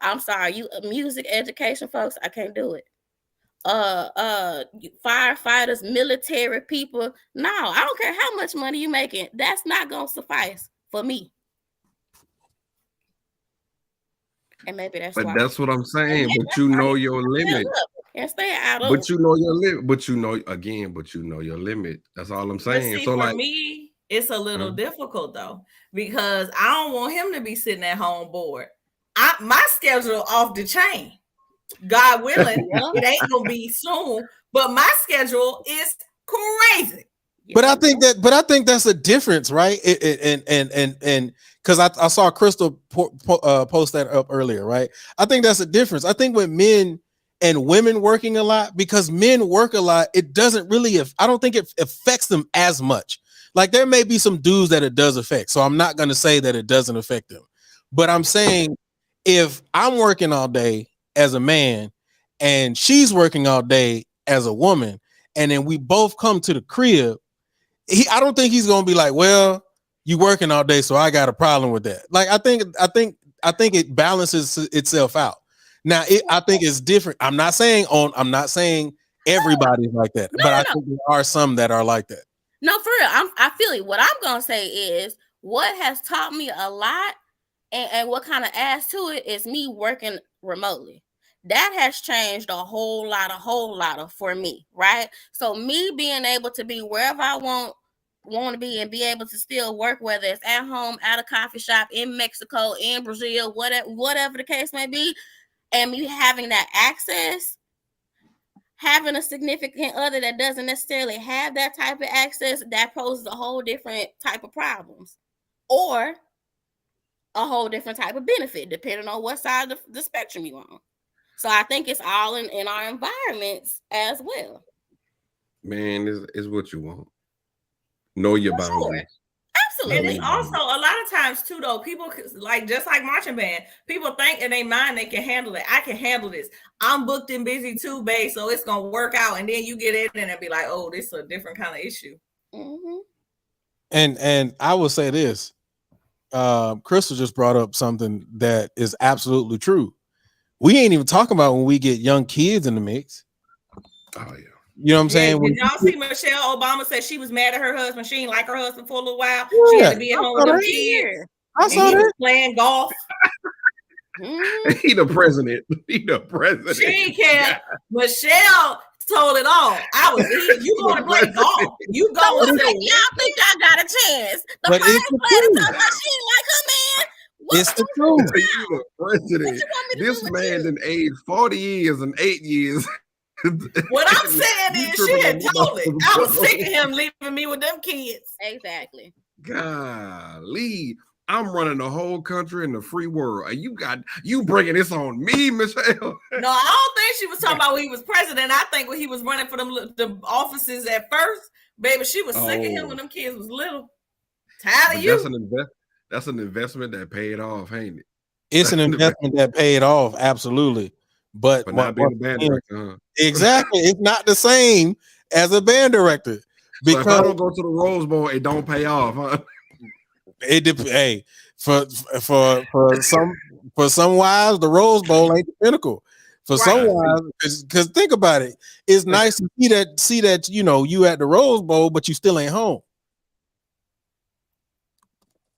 I'm sorry, you music education folks, I can't do it. firefighters, military people. No, I don't care how much money you making. That's not gonna suffice for me. And maybe that's But why. that's what I'm saying. But you know your limit. And stay out of. But you know your limit. But you know your limit. That's all I'm But saying. see, So for like me, it's a little difficult though, because I don't want him to be sitting at home bored. My schedule off the chain. God willing, it ain't gonna be soon, but my schedule is crazy. But I think that's a difference, right? And because I saw Crystal post that up earlier, right? I think that's a difference. I think with men and women working a lot, because men work a lot, it doesn't really. I don't think it affects them as much. Like there may be some dudes that it does affect, so I'm not going to say that it doesn't affect them. But I'm saying if I'm working all day as a man and she's working all day as a woman, and then we both come to the crib. I don't think he's gonna be like, well, you working all day, so I got a problem with that. Like, I think it balances itself out. Now, I think it's different. I'm not saying everybody's like that, but I think there are some that are like that. No, for real. I feel it. What I'm gonna say is what has taught me a lot, and what kind of adds to it is me working remotely. That has changed a whole lot for me, right? So me being able to be wherever I want to be and be able to still work, whether it's at home, at a coffee shop, in Mexico, in Brazil, whatever the case may be, and me having that access, having a significant other that doesn't necessarily have that type of access, that poses a whole different type of problems, or a whole different type of benefit, depending on what side of the spectrum you're on. So I think it's all in our environments as well. Man, is what you want. Know your boundaries. Sure. Absolutely. And also, a lot of times too, though, people like just like marching band, people think in their mind they can handle it. I can handle this. I'm booked and busy too, babe, so it's gonna work out. And then you get in and be like, oh, this is a different kind of issue. Mm-hmm. And I will say this, Crystal just brought up something that is absolutely true. We ain't even talking about when we get young kids in the mix. Oh yeah. You know what I'm saying? Did y'all see Michelle Obama said she was mad at her husband? She didn't like her husband for a little while. Yeah, she had to be at home with them kids. I saw that. that. Playing golf. He the president. He the president. She didn't care. Michelle told it all. You going to play golf? You going to? Y'all think I got a chance? The But first it's the player truth. talking about she didn't like her man. It's the truth. You the president. This man done aged 40 years and 8 years. What I'm saying is she had told it. I was sick of him leaving me with them kids. Exactly. Golly. I'm running the whole country and the free world. And you bringing this on me, Michelle? No, I don't think she was talking about when he was president. I think when he was running for the offices at first, baby, she was sick of him when them kids was little. Tired of you. That's an investment that paid off, ain't it? It's an investment that paid off, absolutely. But not being a band director, huh? Exactly. It's not the same as a band director. Because so if I don't go to the Rose Bowl, it don't pay off, huh? Hey, for some wives, the Rose Bowl ain't the pinnacle. For some wives, because think about it, it's nice to see that you at the Rose Bowl, but you still ain't home.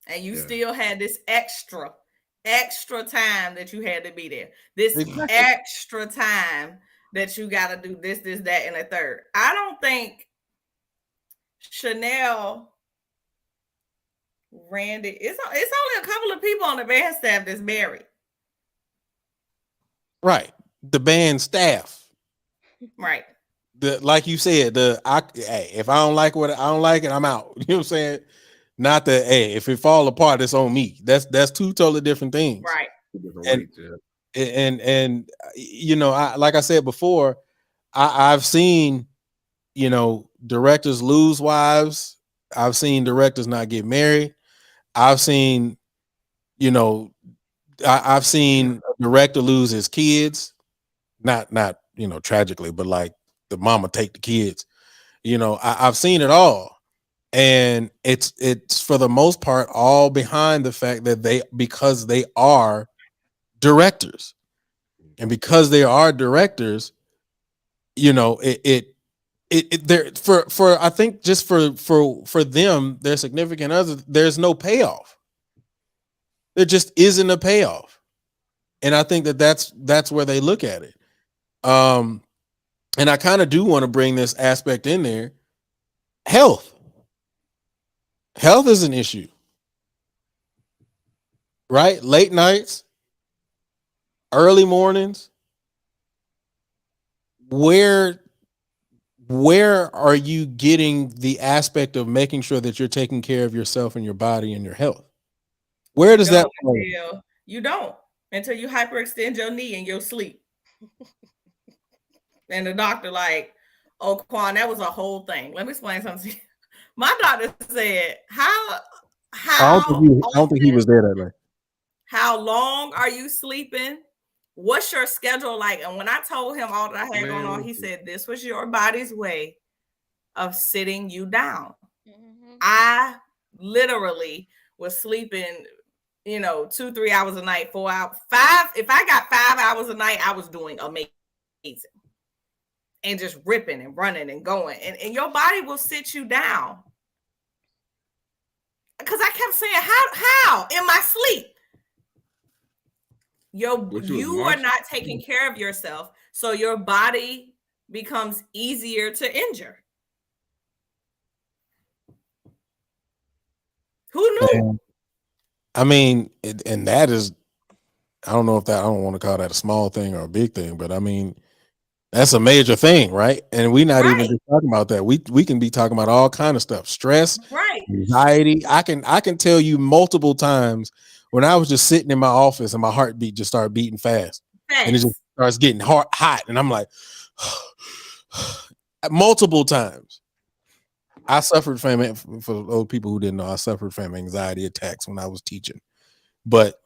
And you still had this extra time that you had to be there. This extra time that you got to do this, that, and a third. I don't think Chanel, Randy, it's only a couple of people on the band staff that's married. Right. The band staff. Right. Like you said, if I don't like what I don't like it, I'm out. You know what I'm saying? Not that, if it fall apart, it's on me. That's two totally different things. Right. And like I said before, I've seen, directors lose wives. I've seen directors not get married. I've seen, I've seen a director lose his kids, not tragically, but like the mama take the kids. I've seen it all. And it's for the most part all behind the fact that because they are directors, and because they are directors, you know, it there for I think just for them, their significant other, there's no payoff. There just isn't a payoff, and I think that's where they look at it. And I kind of do want to bring this aspect in there. Health is an issue, right? Late nights, early mornings. Where are you getting the aspect of making sure that you're taking care of yourself and your body and your health? Where does that play? You don't until you hyperextend your knee in your sleep. And the doctor like, oh, Quan, that was a whole thing. Let me explain something to you. My doctor said, how I don't think he was there that night. How long are you sleeping? What's your schedule like? And when I told him all that I had going on, he said, this was your body's way of sitting you down. Mm-hmm. I literally was sleeping, 2-3 hours a night, 4 hours, 5. If I got 5 hours a night, I was doing amazing. And just ripping and running and going. And your body will sit you down. Because I kept saying, how? In my sleep. You are not taking care of yourself. So your body becomes easier to injure. Who knew? I mean, and that is, I don't know if that, I don't want to call that a small thing or a big thing, but I mean, that's a major thing, right? And we're not even just talking about that. We can be talking about all kind of stuff, stress, anxiety. I can tell you multiple times when I was just sitting in my office and my heartbeat just started beating fast. And it just starts getting hot, and I'm like, multiple times. I suffered from, for those people who didn't know, I suffered from anxiety attacks when I was teaching. But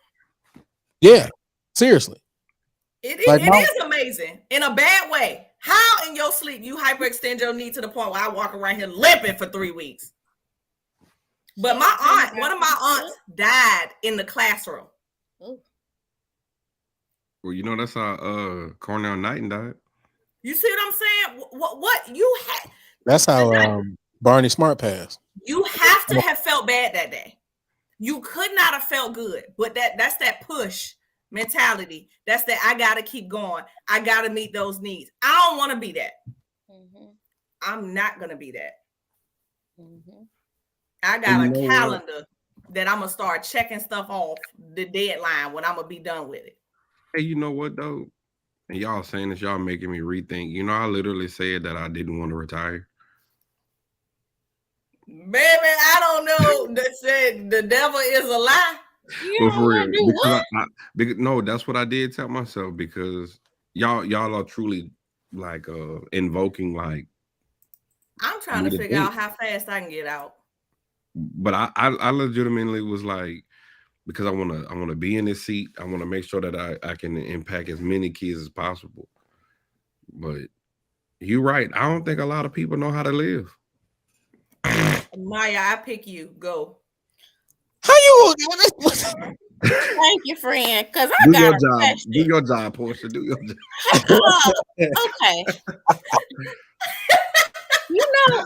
yeah, seriously. It is amazing in a bad way. How in your sleep you hyperextend your knee to the point where I walk around here limping for 3 weeks? But one of my aunts died in the classroom. Well, that's how Cornell Knighton died. You see what I'm saying? What you had? That's how Barney Smart passed. You have to have felt bad that day. You could not have felt good, but that's that push mentality. That's that I gotta keep going. I gotta meet those needs. I don't want to be that. Mm-hmm. I'm not gonna be that. Mm-hmm. I got a calendar that I'm gonna start checking stuff off the deadline when I'm gonna be done with it. Hey, you know what though? And y'all saying this, y'all making me rethink. I literally said that I didn't want to retire. Baby, I don't know. That said the devil is a lie. But for real, no, that's what I did tell myself, because y'all are truly like invoking, like, I'm trying to figure out how fast I can get out. But I legitimately was like, because I want to be in this seat. I want to make sure that I can impact as many kids as possible. But you're right. I don't think a lot of people know how to live. Maya, I pick you. Go. How you? Thank you, friend. Because I do got your job. Do your job, Portia. Do your job. Okay.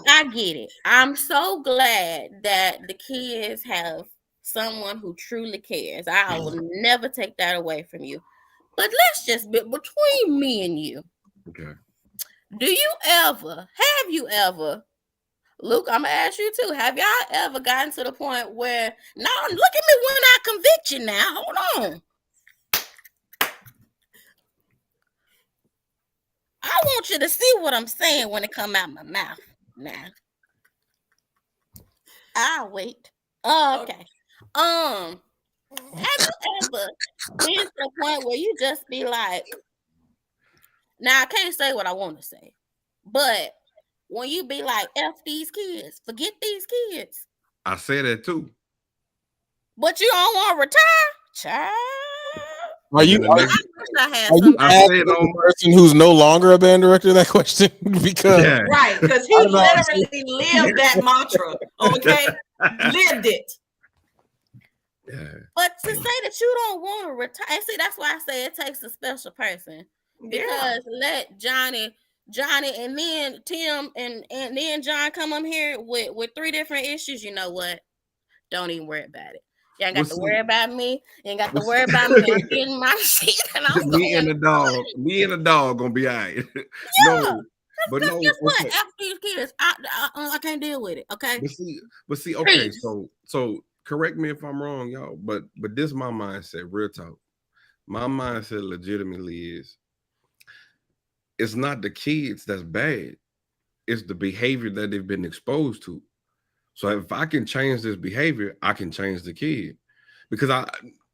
I get it. I'm so glad that the kids have someone who truly cares. I will never take that away from you. But let's just be between me and you. Okay. Have you ever, Luke, I'm gonna ask you too, have y'all ever gotten to the point where, now look at me when I convict you now, hold on. I want you to see what I'm saying when it come out my mouth now. I'll wait. Okay. Have you ever been to the point where you just be like, now I can't say what I want to say, but when you be like, F these kids, forget these kids. I say that too. But you don't want to retire? Child. Are you asking the person who's no longer a band director that question? Because because he literally lived that mantra. Okay, lived it. Yeah. But to say that you don't want to retire, see, that's why I say it takes a special person. Because let Johnny Johnny, and then Tim, and then John come up here with 3 different issues. You know what? Don't even worry about it. You ain't got to worry about me. You ain't got to worry about me. I'm getting my shit, and I'm me and the dog gonna be all right. Yeah. No, but guess no. what? Okay. After these kids, I can't deal with it. Okay. But see. Okay. So correct me if I'm wrong, y'all. But this is my mindset. Real talk. My mindset legitimately is. It's not the kids that's bad. It's the behavior that they've been exposed to. So if I can change this behavior, I can change the kid. Because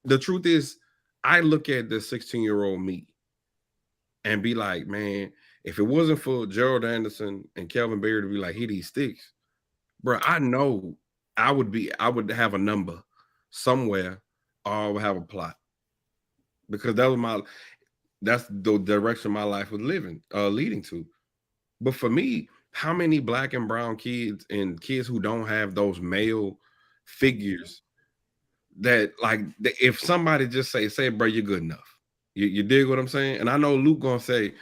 the truth is, I look at the 16-year-old me and be like, man, if it wasn't for Gerald Anderson and Kelvin Berry to be like, hit these sticks, bro, I know I would have a number somewhere, or I would have a plot. Because that's the direction my life was leading to. But for me, how many black and brown kids and kids who don't have those male figures that, like, if somebody just say, bro, you're good enough. You dig what I'm saying? And I know Luke gonna say,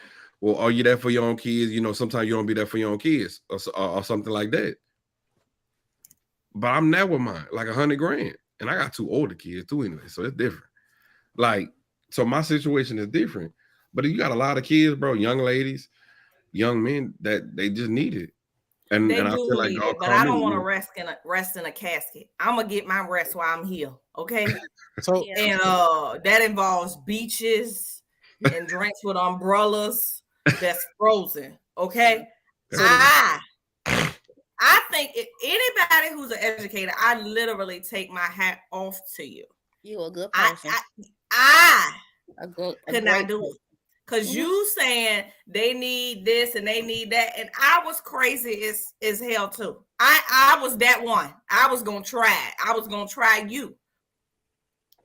well, are you there for your own kids? You know, sometimes you don't be there for your own kids or something like that. But I'm there with mine, like $100,000. And I got 2 older kids too anyway, so it's different. Like, so my situation is different. But you got a lot of kids, bro, young ladies, young men that they just need it. And They I do feel like need God it, but I don't want to me. rest in a casket. I'm gonna get my rest while I'm here, okay? So And that involves beaches and drinks with umbrellas that's frozen, okay? I think anybody who's an educator, I literally take my hat off to you. You a good person. I could not do it. Because you saying they need this and they need that. And I was crazy as hell too. I was that one. I was going to try it. I was going to try you.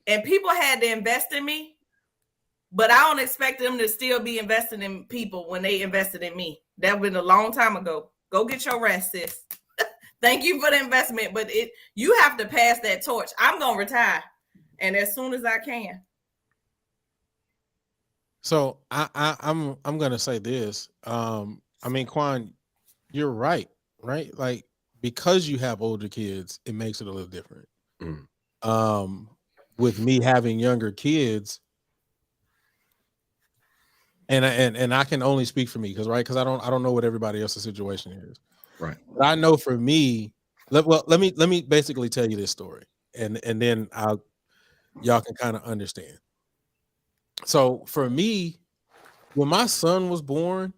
And people had to invest in me. But I don't expect them to still be invested in people when they invested in me. That was a long time ago. Go get your rest, sis. Thank you for the investment. But you have to pass that torch. I'm going to retire. And as soon as I can. So I'm gonna say this. I mean, Quan, you're right? Like, because you have older kids, it makes it a little different. With me having younger kids, and I can only speak for me because I don't know what everybody else's situation is. Right. But I know for me, let me basically tell you this story, and then y'all can kind of understand. So for me, when my son was born,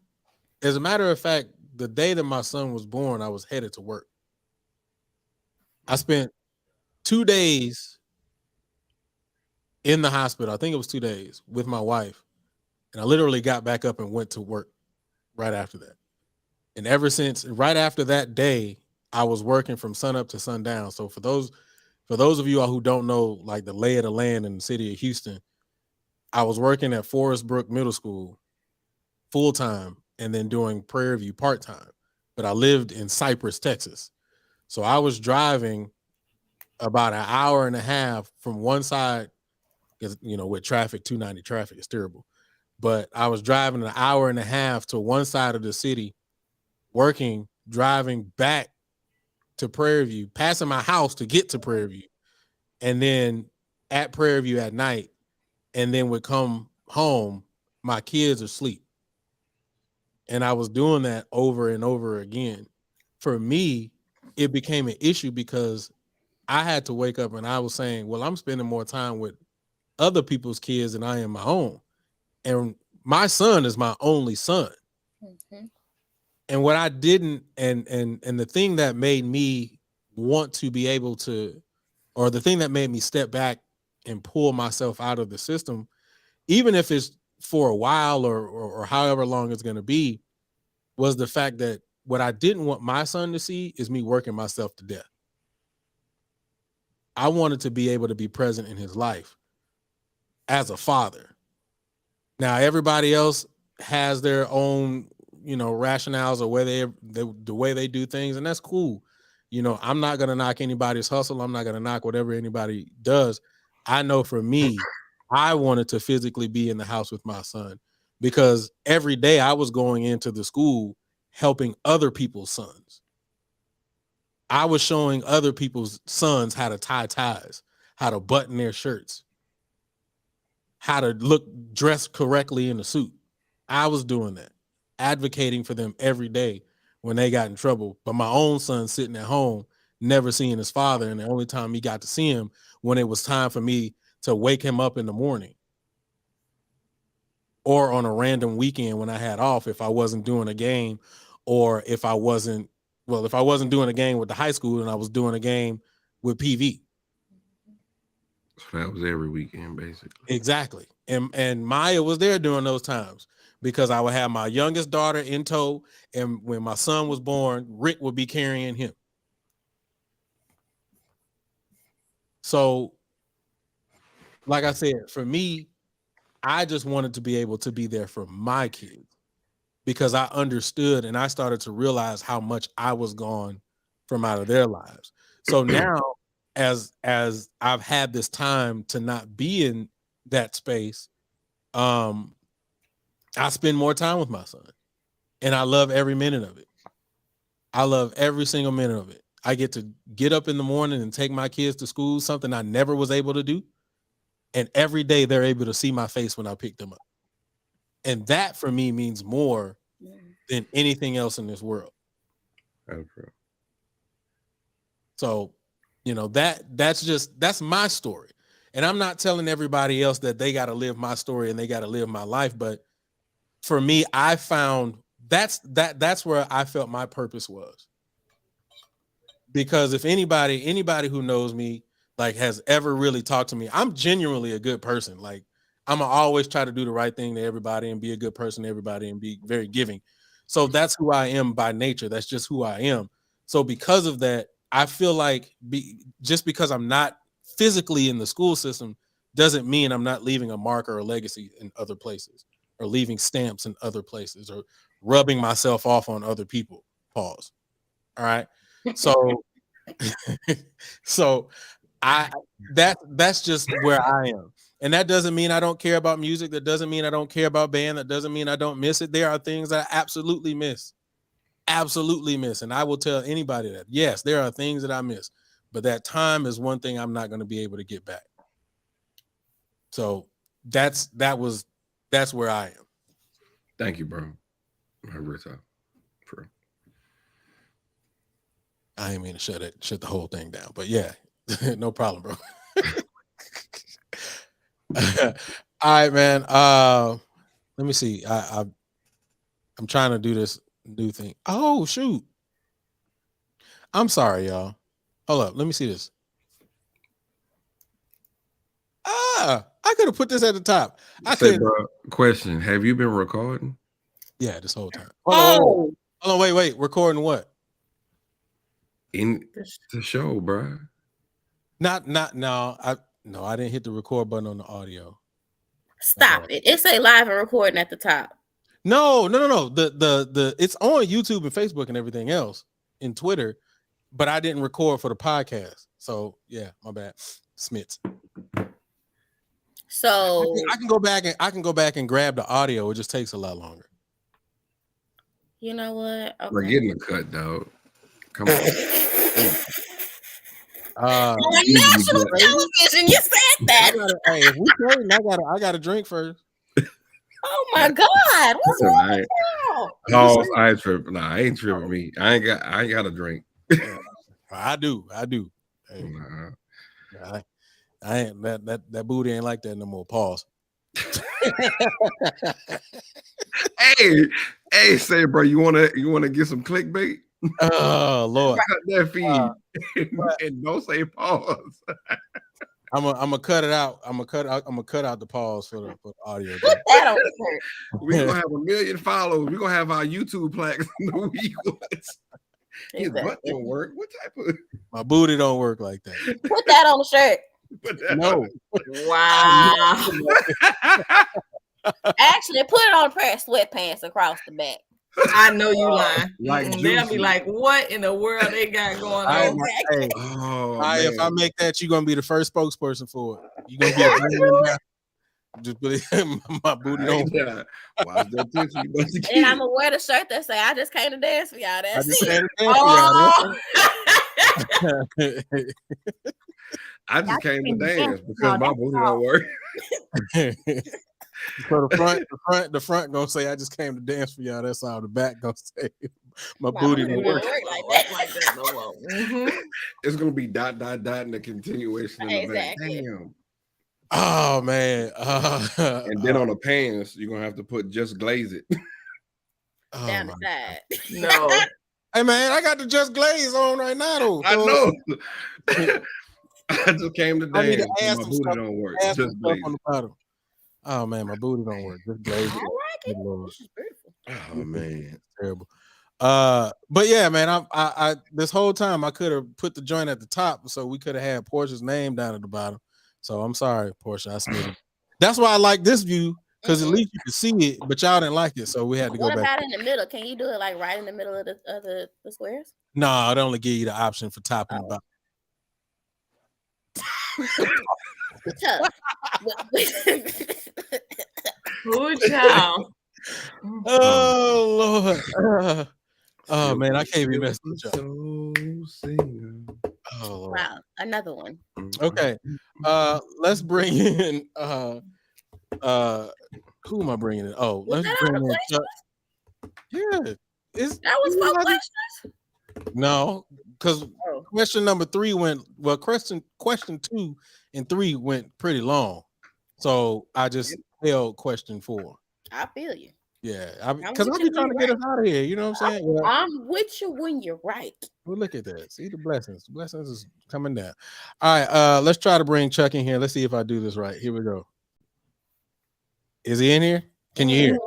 as a matter of fact, the day that my son was born, I was headed to work. I spent 2 days in the hospital. I think it was 2 days with my wife. And I literally got back up and went to work right after that. And ever since, right after that day, I was working from sunup to sundown. So for those of you all who don't know, like, the lay of the land in the city of Houston, I was working at Forest Brook Middle School full-time and then doing Prairie View part-time. But I lived in Cypress, Texas. So I was driving about an hour and a half from one side, because, you know, with traffic, 290 traffic is terrible. But I was driving an hour and a half to one side of the city, working, driving back to Prairie View, passing my house to get to Prairie View, and then at Prairie View at night, and then would come home, my kids are asleep. And I was doing that over and over again. For me, it became an issue because I had to wake up and I was saying, well, I'm spending more time with other people's kids than I am my own. And my son is my only son. Mm-hmm. And what I didn't, and the thing that made me want to be able to, or the thing that made me step back and pull myself out of the system, even if it's for a while or however long it's going to be, was the fact that what I didn't want my son to see is me working myself to death. I wanted to be able to be present in his life as a father. Now, everybody else has their own, you know, rationales or the way they do things, and that's cool. You know, I'm not going to knock anybody's hustle. I'm not going to knock whatever anybody does. I know for me, I wanted to physically be in the house with my son because every day I was going into the school helping other people's sons. I was showing other people's sons how to tie ties, how to button their shirts, how to dress correctly in a suit. I was doing that, advocating for them every day when they got in trouble. But my own son sitting at home, never seeing his father, and the only time he got to see him when it was time for me to wake him up in the morning, or on a random weekend when I had off, if I wasn't doing a game, or if I wasn't doing a game with the high school and I was doing a game with PV. So that was every weekend, basically. Exactly. And Maya was there during those times because I would have my youngest daughter in tow, and when my son was born, Rick would be carrying him. So, like I said, for me, I just wanted to be able to be there for my kids because I understood and I started to realize how much I was gone from out of their lives. So now, as I've had this time to not be in that space, I spend more time with my son, and I love every minute of it. I love every single minute of it. I get to get up in the morning and take my kids to school, something I never was able to do. And every day they're able to see my face when I pick them up. And that for me means more than anything else in this world. That's true. So, that's my story. And I'm not telling everybody else that they got to live my story and they got to live my life. But for me, I found that's where I felt my purpose was. Because if anybody who knows me, like, has ever really talked to me, I'm genuinely a good person. Like, I'm gonna always try to do the right thing to everybody and be a good person to everybody and be very giving. So that's who I am by nature. That's just who I am. So because of that, I feel like just because I'm not physically in the school system doesn't mean I'm not leaving a mark or a legacy in other places, or leaving stamps in other places, or rubbing myself off on other people. Pause. All right. So, that's just where I am. And that doesn't mean I don't care about music. That doesn't mean I don't care about band. That doesn't mean I don't miss it. There are things that I absolutely miss. And I will tell anybody that, yes, there are things that I miss, but that time is one thing I'm not going to be able to get back. So that's where I am. Thank you, bro. True. I ain't mean to shut the whole thing down, but yeah, no problem, bro. All right, man. Let me see. I'm trying to do this new thing. Oh shoot! I'm sorry, y'all. Hold up. Let me see this. I could have put this at the top. Bro, question: have you been recording? Yeah, this whole time. Oh, Hold on, wait. Recording what? In the show, bro. No. I didn't hit the record button on the audio. stop it. It say live and recording at the top. No. The it's on YouTube and Facebook and everything else, and Twitter, but I didn't record for the podcast. So yeah, my bad. Smits. So I can go back and grab the audio. It just takes a lot longer. You know what? Okay. We're getting a cut, dog. Come on. On national television, you said that. Hey, if we playing, I got to drink first. Oh my God! What's wrong with you? Oh, I ain't tripping. Nah, I ain't tripping. Me, I ain't got a drink. I do. Hey, Nah. I ain't that booty ain't like that no more. Pause. Hey, say, bro, you wanna get some clickbait? Oh Lord, Cut that feed and don't say pause. I'm gonna cut it out. I'm gonna cut out the pause for the audio. Put that on the shirt. We're gonna have 1 million followers. We're gonna have our YouTube plaques in the week. His butt don't work. What type of My booty don't work like that. Put that on the shirt. No. Wow. Actually, put it on a pair of sweatpants across the back. I know you lying. Like They'll be Juicy. like, what in the world they got going Hey, on? Oh, if I man. make that, you're gonna be the first spokesperson for it. You're gonna be a brand ambassador. Just put it, my booty don't. Watch that attention. You about to And get. I'm gonna wear the shirt that say I just came to dance for y'all. I That's just it. had a dance Oh, for y'all. I just came to came to dance dance, because y'all, my that's booty all. don't work. So the front gonna say I just came to dance for y'all. That's all. The back gonna say my booty booty don't don't work. work like don't that. work like that no more. Mhm. It's gonna be dot in the continuation in the back. Exactly. Damn. Oh man. And then on the pants, you're gonna have to put just glaze it. oh, Down my- the side. No. Hey man, I got the just glaze on right now though. I So know. I just came to I need dance. to add My some booty stuff- don't work. add some Just stuff glaze on it. the bottom. Oh man, my booty don't work. Just glaze I it. like it. Good Lord. This is beautiful. Oh man. Terrible. But yeah, man, I this whole time I could have put the joint at the top, so we could have had Portia's name down at the bottom. So I'm sorry, Portia. I submitted. That's why I like this view, because at least you can see it, but y'all didn't like it, so we had to go What back. about in the middle? Can you do it like right in the middle of the squares? No, I'd only give you the option for top and the bottom. Tough. Good job. Oh Lord. Oh man, I can't be messing with y'all. Soul singer. Oh Lord. Wow, another one. Okay. Let's bring in who am I bringing in? Oh, Was let's that bring all the in questions? yeah. It's That was 4 questions. no, because Oh. question number 3 went well. Question 2 and 3 went pretty long, so I just held question 4. I feel you. Yeah, because with I you be trying to when get us out of here. You know what I'm saying? Yeah. I'm with you when you're right. Well, look at that. See the blessings. The blessings is coming down. All right, let's try to bring Chuck in here. Let's see if I do this right. Here we go. Is he in here? Can you hear?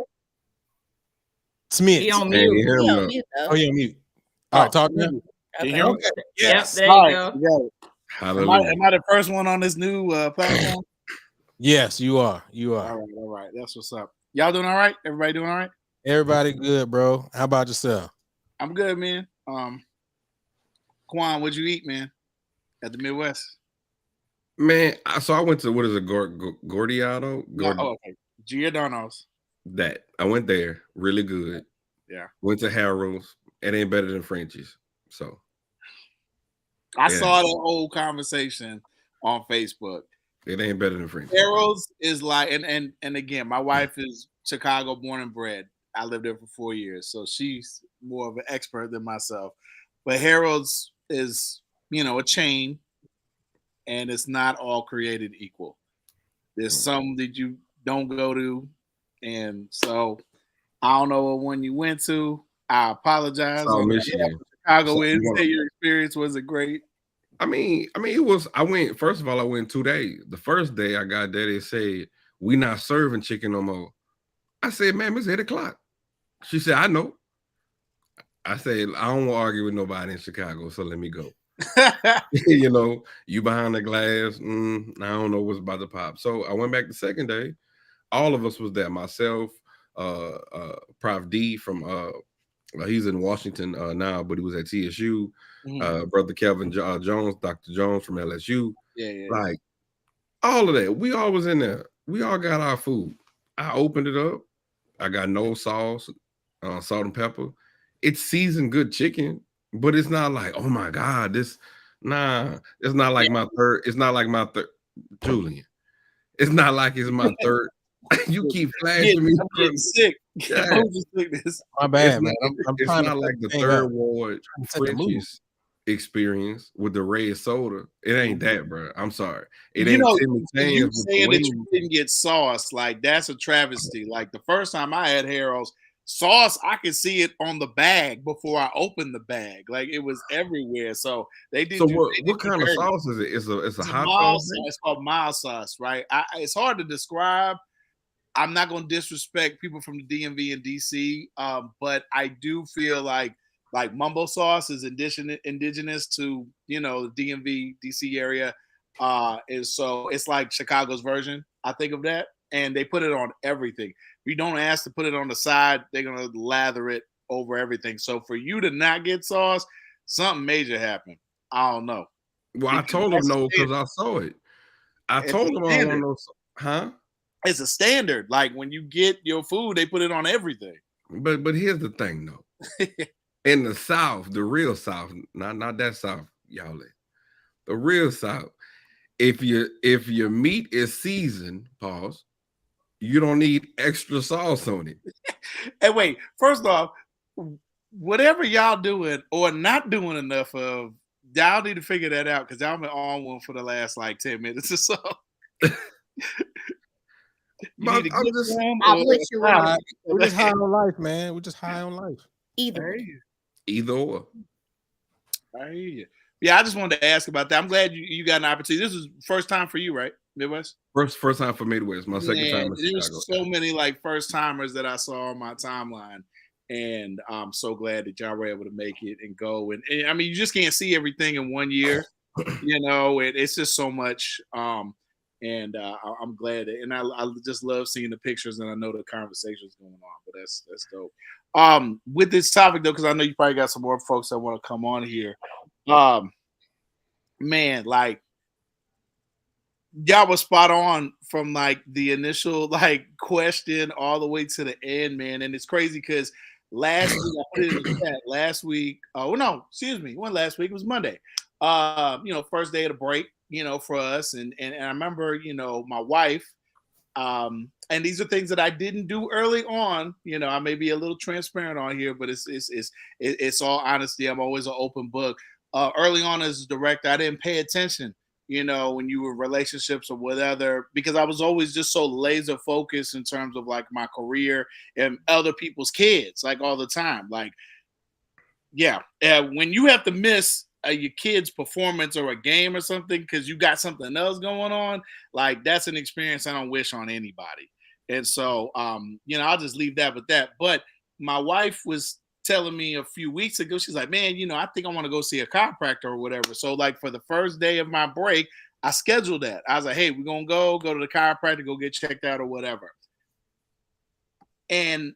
Smith. He on Hey, mute. hear He him on now. mute, though. Oh, yeah, mute. All right, talk now. Can you Okay. hear me? Okay. Yep, Yes. there you All right, go. you got it. Hallelujah. Am I the first one on this new platform? Yes, you are. You are. All right. That's what's up. Y'all doing all right? Everybody doing all right? Everybody good, bro. How about yourself? I'm good, man. Quan, what'd you eat, man? At the Midwest? Man, so I went to what is it, Gordiano? No, okay. Giordano's. That I went there, really good. Yeah. Went to Harold's. It ain't better than French's. So I Yeah. saw the whole conversation on Facebook. it ain't better than French's. Harold's is like, and again, my wife is Chicago born and bred. I lived there for 4 years, so she's more of an expert than myself. But Harold's is, a chain, and it's not all created equal. There's some that you don't go to, and so I don't know what one you went to. I apologize. South on Michigan. Chicago, So and you say your experience wasn't great. I mean, it was. I went. First of all, I went 2 days. The first day I got there, they said we not serving chicken no more. I said, "Ma'am, it's 8:00." She said, "I know." I said, "I don't want to argue with nobody in Chicago, so let me go." You behind the glass. I don't know what's about to pop. So I went back the second day. All of us was there. Myself, Prof D from he's in Washington now, but he was at TSU. Brother Kelvin Jones, Dr. Jones from LSU. Yeah. Like all of that. We all was in there. We all got our food. I opened it up. I got no sauce, salt and pepper. It's seasoned good chicken, but it's not like, oh my God, it's not like my third. It's not like my third, Julian. It's not like it's my third. You keep flashing me. I'm getting sick. Yeah. Sickness. My bad, It's man. not, I'm trying to like the thing third up. ward set the mood. French's experience with the red soda. It ain't that, bro. I'm sorry. It You ain't know, Timmy you Tans with the saying that you wings. didn't get sauce, like that's a travesty. Like the first time I had Harold's sauce, I could see it on the bag before I opened the bag. Like it was everywhere. So they did. So they what did kind of very- sauce is it? It's a It's a hot mild sauce. sauce. It's called mild sauce, right? It's hard to describe. I'm not going to disrespect people from the DMV and DC, but I do feel like mumbo sauce is indigenous to the DMV DC area, and so it's like Chicago's version. I think of that, and they put it on everything. If you don't ask to put it on the side, they're gonna lather it over everything. So for you to not get sauce, something major happened. I don't know. Well, I told him no because I saw it. I And told he him I did don't want it. no. Huh? it's a standard. Like when you get your food, they put it on everything. But here's the thing though. In the South, the real South, not that South, y'all. The real South. If your meat is seasoned, pause, you don't need extra sauce on it. And wait, first off, whatever y'all doing or not doing enough of, y'all need to figure that out because y'all been on one for the last like 10 minutes or so. I'm with you. We're just high on life, man. We're just high on life. Either or. I hear you. Yeah, I just wanted to ask about that. I'm glad you got an opportunity. This is first time for you, right? Midwest? First time for Midwest. My second time in Chicago. There's so many like first timers that I saw on my timeline. And I'm so glad that y'all were able to make it and go. And I mean, you just can't see everything in 1 year, you know, it's just so much. I'm glad that, and I just love seeing the pictures and I know the conversations going on, but that's dope. With this topic though, because I know you probably got some more folks that want to come on here. Man, like y'all was spot on from like the initial like question all the way to the end, man. And it's crazy because last week I put it in the chat. Last week, oh no, excuse me, when last week it was Monday. You know, first day of the break, you know, for us, and I remember, you know, my wife. And these are things that I didn't do early on. You know, I may be a little transparent on here, but it's all honesty. I'm always an open book. Early on as a director, I didn't pay attention, you know, when you were relationships or whatever, because I was always just so laser focused in terms of like my career and other people's kids, like all the time. Like, yeah, when you have to miss your kid's performance or a game or something because you got something else going on, like that's an experience I don't wish on anybody. And so, you know, I'll just leave that with that. But my wife was telling me a few weeks ago, she's like, man, you know, I think I want to go see a chiropractor or whatever. So like for the first day of my break, I scheduled that. I was like, hey, we're going to go to the chiropractor, go get checked out or whatever. And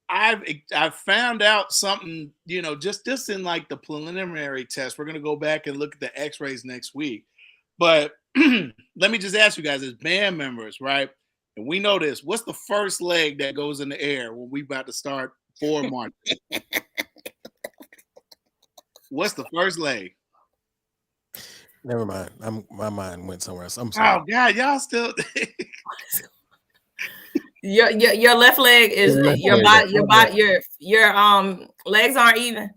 I've found out something, you know, just in like the preliminary test. We're going to go back and look at the x-rays next week. But let me just ask you guys as band members, right? And we know this. What's the first leg that goes in the air when we about to start for March? What's the first leg? Never mind. My mind went somewhere else. I'm sorry. Oh God, y'all still. Your left leg is your legs aren't even.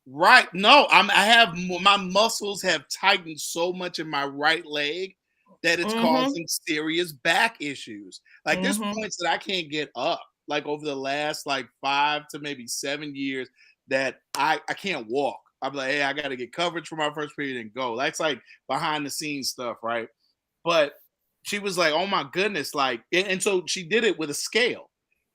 Right. No, I have my muscles have tightened so much in my right leg that it's causing serious back issues. Like there's points that I can't get up. Like over the last like 5 to maybe 7 years that I can't walk. I'm like, hey, I got to get coverage for my first period and go. That's like behind the scenes stuff, right? But she was like, oh my goodness, like, and so she did it with a scale.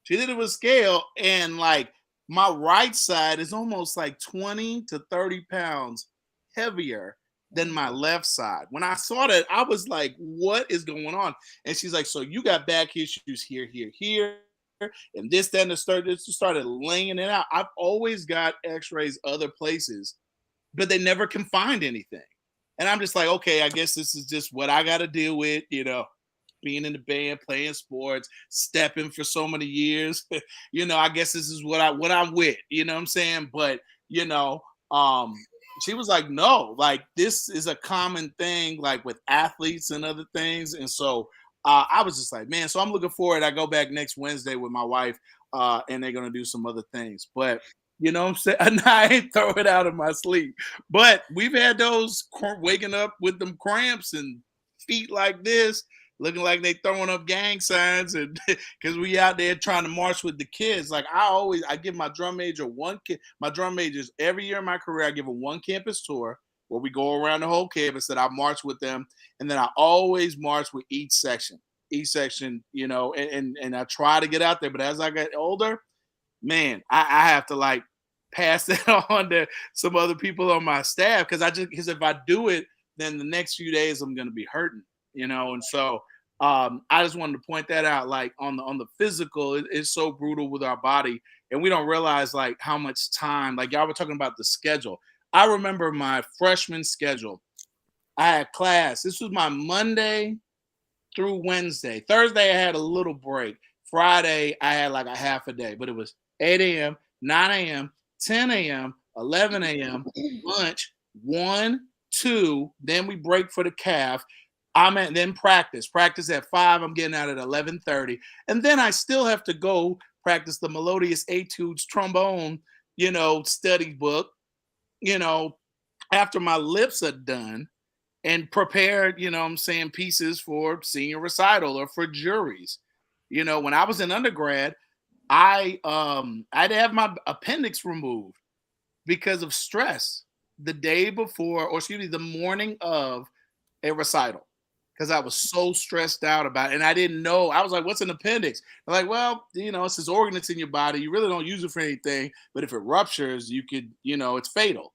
She did it with a scale, and like my right side is almost like 20 to 30 pounds heavier than my left side. When I saw that, I was like, what is going on? And she's like, so you got back issues here, and this, then started laying it out. I've always got x-rays other places, but they never can find anything. And I'm just like, okay, I guess this is just what I got to deal with, you know, being in the band, playing sports, stepping for so many years. You know, I guess this is what I'm with, you know what I'm saying? But, you know, she was like, no, like this is a common thing, like with athletes and other things. And so I was just like, man, so I'm looking forward. I go back next Wednesday with my wife and they're going to do some other things. But, you know what I'm saying? I ain't throw it out of my sleep. But we've had those waking up with them cramps and feet like this, looking like they throwing up gang signs, and because we out there trying to march with the kids. Like I give my drum major my drum majors every year in my career, I give them one campus tour where we go around the whole campus that I march with them. And then I always march with each section, you know, and I try to get out there. But as I get older, man, I have to like pass that on to some other people on my staff because if I do it, then the next few days I'm going to be hurting, you know. And so I just wanted to point that out. Like on the physical, it's so brutal with our body, and we don't realize like how much time. Like y'all were talking about the schedule. I remember my freshman schedule. I had class. This was my Monday through Wednesday. Thursday, I had a little break. Friday, I had like a half a day, but it was 8 a.m., 9 a.m., 10 a.m., 11 a.m., lunch, 1, 2, then we break for the calf. Then practice. Practice at 5. I'm getting out at 11:30. And then I still have to go practice the Melodious Etudes trombone, study book, after my lips are done and prepared, pieces for senior recital or for juries. When I was in undergrad, I'd have my appendix removed because of stress the day before, or excuse me, the morning of a recital, because I was so stressed out about it. And I didn't know. I was like, what's an appendix? They're like, well, it's this organ that's in your body. You really don't use it for anything. But if it ruptures, you could, it's fatal.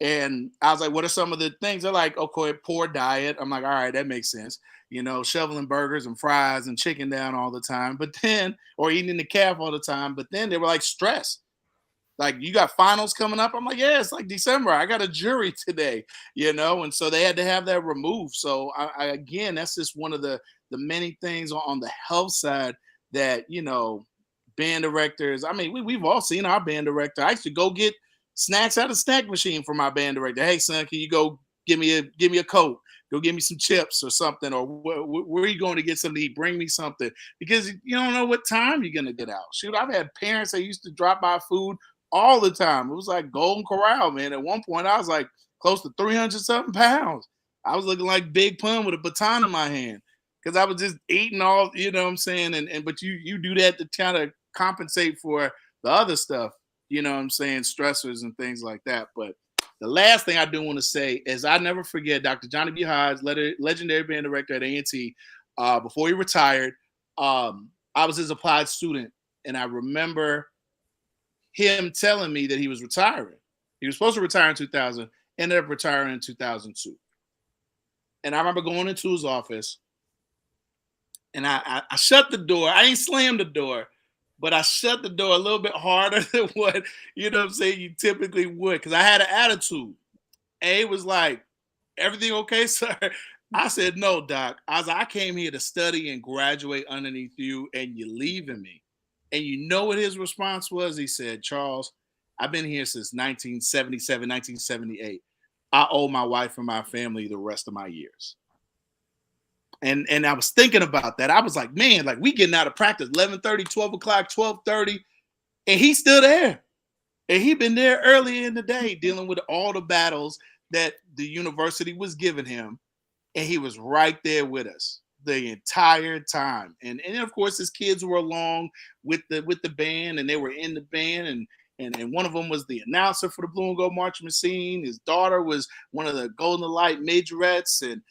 And I was like, what are some of the things? They're like, okay, poor diet. I'm like, all right, that makes sense. Shoveling burgers and fries and chicken down all the time. But then, or eating the calf all the time. But then they were like, stress. Like, you got finals coming up? I'm like, yeah, it's like December. I got a jury today, and so they had to have that removed. So I again, that's just one of the many things on the health side that, band directors, I mean, we've all seen our band director. I used to go get snacks out of the snack machine for my band director. Hey, son, can you go give me a Coke? Go get me some chips or something, or where are you going to get something to eat? Bring me something, because you don't know what time you're going to get out. Shoot, I've had parents that used to drop by food all the time. It was like Golden Corral, man. At one point, I was like close to 300 something pounds. I was looking like Big Pun with a baton in my hand because I was just eating all, what I'm saying? But you do that to kind of compensate for the other stuff, what I'm saying? Stressors and things like that. But the last thing I do want to say is I never forget Dr. Johnny B. Hodge, legendary band director at A&T. Before he retired, I was his applied student, and I remember him telling me that he was retiring. He was supposed to retire in 2000, ended up retiring in 2002. And I remember going into his office, and I shut the door. I ain't slammed the door, but I shut the door a little bit harder than what, you typically would, because I had an attitude. And he was like, everything okay, sir? I said, no, doc. I came here to study and graduate underneath you, and you're leaving me. And you know what his response was? He said, Charles, I've been here since 1977, 1978. I owe my wife and my family the rest of my years. And I was thinking about that. I was like, man, like, we getting out of practice 11:30, 12 o'clock, 12:30, and he's still there. And he'd been there earlier in the day dealing with all the battles that the university was giving him. And he was right there with us the entire time. And of course, his kids were along with the band, and they were in the band, and one of them was the announcer for the Blue and Gold Marching Machine. His daughter was one of the Golden Light majorettes, and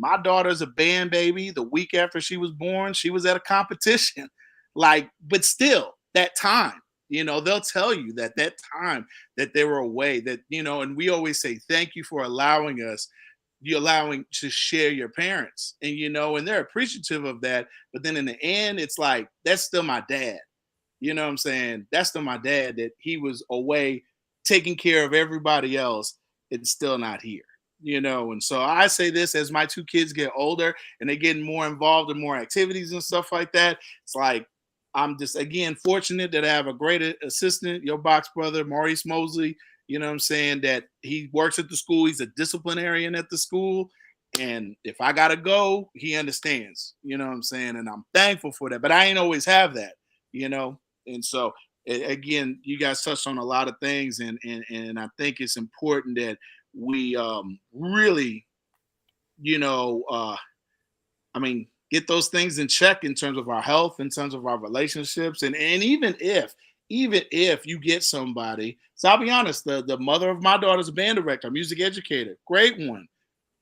my daughter's a band baby. The week after she was born, she was at a competition. Like, but still, that time, they'll tell you that time that they were away, that, and we always say, thank you for allowing us, to share your parents, and and they're appreciative of that. But then in the end, it's like, that's still my dad. You know what I'm saying? That's still my dad, that he was away taking care of everybody else and still not here. And so I say this, as my two kids get older and they get more involved in more activities and stuff like that, it's like, I'm just, again, fortunate that I have a great assistant, your box brother, Maurice Mosley. You know what I'm saying? That he works at the school. He's a disciplinarian at the school. And if I got to go, he understands. You know what I'm saying? And I'm thankful for that. But I ain't always have that, And so, again, you guys touched on a lot of things. And I think it's important that we really, get those things in check in terms of our health, in terms of our relationships. And even if you get somebody, so I'll be honest, the mother of my daughter's a band director, a music educator, great one.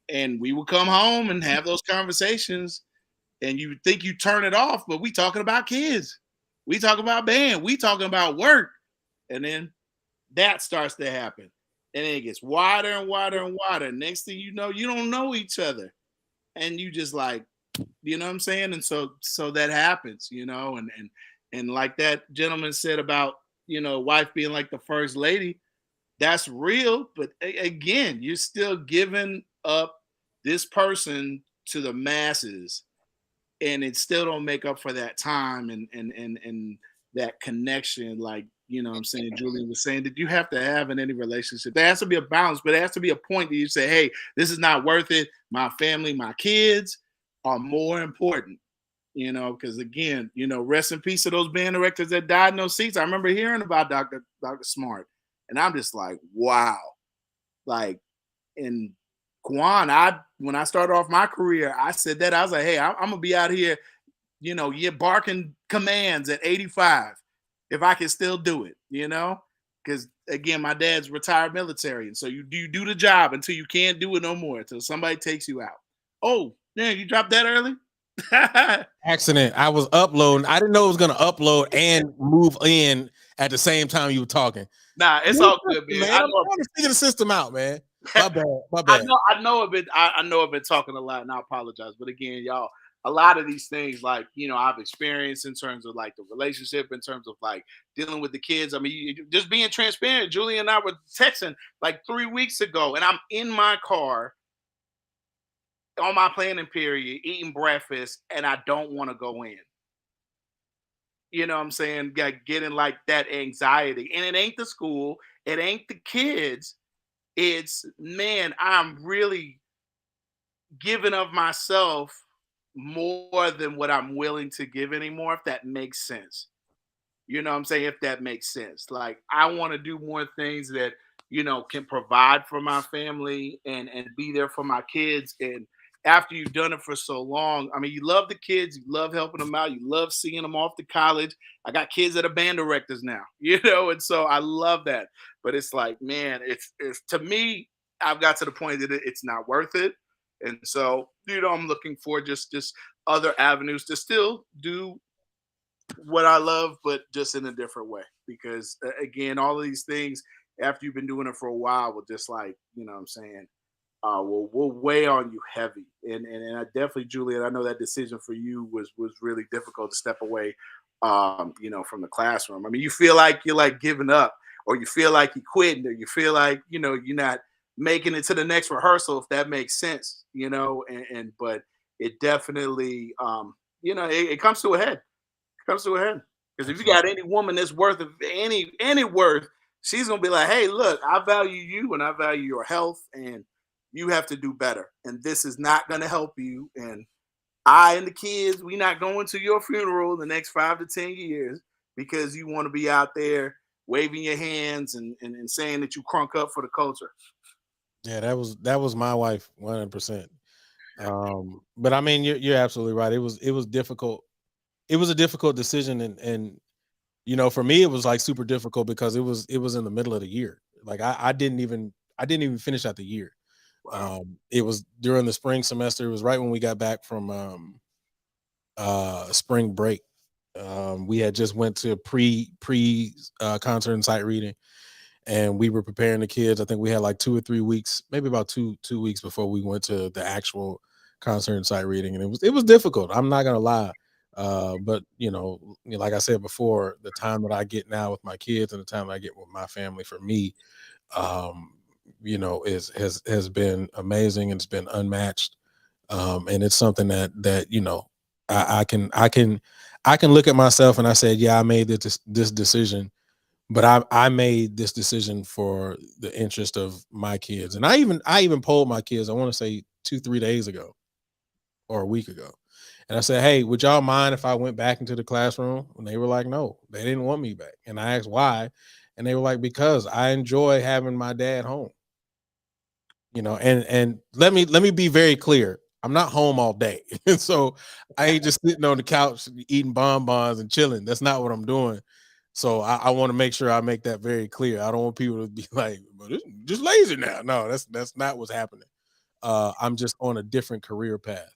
And we would come home and have those conversations, and you think you turn it off, but we talking about kids. We talking about band. We talking about work. And then that starts to happen. And then it gets wider and wider and wider. Next thing you know, you don't know each other. And you just like, you know what I'm saying? And so that happens, and like that gentleman said about, wife being like the first lady, that's real. But again, you're still giving up this person to the masses, and it still don't make up for that time and that connection. Like, you know what I'm saying, Julian was saying, that you have to have in any relationship. There has to be a balance, but there has to be a point that you say, hey, this is not worth it. My family, my kids are more important. You know, because again, you know, rest in peace to those band directors that died in those seats. I remember hearing about Dr. Smart, and I'm just like, wow. Like, in Quan, when I started off my career, I said that. I was like, hey, I'm gonna be out here, you know, you're barking commands at 85 if I can still do it, you know? Because again, my dad's retired military, and so you do the job until you can't do it no more, until somebody takes you out. Oh, yeah, you dropped that early? Accident. I was uploading. I didn't know it was gonna upload and move in at the same time you were talking. Nah, it's all good, man. I'm trying to figure the system out, man. My bad. My bad. I know I've been talking a lot, and I apologize. But again, y'all, a lot of these things, like, you know, I've experienced in terms of like the relationship, in terms of like dealing with the kids. I mean, just being transparent. Julie and I were texting like 3 weeks ago, and I'm in my car on my planning period, eating breakfast, and I don't want to go in. You know what I'm saying? Getting like that anxiety. And it ain't the school, it ain't the kids. It's, man, I'm really giving of myself more than what I'm willing to give anymore, if that makes sense. You know what I'm saying? If that makes sense. Like, I want to do more things that, you know, can provide for my family and be there for my kids. And after you've done it for so long, I mean, you love the kids, you love helping them out, you love seeing them off to college. I got kids that are band directors now, you know, and so I love that. But it's like, man, it's to me, I've got to the point that it's not worth it. And so, you know, I'm looking for just other avenues to still do what I love, but just in a different way. Because again, all of these things, after you've been doing it for a while, will just, like, you know what I'm saying, will weigh on you heavy. And I definitely, Julian, I know that decision for you was really difficult to step away, you know, from the classroom. I mean, you feel like you're like giving up, or you feel like you're quitting, or you feel like, you know, you're not making it to the next rehearsal, if that makes sense, you know, but it definitely, you know, it comes to a head. It comes to a head. Because if you got any woman that's worth of any worth, she's gonna be like, hey, look, I value you and I value your health, and you have to do better. And this is not gonna help you. And I and the kids, we not going to your funeral in the next 5 to 10 years because you want to be out there waving your hands and saying that you crunk up for the culture. Yeah, that was my wife, 100%. But I mean, you're absolutely right. It was difficult. It was a difficult decision, and you know, for me, it was like super difficult because it was in the middle of the year. Like I didn't even finish out the year. Wow. It was during the spring semester. It was right when we got back from spring break. We had just went to pre concert and sight reading, and we were preparing the kids. I think we had like 2 or 3 weeks, maybe about two weeks before we went to the actual concert and sight reading, and it was difficult. I'm not gonna lie. But you know, like I said before, the time that I get now with my kids and the time that I get with my family, for me, you know, has been amazing, and it's been unmatched. And it's something that you know, I can look at myself and I said, yeah, I made this decision, but I made this decision for the interest of my kids. And I even polled my kids, I want to say 2-3 days ago or a week ago. And I said, hey, would y'all mind if I went back into the classroom? And they were like, no, they didn't want me back. And I asked why. And they were like, because I enjoy having my dad home. You know, and let me be very clear. I'm not home all day. And so I ain't just sitting on the couch eating bonbons and chilling. That's not what I'm doing. So I want to make sure I make that very clear. I don't want people to be like, well, this is just lazy now. No, that's not what's happening. I'm just on a different career path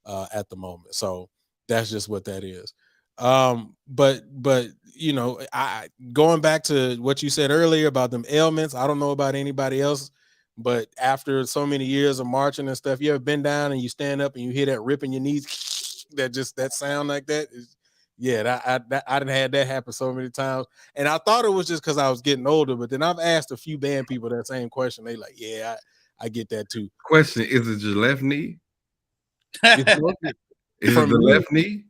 at the moment. So that's just what that is. But you know, I going back to what you said earlier about them ailments, I don't know about anybody else, but after so many years of marching and stuff, you ever been down and you stand up and you hear that rip in your knees, that sound like that is, yeah, I done had that happen so many times. And I thought it was just because I was getting older, but then I've asked a few band people that same question. They like, yeah, I get that too. Question: is it your left knee? It's mostly- Is For it the me- left knee?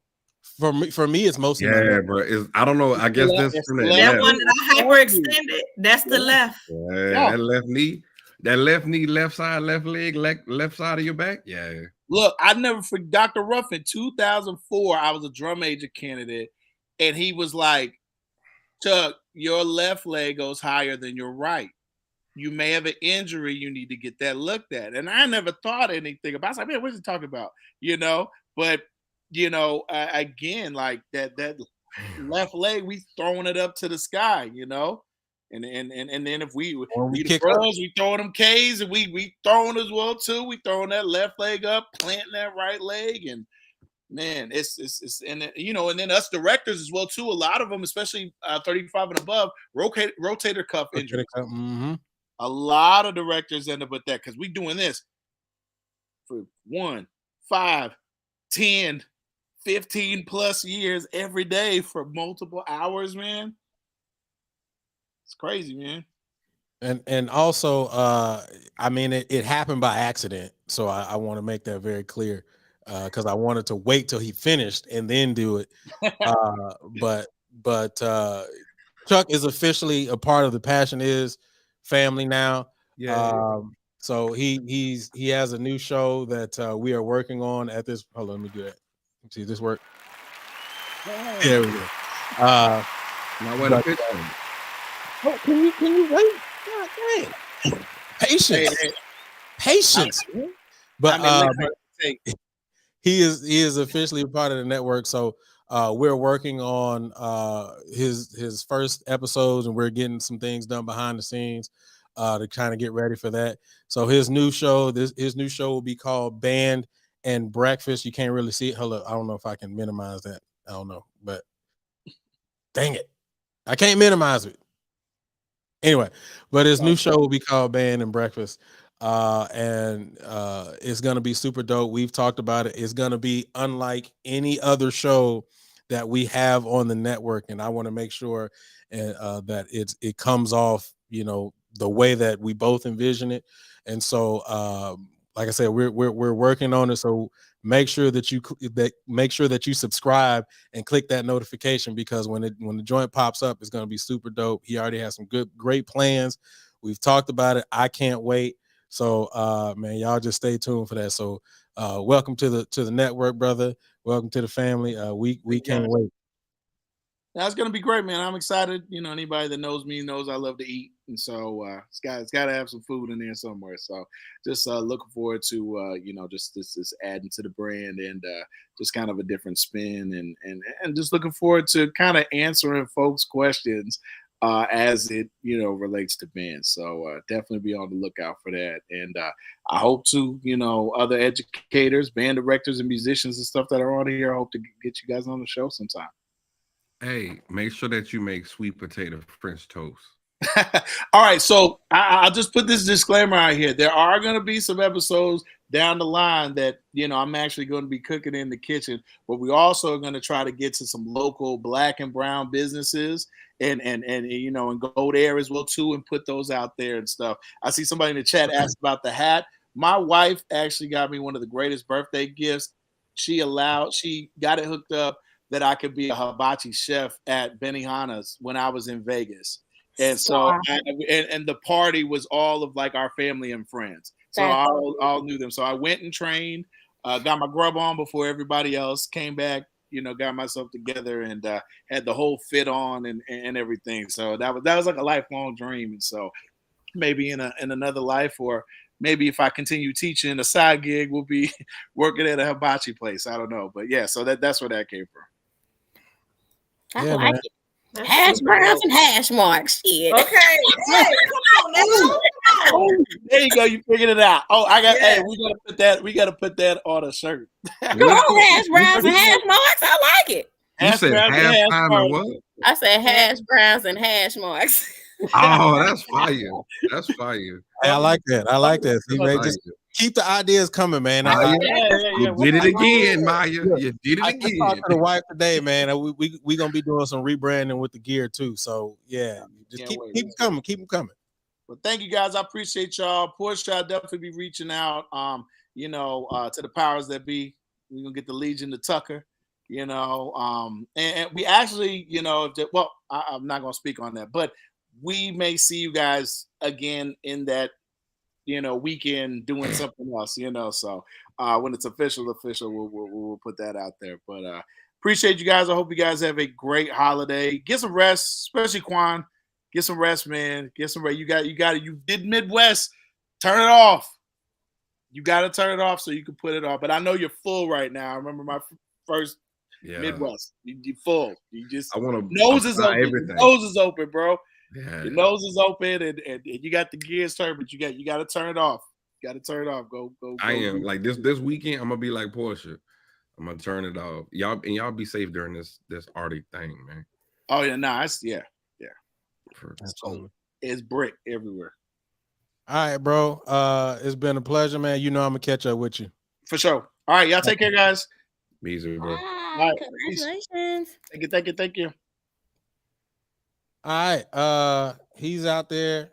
for me, it's mostly my Yeah, neck. bro. I don't know. I guess that's It's from the that left. That left. one that I hyperextended, that's the left. Yeah, that left knee, left side, left leg, left side of your back. Yeah. Look, I never forget Dr. Ruffin, 2004. I was a drum major candidate, and he was like, Chuck, your left leg goes higher than your right. You may have an injury. You need to get that looked at. And I never thought anything about it. I was like, man, what's he talking about? But again, like that left leg, we throwing it up to the sky, And then if we we the kick pros, we throwing them K's, and we throwing as well too. We throwing that left leg up, planting that right leg, and man, it's and then us directors as well too. A lot of them, especially 35 and above, rotator cuff injury. Mm-hmm. A lot of directors end up with that because we doing this for 1, 5, 10, 15 plus years every day for multiple hours, man. It's crazy, man. And also, I mean, it happened by accident, so I want to make that very clear, because I wanted to wait till he finished and then do it. But Chuck is officially a part of the Passion Is family now. Yeah. So he has a new show that we are working on at this. Hold on, let me do that. Let's see this work. There we go. Now wait a but, minute. Oh, can you wait? God dang. Patience. Patience. But he is officially a part of the network. So we're working on his first episodes, and we're getting some things done behind the scenes to kind of get ready for that. So his new show will be called Band and Breakfast. You can't really see it. Hold up. I don't know if I can minimize that. I don't know, but dang it, I can't minimize it. Anyway, but his new show will be called Band and Breakfast. And it's going to be super dope. We've talked about it. It's going to be unlike any other show that we have on the network. And I want to make sure that it comes off, the way that we both envision it. And so, like I said, we're working on it. So make sure that you subscribe and click that notification, because when the joint pops up, it's going to be super dope. He already has some great plans. We've talked about it. I can't wait. So, man, y'all just stay tuned for that. So, welcome to the network, brother. Welcome to the family. We can't wait. That's gonna be great, man. I'm excited. Anybody that knows me knows I love to eat, and so it's got to have some food in there somewhere. So, just looking forward to just this adding to the brand, and just kind of a different spin, and just looking forward to kind of answering folks' questions as it relates to bands. So definitely be on the lookout for that, and I hope to other educators, band directors, and musicians and stuff that are on here. I hope to get you guys on the show sometime. Hey, make sure that you make sweet potato French toast. All right, so I'll just put this disclaimer out here. There are going to be some episodes down the line that I'm actually going to be cooking in the kitchen, but we also are going to try to get to some local Black and brown businesses and go there as well too, and put those out there and stuff. I see somebody in the chat asked about the hat. My wife actually got me one of the greatest birthday gifts. She got it hooked up that I could be a hibachi chef at Benihana's when I was in Vegas. And so, and the party was all of like our family and friends. So I all knew them. So I went and trained, got my grub on before everybody else came back, got myself together, and had the whole fit on and everything. So that was like a lifelong dream. And so maybe in another life, or maybe if I continue teaching, a side gig will be working at a hibachi place. I don't know. But yeah, so that's where that came from. I Yeah, like man. it. Hash browns and hash marks. Shit. Okay. Hey, come on now. There you go. You figured it out. Oh, hey, we gotta put that on a shirt. Come on, hash browns and hash marks. I like it. You said half time and what? I said hash browns and hash marks. Oh, that's fire. That's fire. Hey, I like that. See, man, just keep the ideas coming, man. Maya, you did it again, Maya. You did it I again. talked to the wife today, man. We gonna be doing some rebranding with the gear too. So yeah, just keep them coming. Keep them coming. Well, thank you guys. I appreciate y'all. Porsche, I'll definitely be reaching out. to the powers that be. We're gonna get the Legion to Tucker, and we actually, I'm not gonna speak on that, but we may see you guys again in that, weekend doing something else, So when it's official, we'll put that out there. But appreciate you guys. I hope you guys have a great holiday. Get some rest, especially Quan. Get some rest, man. Get some rest. You got it. You did Midwest. Turn it off. You got to turn it off so you can put it off. But I know you're full right now. I remember my first Midwest. You're full. You just nose is open. Everything. Nose is open, bro. Yeah. Your nose is open and you got the gears turned, but you got to turn it off. You got to turn it off. Go. I am like this weekend. I'm gonna be like Portia. I'm gonna turn it off. Y'all be safe during this Arctic thing, man. Oh yeah, it's brick everywhere. All right, bro. It's been a pleasure, man. I'm gonna catch up with you for sure. All right, y'all take care, guys. Easy, bro. All right, congratulations. Thank you. All right. He's out there.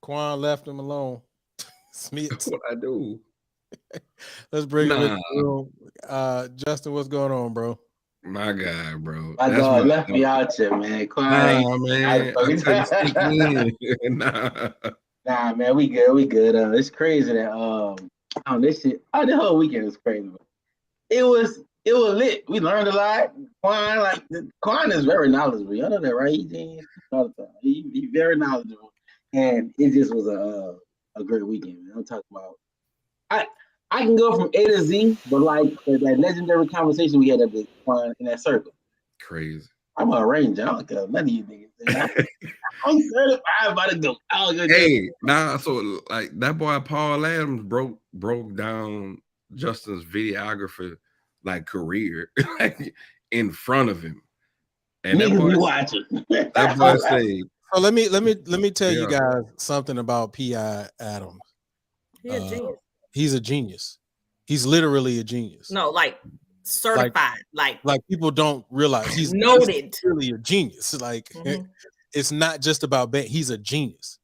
Quan left him alone. Smith. That's what I do. Let's bring him in the room. Justin, what's going on, bro? My guy, bro. My dog left me out here, man. Quan, man. Nah, man, we good. It's crazy that this shit. The whole weekend was crazy. It was lit. We learned a lot. Quan is very knowledgeable. Y'all know that, right? He's very knowledgeable, and it just was a great weekend, man. I'm talking about. I can go from A to Z, but like that legendary conversation we had at the Quan in that circle. Crazy. I'm a ranger. I don't care none of you niggas. I'm certified by the GOAT. So like that boy Paul Adams broke down Justin's videographer like career like in front of him, and niggas be watching. That boy said. So let me tell you guys something about P.I. Adams. He's a genius. He's a genius. He's literally a genius. No, like certified. Like people don't realize he's noted. Really a genius. Like it's not just about he's a genius.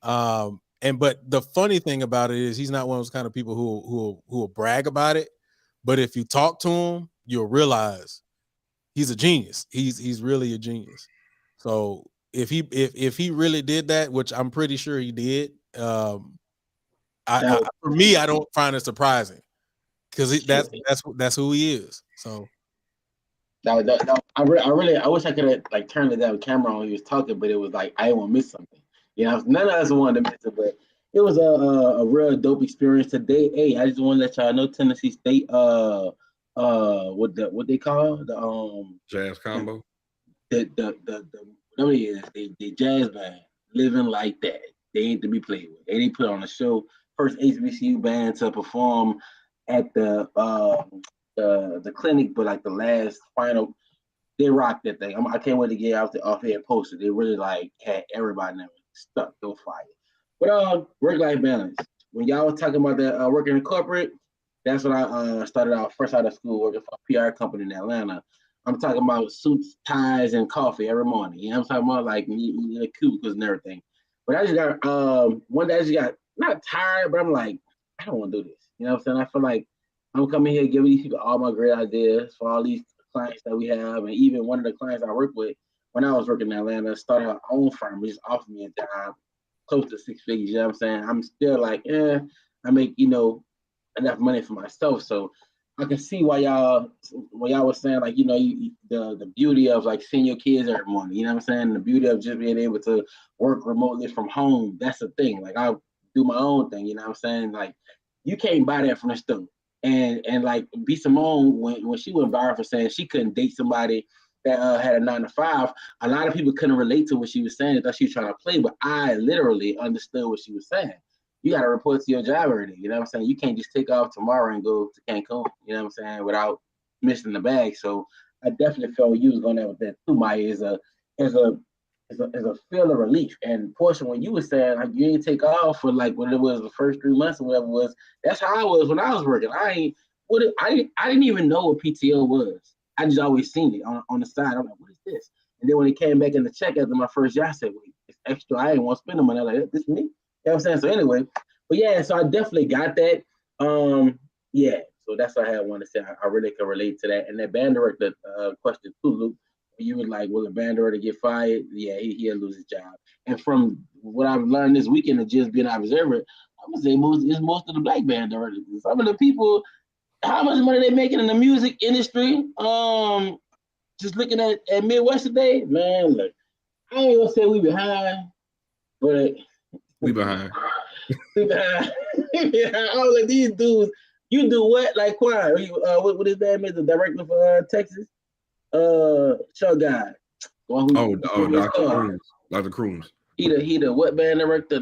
But the funny thing about it is he's not one of those kind of people who will brag about it. But if you talk to him, you'll realize he's a genius. He's really a genius. So if he really did that, which I'm pretty sure he did, for me, I don't find it surprising because that's who he is. So I wish I could have like turned it down camera when he was talking, but it was like I didn't want to miss something. None of us wanted to miss it, but it was a real dope experience today. Hey, I just want to let y'all know Tennessee State what they call the jazz combo. The whatever it is, the jazz band living like that. They ain't to be played with. They put on a show. First HBCU band to perform at the clinic, but like the last final, they rocked that thing. I can't wait to get out the off-air poster. They really like had everybody there stuck to fire. But work-life balance. When y'all was talking about that working in corporate, that's when I started out first out of school working for a PR company in Atlanta. I'm talking about suits, ties, and coffee every morning. I'm talking about like cubicles and everything. But I just got one day I just got not tired, but I'm like, I don't want to do this. You know what I'm saying? I feel like I'm coming here giving these people all my great ideas for all these clients that we have. And even one of the clients I work with when I was working in Atlanta started her own firm, just offered me a job close to 6 figures. You know what I'm saying? I'm still like, I make, enough money for myself. So I can see why y'all was saying like, the beauty of like seeing your kids every morning, you know what I'm saying? The beauty of just being able to work remotely from home. That's the thing. Like I do my own thing, you know what I'm saying? Like you can't buy that from the store. And like B. Simone, when she went viral for saying she couldn't date somebody that had a 9-to-5, a lot of people couldn't relate to what she was saying. They thought she was trying to play, but I literally understood what she was saying. You got to report to your job every day. You know what I'm saying? You can't just take off tomorrow and go to Cancun, you know what I'm saying, without missing the bag. So I definitely felt you was going there with that too, Maya, is a feel of relief. And Portia, when you were saying like you didn't take off for like when it was the first 3 months or whatever it was, that's how I was when I was working. I didn't even know what PTO was. I just always seen it on the side. I'm like, what is this? And then when it came back in the check after my first year, I said, wait, it's extra. I didn't want to spend the money. I'm like, this me? You know what I'm saying? So anyway, but yeah, so I definitely got that. Yeah. So that's what I had wanted to say. I really can relate to that. And that band director question too, Luke. You were like, will a band director get fired? Yeah, he'll lose his job. And from what I've learned this weekend of just being an observer, I'm gonna say most of the black band directors. Some of the people, how much money they making in the music industry? Just looking at Midwest today, man. Look, I ain't gonna say we behind, but We behind. we behind. I was like, these dudes, you do what? Like Quan, what his name is, the director for Texas? Show guy. Dr. Crooms. He the what band director?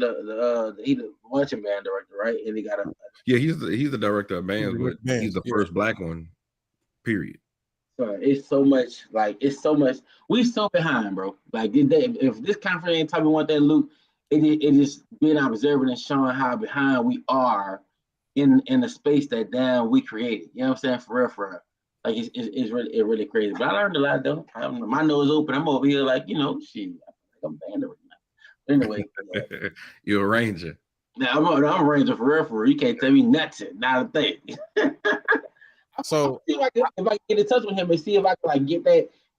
He the marching band director, right? And he got a Yeah, he's the director of bands, but Bands, he's the yeah. first black one. Period. it's so much we so behind, bro. Like if this conference ain't talking about that, Luke, it is being observant and showing how behind we are in the space that damn we created. You know what I'm saying? For real. Like it's really crazy. But I learned a lot though. My nose open. I'm over here like, shit. I feel like I'm banned right now. But anyway, yeah. You're a ranger. Now I'm a ranger for real. You can't tell me nothing. Not a thing. So See if I can get in touch with him and see if I can like get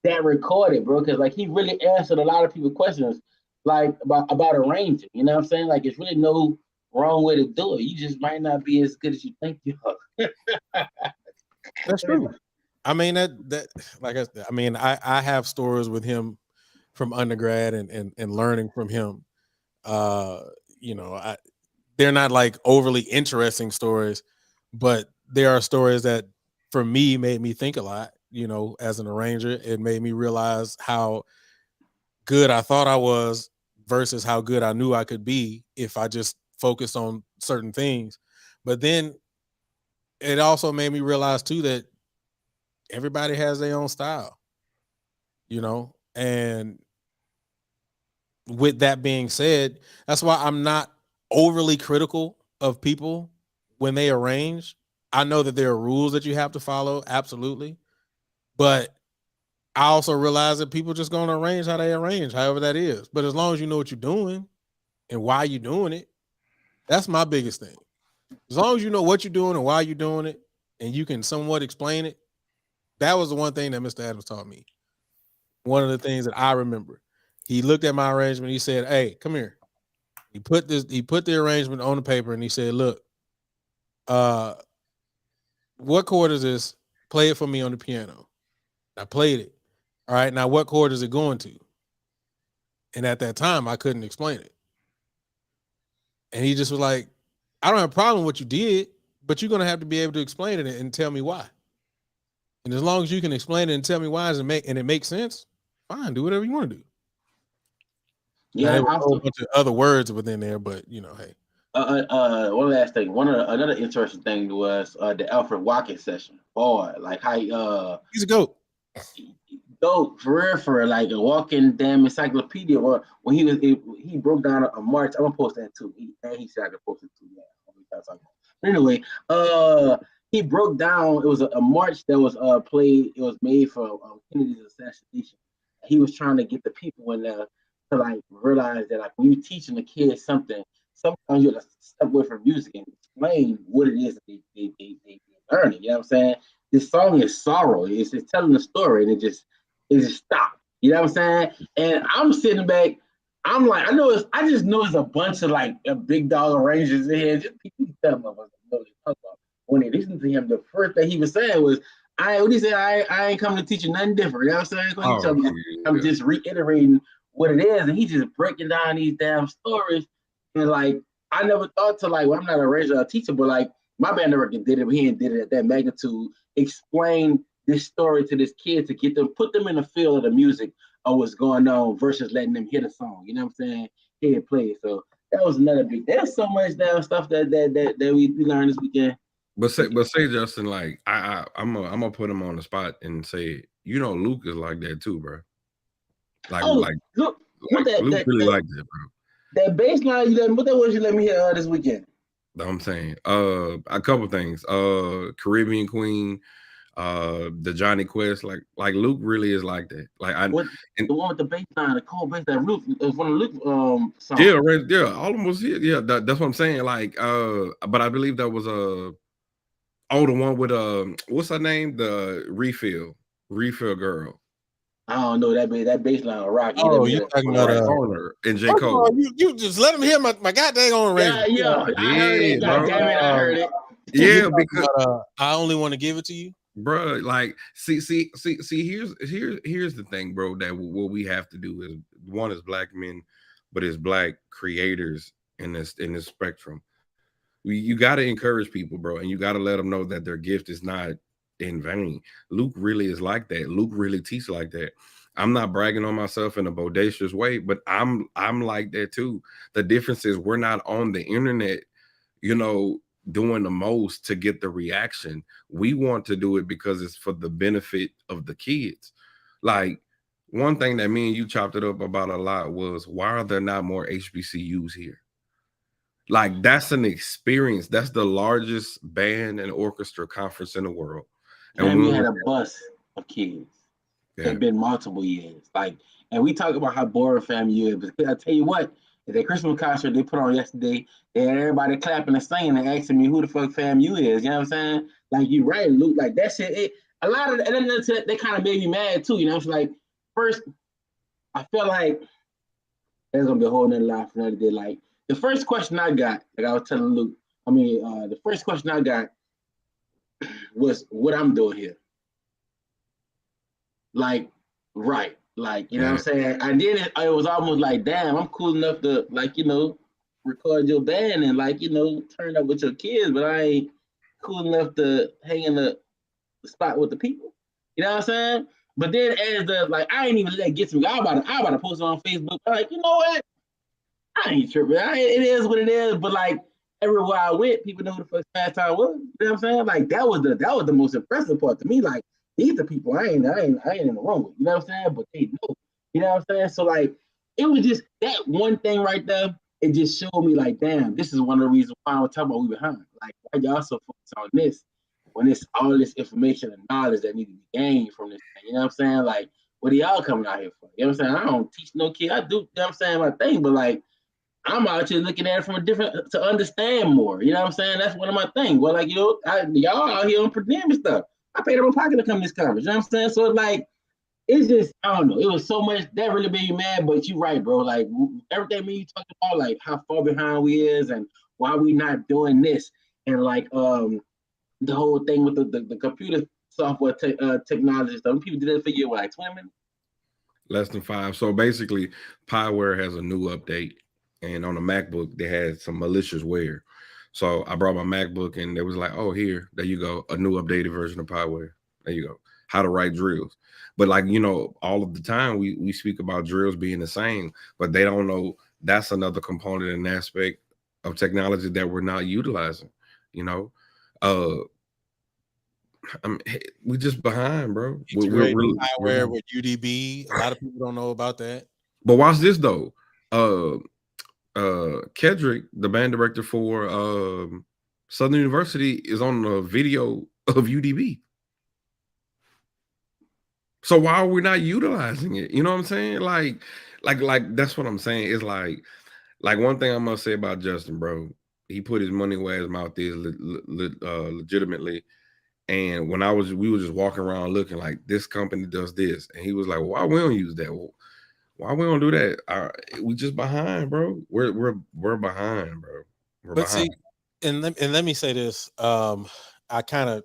that recorded, bro. Because like he really answered a lot of people's questions, like about arranging. You know what I'm saying? Like it's really no wrong way to do it. You just might not be as good as you think you are. that's true. I mean that like I mean I have stories with him from undergrad and learning from him. They're not like overly interesting stories, but there are stories that for me made me think a lot. As an arranger, it made me realize how good I thought I was versus how good I knew I could be if I just focused on certain things. But then it also made me realize too that everybody has their own style, and with that being said, that's why I'm not overly critical of people when they arrange. I know that there are rules that you have to follow, absolutely. But I also realize that people just going to arrange how they arrange, however that is. But as long as you know what you're doing and why you're doing it, that's my biggest thing. As long as you know what you're doing and why you're doing it, and you can somewhat explain it, that was the one thing that Mr. Adams taught me. One of the things that I remember. He looked at my arrangement. He said, "Hey, come here." He put the arrangement on the paper and he said, "Look, what chord is this? Play it for me on the piano." I played it. All right, now what chord is it going to? And at that time, I couldn't explain it. And he just was like, "I don't have a problem with what you did, but you're gonna have to be able to explain it and tell me why. And as long as you can explain it and tell me why and it makes sense, fine, do whatever you want to do." Now, there were a whole bunch of other words within there, but hey. One last thing. Another interesting thing was the Alfred Watkins session. Boy, like how he's a goat. Goat for real, like a walking damn encyclopedia. When he broke down a march. I'm gonna post that too. He said I could post it too. Yeah. But anyway, he broke down. It was a march that was played. It was made for Kennedy's assassination. He was trying to get the people in there to like realize that like when you're teaching the kids something, sometimes you have to step away from music and explain what it is that they learning. You know what I'm saying? This song is sorrow. It's telling a story, and it just stopped. You know what I'm saying? And I'm sitting back. I'm like, I just know it's a bunch of like big dog arrangers in here. Just people tell them what they talk about. When they listened to him, the first thing he was saying was, I ain't coming to teach you nothing different. You know what I'm saying? I'm just reiterating what it is, and he just breaking down these damn stories. And like, I never thought to like, well, I'm not a arranger or a teacher, but like my band director did it, but he did it at that magnitude. Explain this story to this kid to put them in the feel of the music of what's going on versus letting them hear the song. You know what I'm saying? Hear it play. So that was another big. There's so much damn stuff that we learned this weekend. But say Justin, like I'm gonna put him on the spot and say, Luke is like that too, bro. Luke really like that, bro. That bass line, what that was you let me hear this weekend? I'm saying a couple things. Caribbean Queen, the Johnny Quest, like Luke really is like that. Like the one with the bass line, the cold bass that Luke is one of Luke songs. Yeah, all of them was here. Yeah, that's what I'm saying. Like, but I believe that was Oh, the one with what's her name? The refill girl. I don't know that baseline Rocky. Oh, you talking about Owner and J. First of Cole. all, you just let him hear my goddamn on radio. Yeah, I heard it. God damn it, I heard it. Yeah, because I only want to give it to you, bro. Like, see. Here's the thing, bro. That what we have to do is one is black men, but it's black creators in this spectrum. You got to encourage people, bro, and you got to let them know that their gift is not in vain. Luke really is like that. Luke really teaches like that. I'm not bragging on myself in a bodacious way, but I'm like that too. The difference is we're not on the internet, doing the most to get the reaction. We want to do it because it's for the benefit of the kids. Like, one thing that me and you chopped it up about a lot was, why are there not more HBCUs here? Like, that's an experience. That's the largest band and orchestra conference in the world. And we had a bus of kids. Yeah. It's been multiple years. Like, and we talk about how boring FAMU is, but I tell you what, at the Christmas concert they put on yesterday, they had everybody clapping and singing and asking me who the fuck FAMU is. You know what I'm saying? Like, you right, Luke. Like, that shit. A lot of they kind of made me mad too. You know, it's like, first, I felt like there's gonna be a whole nother life for another day. Like, the first question I got, like I was telling Luke, the first question I got was what I'm doing here. Like, right. Like, you know what I'm saying? I did it. It was almost like, damn, I'm cool enough to, like, record your band and, like, turn up with your kids, but I ain't cool enough to hang in the spot with the people. You know what I'm saying? But then as I ain't even let that get to me. I about to post it on Facebook. I'm like, you know what? I ain't tripping. It is what it is. But like, everywhere I went, people know who the first fast time was. You know what I'm saying? Like, that was the most impressive part to me. Like, these are people I ain't in the room with. You know what I'm saying? But they know. You know what I'm saying? So like, it was just that one thing right there. It just showed me like, damn, this is one of the reasons why I'm talking about we behind. Like, why y'all so focused on this when it's all this information and knowledge that need to be gained from this thing? You know what I'm saying? Like, what are y'all coming out here for? You know what I'm saying? I don't teach no kid. I do, you know what I'm saying, my thing, but like, I'm out here looking at it from to understand more. You know what I'm saying? That's one of my things. Well, like, y'all out here on per diem and stuff. I paid out of my pocket to come to this conference. You know what I'm saying? So like, it's just, I don't know. It was so much that really made me mad, but you're right, bro. Like, everything me you talking about, like how far behind we is and why we not doing this. And like the whole thing with the computer software technology stuff. People did it for you, like 20 minutes? Less than 5. So basically, Pyware has a new update. And on the MacBook, they had some malicious wear. So I brought my MacBook and they was like, oh, there you go. A new updated version of Pyware. There you go. How to write drills. But like, all of the time we speak about drills being the same, but they don't know that's another component and aspect of technology that we're not utilizing, we just behind, bro. We're Pyware with UDB. A lot of people don't know about that. But watch this though. Kedrick, the band director for Southern University, is on a video of UDB. So why are we not utilizing it? You know what I'm saying? Like that's what I'm saying. It's like one thing I must say about Justin, bro. He put his money where his mouth is legitimately. And when we were just walking around looking like this company does this, and he was like, well, why we don't use that? Well, why we don't do that? We just behind, bro. We're behind, bro. We're behind. See, and let me say this. I kind of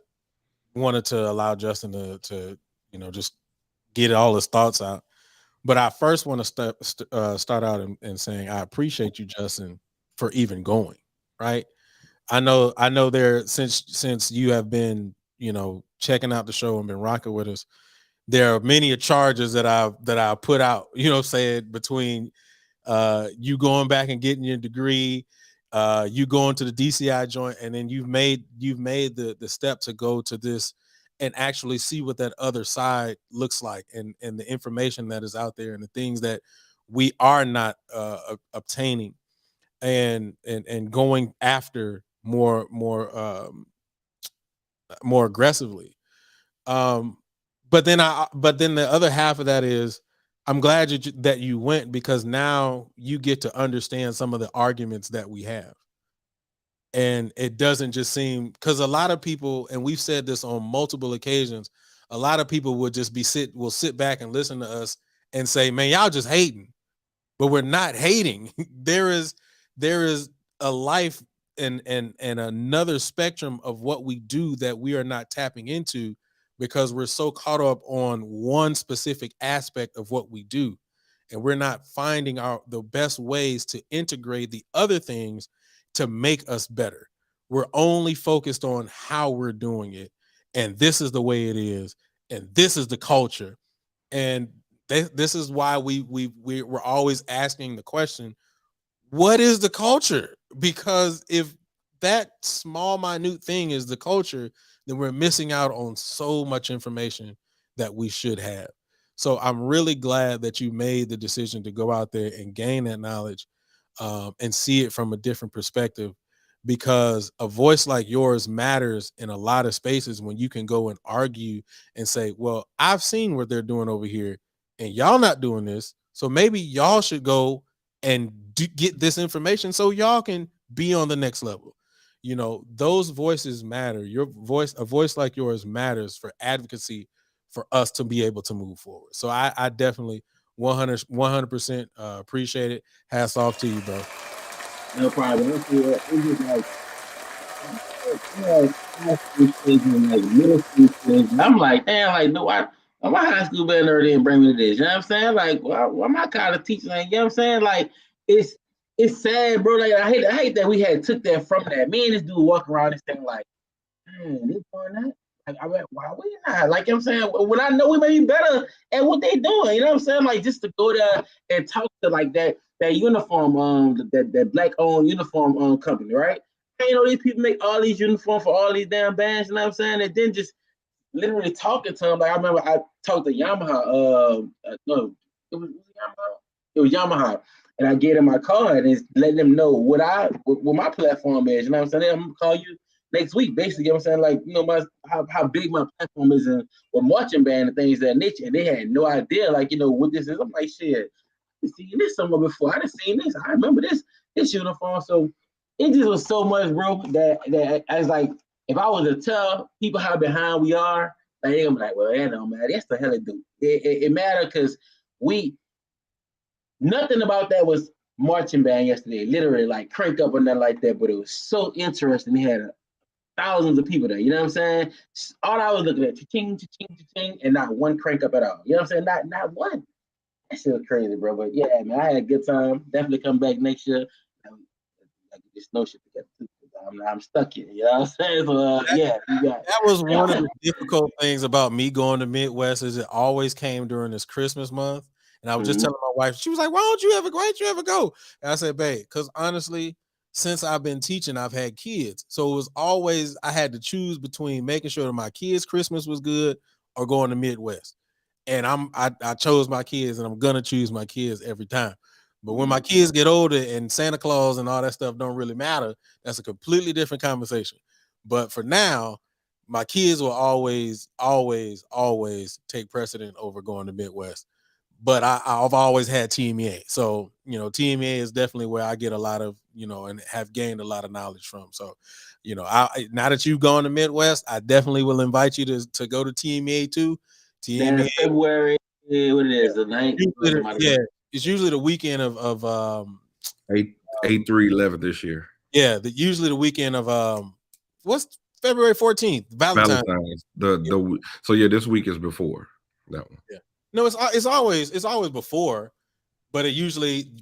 wanted to allow Justin to just get all his thoughts out, but I first want to start out and saying I appreciate you, Justin, for even going. Right? I know there since you have been checking out the show and been rocking with us. There are many charges that I put out, saying between you going back and getting your degree, you going to the DCI joint, and then you've made the step to go to this and actually see what that other side looks like and the information that is out there and the things that we are not obtaining and going after more aggressively. But then the other half of that is I'm glad that you went, because now you get to understand some of the arguments that we have. And it doesn't just seem, because a lot of people, and we've said this on multiple occasions, a lot of people will just will sit back and listen to us and say, man, y'all just hating. But we're not hating. there is a life and another spectrum of what we do that we are not tapping into, because we're so caught up on one specific aspect of what we do, and we're not finding the best ways to integrate the other things to make us better. We're only focused on how we're doing it, and this is the way it is, and this is the culture. And this is why we're always asking the question, what is the culture? Because if that small minute thing is the culture, then we're missing out on so much information that we should have. So I'm really glad that you made the decision to go out there and gain that knowledge, and see it from a different perspective, because a voice like yours matters in a lot of spaces when you can go and argue and say, well, I've seen what they're doing over here and y'all not doing this. So maybe y'all should go and get this information so y'all can be on the next level. You know, those voices matter. A voice like yours matters for advocacy for us to be able to move forward. So I definitely 100% appreciate it. Hats off to you, bro. No problem. It's just like, high school stage and like middle school stage. And I'm like, damn, like, no, why my high school band never didn't bring me to this? You know what I'm saying? Like, why my kind of teaching? Like, you know what I'm saying? Like, it's sad, bro. Like, I hate that we had took that from that. Me and this dude walk around this thing like, man, they doing that. Like, I mean, why we not? Like, you know what I'm saying, when I know we may be better at what they doing, you know what I'm saying? Like, just to go there and talk to like that uniform, that black owned uniform company, right? And, you know, these people make all these uniforms for all these damn bands, you know what I'm saying? And then just literally talking to them. Like, I remember I talked to Yamaha, no, it was Yamaha. It was Yamaha. And I gave them my card and letting them know what my platform is. You know what I'm saying? I'm gonna call you next week, basically. You know what I'm saying? Like, you know, how big my platform is in with marching band and things that niche. And they had no idea, like, you know, what this is. I'm like, shit, I've seen this somewhere before. I done seen this. I remember this uniform. So it just was so much, bro, that I was like, if I was to tell people how behind we are, like, they're gonna be like, well, that don't matter. That's the hell it do. It mattered because nothing about that was marching band yesterday, literally like crank up or nothing like that, but it was so interesting. He had thousands of people there, you know what I'm saying? All I was looking at, cha-ching, cha-ching, cha-ching, and not one crank up at all. You know what I'm saying? Not one. That shit was crazy, bro. But yeah, man, I had a good time. Definitely come back next year. Like this snow shit together too. I'm stuck here, you know what I'm saying? So yeah, that was one of the difficult things about me going to Midwest, is it always came during this Christmas month. And I was just telling my wife, she was like, why don't you ever go? And I said, babe, because honestly, since I've been teaching, I've had kids. So it was always, I had to choose between making sure that my kids' Christmas was good or going to Midwest. And I chose my kids, and I'm going to choose my kids every time. But when my kids get older and Santa Claus and all that stuff don't really matter, that's a completely different conversation. But for now, my kids will always take precedent over going to Midwest. But I've always had TMEA. So, you know, TMEA is definitely where I get a lot of, you know, and have gained a lot of knowledge from. So, you know, now that you've gone to Midwest, I definitely will invite you to go to TMEA too. TMEA February, what it is, the 9th. Yeah, it's usually the weekend of 8/3/11 this year. Yeah, usually the weekend of what's February 14th, Valentine's. So yeah, this week is before that one. Yeah. No, it's always before, but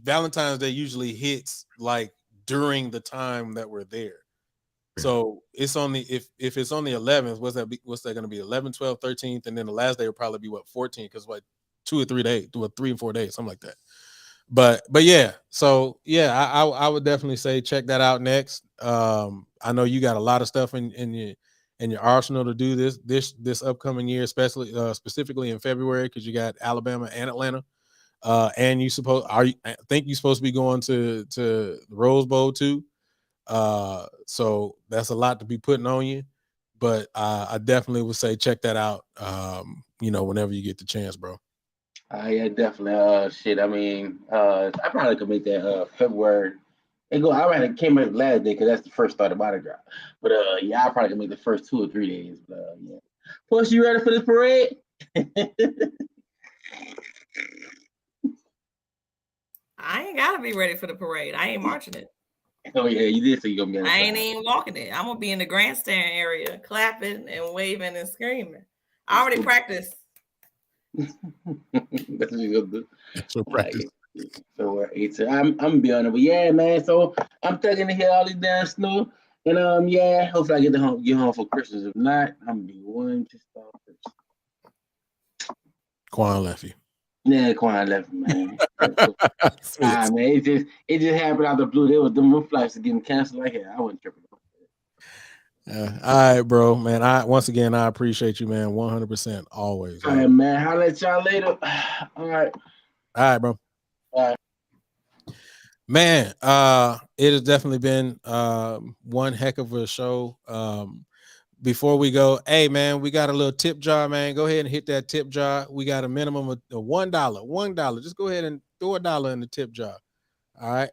Valentine's Day usually hits like during the time that we're there. So it's only if it's on the 11th, what's that going to be? 11, 12, 13th, and then the last day will probably be 14th, because 2 or 3 days, 3 and 4 days, something like that. But yeah, so yeah, I would definitely say check that out next. I know you got a lot of stuff in your arsenal to do this upcoming year, especially specifically in February, because you got Alabama and Atlanta. And I think you're supposed to be going to the Rose Bowl too. So that's a lot to be putting on you. But I definitely would say check that out. You know, whenever you get the chance, bro. Yeah, definitely. Shit. I mean, I probably could make that February It go. I rather came out last day because that's the first start of body drop. But yeah, I probably can make the first 2 or 3 days. But yeah. Plus, you ready for this parade? I ain't gotta be ready for the parade. I ain't marching it. Oh yeah, you did say you gonna be. I ain't even walking it. I'm gonna be in the grandstand area, clapping and waving and screaming. I already practiced. That's what you gonna do. So practice. So I'm be on it, but yeah, man. So I'm thugging to hear all these damn snow, and yeah, hopefully I get home for Christmas. If not, I'm gonna be one to start first. Quan left you. Yeah, Quan left me, man. Man, it just happened out the blue. There was them flights getting canceled. Like, I wasn't tripping. All right, bro, man. Once again, I appreciate you, man. 100%, always. All right, man. I'll let y'all later. All right, bro. All right. Man, it has definitely been one heck of a show. Before we go, hey man, we got a little tip jar, man. Go ahead and hit that tip jar. We got a minimum of $1. $1. Just go ahead and throw $1 in the tip jar. All right.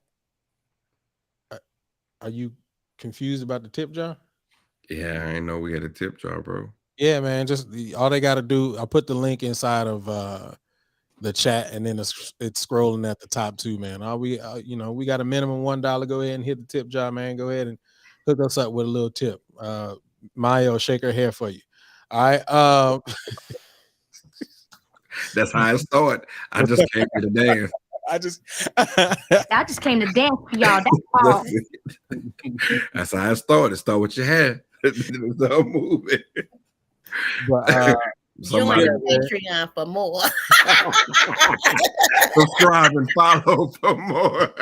Are you confused about the tip jar? Yeah, I didn't know we had a tip jar, bro. Yeah, man. Just all they got to do. I put the link inside of the chat, and then it's scrolling at the top too, man. We got a minimum $1. Go ahead and hit the tip jar, man. Go ahead and hook us up with a little tip. Mayo, shake her hair for you. All right. That's how I started. I just came to the dance. I just came to dance for y'all. That's all. That's how I started. Start with your hair. Start moving. But, Join the Patreon for more. Subscribe and follow for more.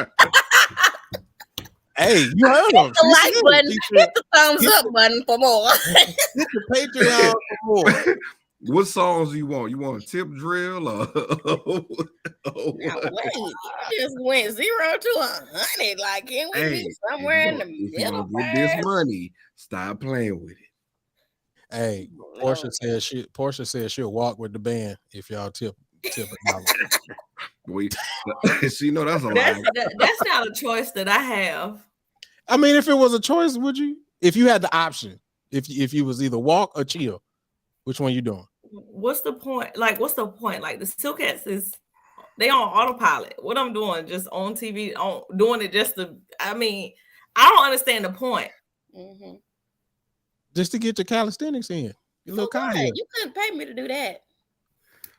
Hey, you heard him. Hit the like button. Hit the thumbs up button for more. Hit the Patreon for more. What songs do you want? You want a tip drill or Now, wait, you just went 0 to 100. Like, can we be somewhere in the middle? Get this money. Stop playing with it. Hey, Portia says she'll walk with the band if y'all tip $1. She know that's a lie. That's not a choice that I have. I mean, if it was a choice, would you? If you had the option, if you was either walk or chill, which one you doing? What's the point? Like, what's the point? Like, the Silkettes they on autopilot. What I'm doing, just on TV, doing it just to. I mean, I don't understand the point. Mm-hmm. Just to get your calisthenics in. Your little cardio. You couldn't pay me to do that.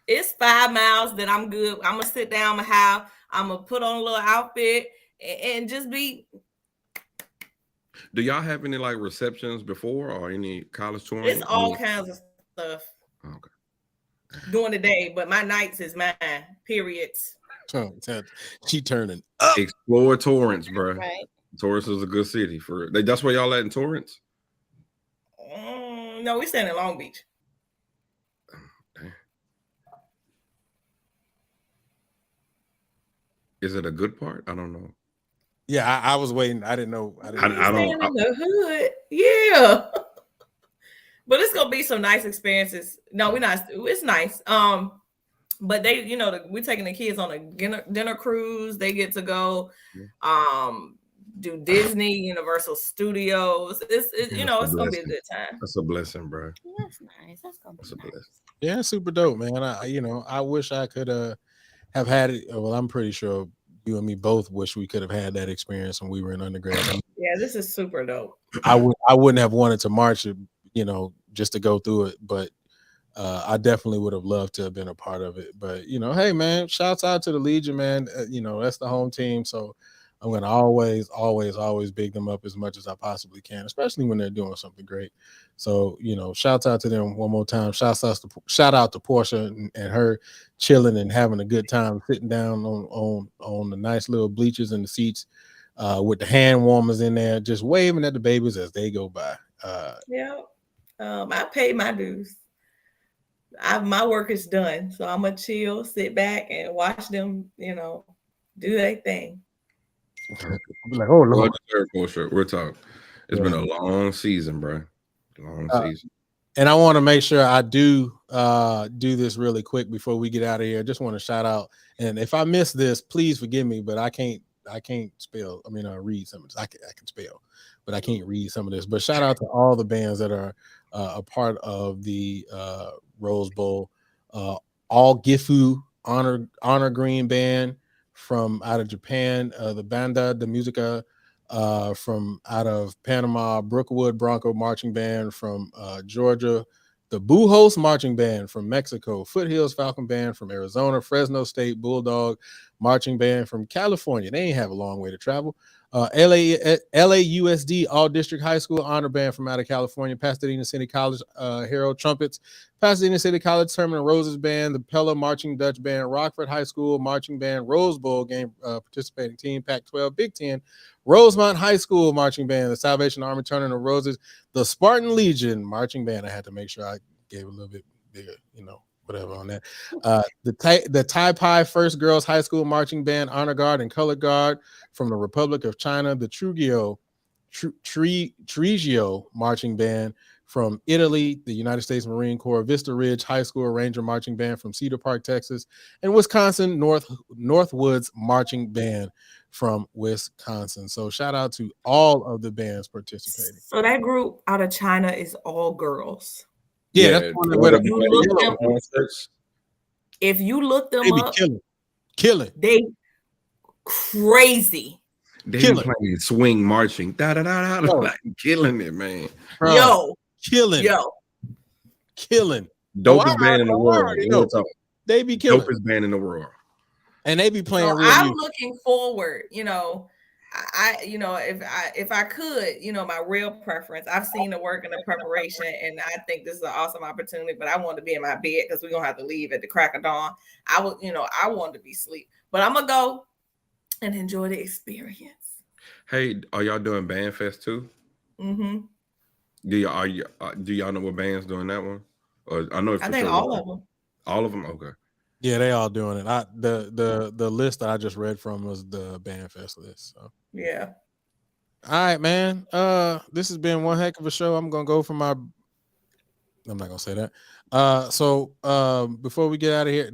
It's 5 miles that I'm good. I'm gonna sit down my house. I'm gonna put on a little outfit and just be. Do y'all have any like receptions before or any college touring? It's all kinds of stuff. Okay. During the day, but my nights is mine. Periods. She turning up. Explore Torrance, bro. Right. Torrance is a good city for. That's where y'all at in Torrance. No, we staying in Long Beach. Is it a good part? I don't know. Yeah, I was waiting. I didn't know. I don't. In the hood, yeah. But it's gonna be some nice experiences. No, we're not. It's nice. But they, we're taking the kids on a dinner cruise. They get to go, do Disney, Universal Studios. It's gonna be a good time. That's a blessing, bro. That's nice. That's gonna be nice. Yeah, super dope, man. I wish I could have had it. Well, I'm pretty sure you and me both wish we could have had that experience when we were in undergrad. Yeah, this is super dope. I wouldn't have wanted to march it, just to go through it, but I definitely would have loved to have been a part of it. But hey man, shouts out to the Legion, man. That's the home team, so I'm gonna always big them up as much as I possibly can, especially when they're doing something great. So shouts out to them one more time. Shout out to Portia and her chilling and having a good time, sitting down on the nice little bleachers and the seats with the hand warmers in there, just waving at the babies as they go by. Yeah. I paid my dues. My work is done, so I'm gonna chill, sit back, and watch them, do their thing. Like, oh Lord, we're talking. It's been a long season, bro. Long season. And I want to make sure I do this really quick before we get out of here. I just want to shout out, and if I miss this, please forgive me, but I can't I can't spell. I mean, read some of this. I can spell, but I can't read some of this. But shout out to all the bands that are a part of the Rose Bowl. All Gifu honor green band from out of Japan. The Banda de Musica from out of Panama. Brookwood Bronco marching band from Georgia. The Bujos Marching Band from Mexico, Foothills Falcon Band from Arizona, Fresno State Bulldog Marching Band from California. They ain't have a long way to travel. LAUSD All District High School Honor Band from out of California, Pasadena City College Herald Trumpets, Pasadena City College Terminal Roses Band, the Pella Marching Dutch Band, Rockford High School Marching Band, Rose Bowl game participating team, Pac-12, Big Ten, Rosemont High School Marching Band, the Salvation Army Tournament of Roses, the Spartan Legion Marching Band. I had to make sure I gave a little bit bigger, whatever on that. The Tai First Girls High School Marching Band, Honor Guard and Color Guard from the Republic of China, the Trigio Marching Band from Italy, the United States Marine Corps, Vista Ridge High School Ranger Marching Band from Cedar Park, Texas, and Wisconsin Northwoods Marching Band from Wisconsin. So shout out to all of the bands participating. So that group out of China is all girls. Yeah, that's one where if you look them they up, killing. They crazy. They be playing swing marching, like killing it, man. Bro. Killing. Dopest band in the world. They be killing. Dopest band in the world. And they be playing real I'm music. looking forward, if I could, my real preference. I've seen the work and the preparation, and I think this is an awesome opportunity. But I want to be in my bed because we're gonna have to leave at the crack of dawn. I want to be asleep, but I'm gonna go and enjoy the experience. Hey, are y'all doing Band Fest too? Mm-hmm. Do y'all know what band's doing that one? Or I know it's I think all of them. All of them, okay. Yeah, they all doing it. The list that I just read from was the Band Fest list. So yeah. All right, man. This has been one heck of a show. I'm gonna go for my. I'm not gonna say that. So before we get out of here,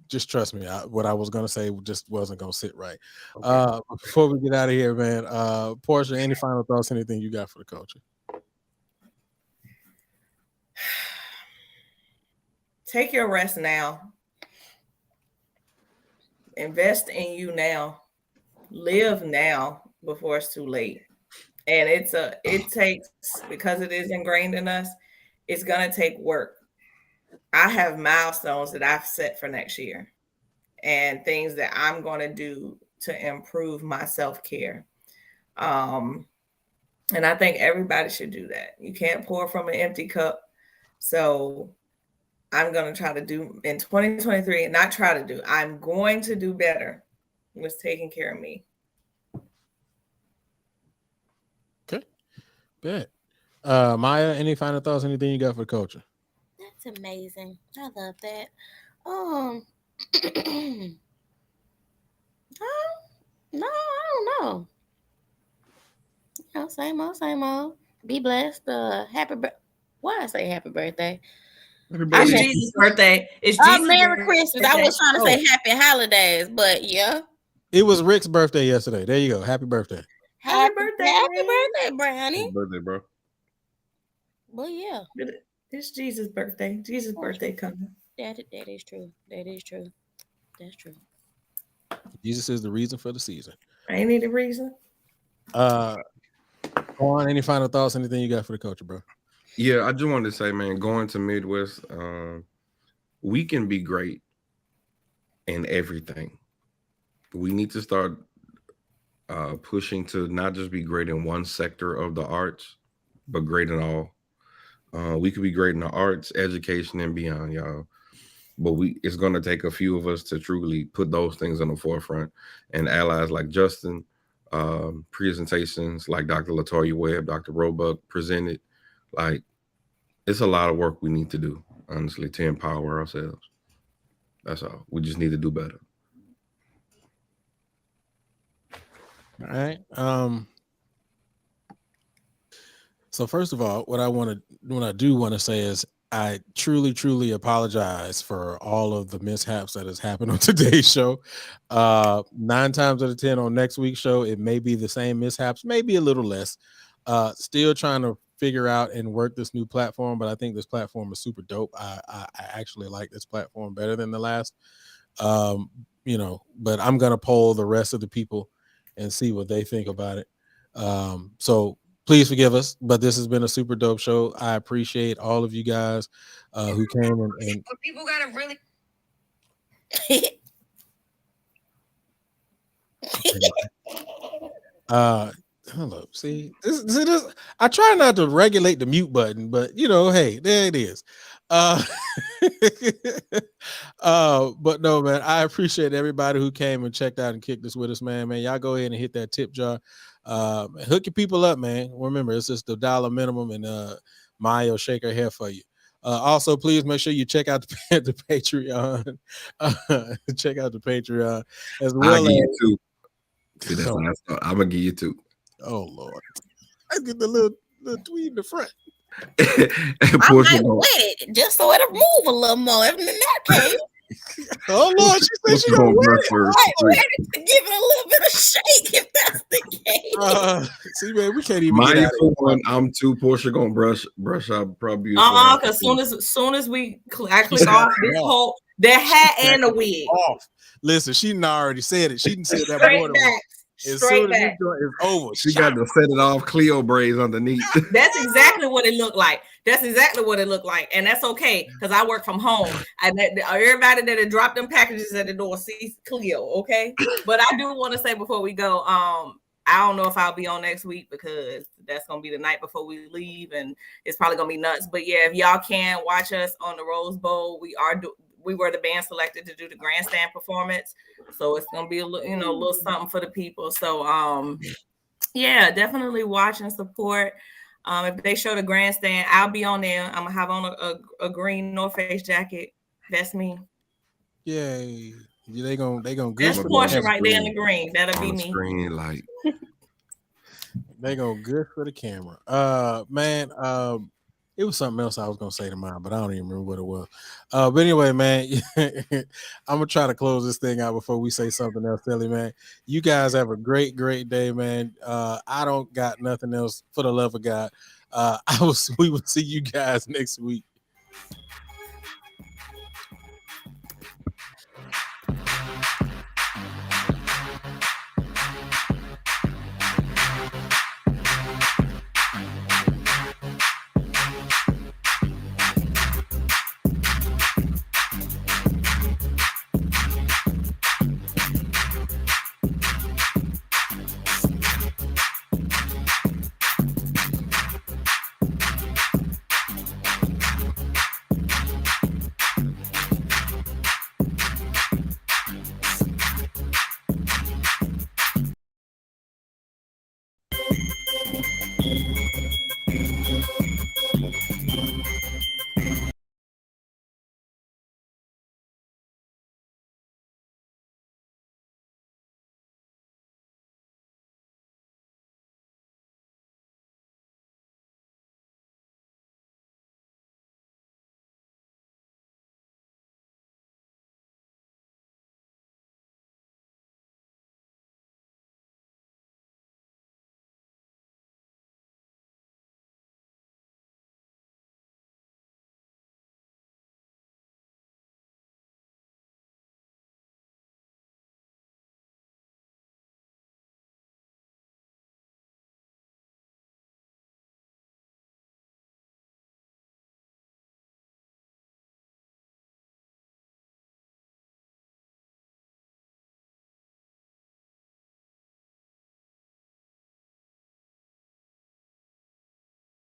just trust me. What I was gonna say just wasn't gonna sit right. Okay. Before we get out of here, man. Portia, any final thoughts? Anything you got for the culture? Take your rest now. Invest in you now. Live now before it's too late. And it takes, because it is ingrained in us, it's gonna take work. I have milestones that I've set for next year and things that I'm gonna do to improve my self-care. And I think everybody should do that. You can't pour from an empty cup. So I'm going to try to do in 2023, not try to do, I'm going to do better with taking care of me. Okay. Bet. Maya, any final thoughts? Anything you got for the culture? That's amazing. I love that. No, I don't know. Same old. Be blessed. Happy birthday. Why I say happy birthday? It's Jesus' birthday. It's Jesus' Merry Christmas. birthday. I was trying to say happy holidays, but yeah. It was Rick's birthday yesterday. There you go. Happy birthday. Happy birthday. Happy birthday, Brownie. Happy birthday, bro. Well, yeah. It's Jesus' birthday. Jesus' birthday coming. That is true. That's true. Jesus is the reason for the season. Ain't he the reason? Juan, any final thoughts? Anything you got for the culture, bro? Yeah, I just wanted to say, man, going to Midwest, we can be great in everything. We need to start pushing to not just be great in one sector of the arts, but great in all. We could be great in the arts, education, and beyond, y'all. But it's going to take a few of us to truly put those things on the forefront. And allies like Justin, presentations like Dr. Latoya Webb, Dr. Roebuck presented. Like, it's a lot of work we need to do, honestly, to empower ourselves. That's all. We just need to do better. All right. So first of all, what I do want to say is I truly apologize for all of the mishaps that has happened on today's show. 9 times out of 10 on next week's show, it may be the same mishaps, maybe a little less. Still trying to figure out and work this new platform, but I think this platform is super dope. I actually like this platform better than the last. But I'm gonna poll the rest of the people and see what they think about it. So please forgive us, but this has been a super dope show. I appreciate all of you guys who came and people gotta really hello. See, this, I try not to regulate the mute button, but hey, there it is. But no, man, I appreciate everybody who came and checked out and kicked this with us, man. Y'all go ahead and hit that tip jar. Hook your people up, man. Remember, it's just the $1 minimum, and Maya will shake her hair for you. Also, please make sure you check out the Patreon. Check out the Patreon as well. I'll give you 2. See, that's I'm gonna give you 2. Oh Lord, I get the little tweet in the front. I might wet it just so it'll move a little more. In that case, oh Lord, she said she gonna wet it. Wet it to give it a little bit of shake if that's the case. See, man, we can't even. Mine for 1, I'm 2. Portia gonna brush. I'll probably. Because soon as we I click off this whole the hat and the wig. Off. Listen, she done already said it. She didn't say that Straight more than back. as Straight soon as back. this joint is over. She got to set it off Cleo braids underneath. That's exactly what it looked like. And that's okay because I work from home. And everybody that had dropped them packages at the door sees Cleo, okay? But I do want to say before we go, I don't know if I'll be on next week because that's gonna be the night before we leave, and it's probably gonna be nuts. But yeah, if y'all can watch us on the Rose Bowl, we were the band selected to do the grandstand performance, so it's gonna be a little something for the people. So yeah, definitely watch and support. If they show the grandstand, I'll be on there. I'm gonna have on a green North Face jacket. That's me. Yay! They gonna That's Portia right there in the green. That'll be me. Green light. They go good for the camera. Man, it was something else I was gonna say to mine, but I don't even remember what it was. But anyway, man, I'm gonna try to close this thing out before we say something else, silly, man. You guys have a great day, man. I don't got nothing else for the love of God. We will see you guys next week.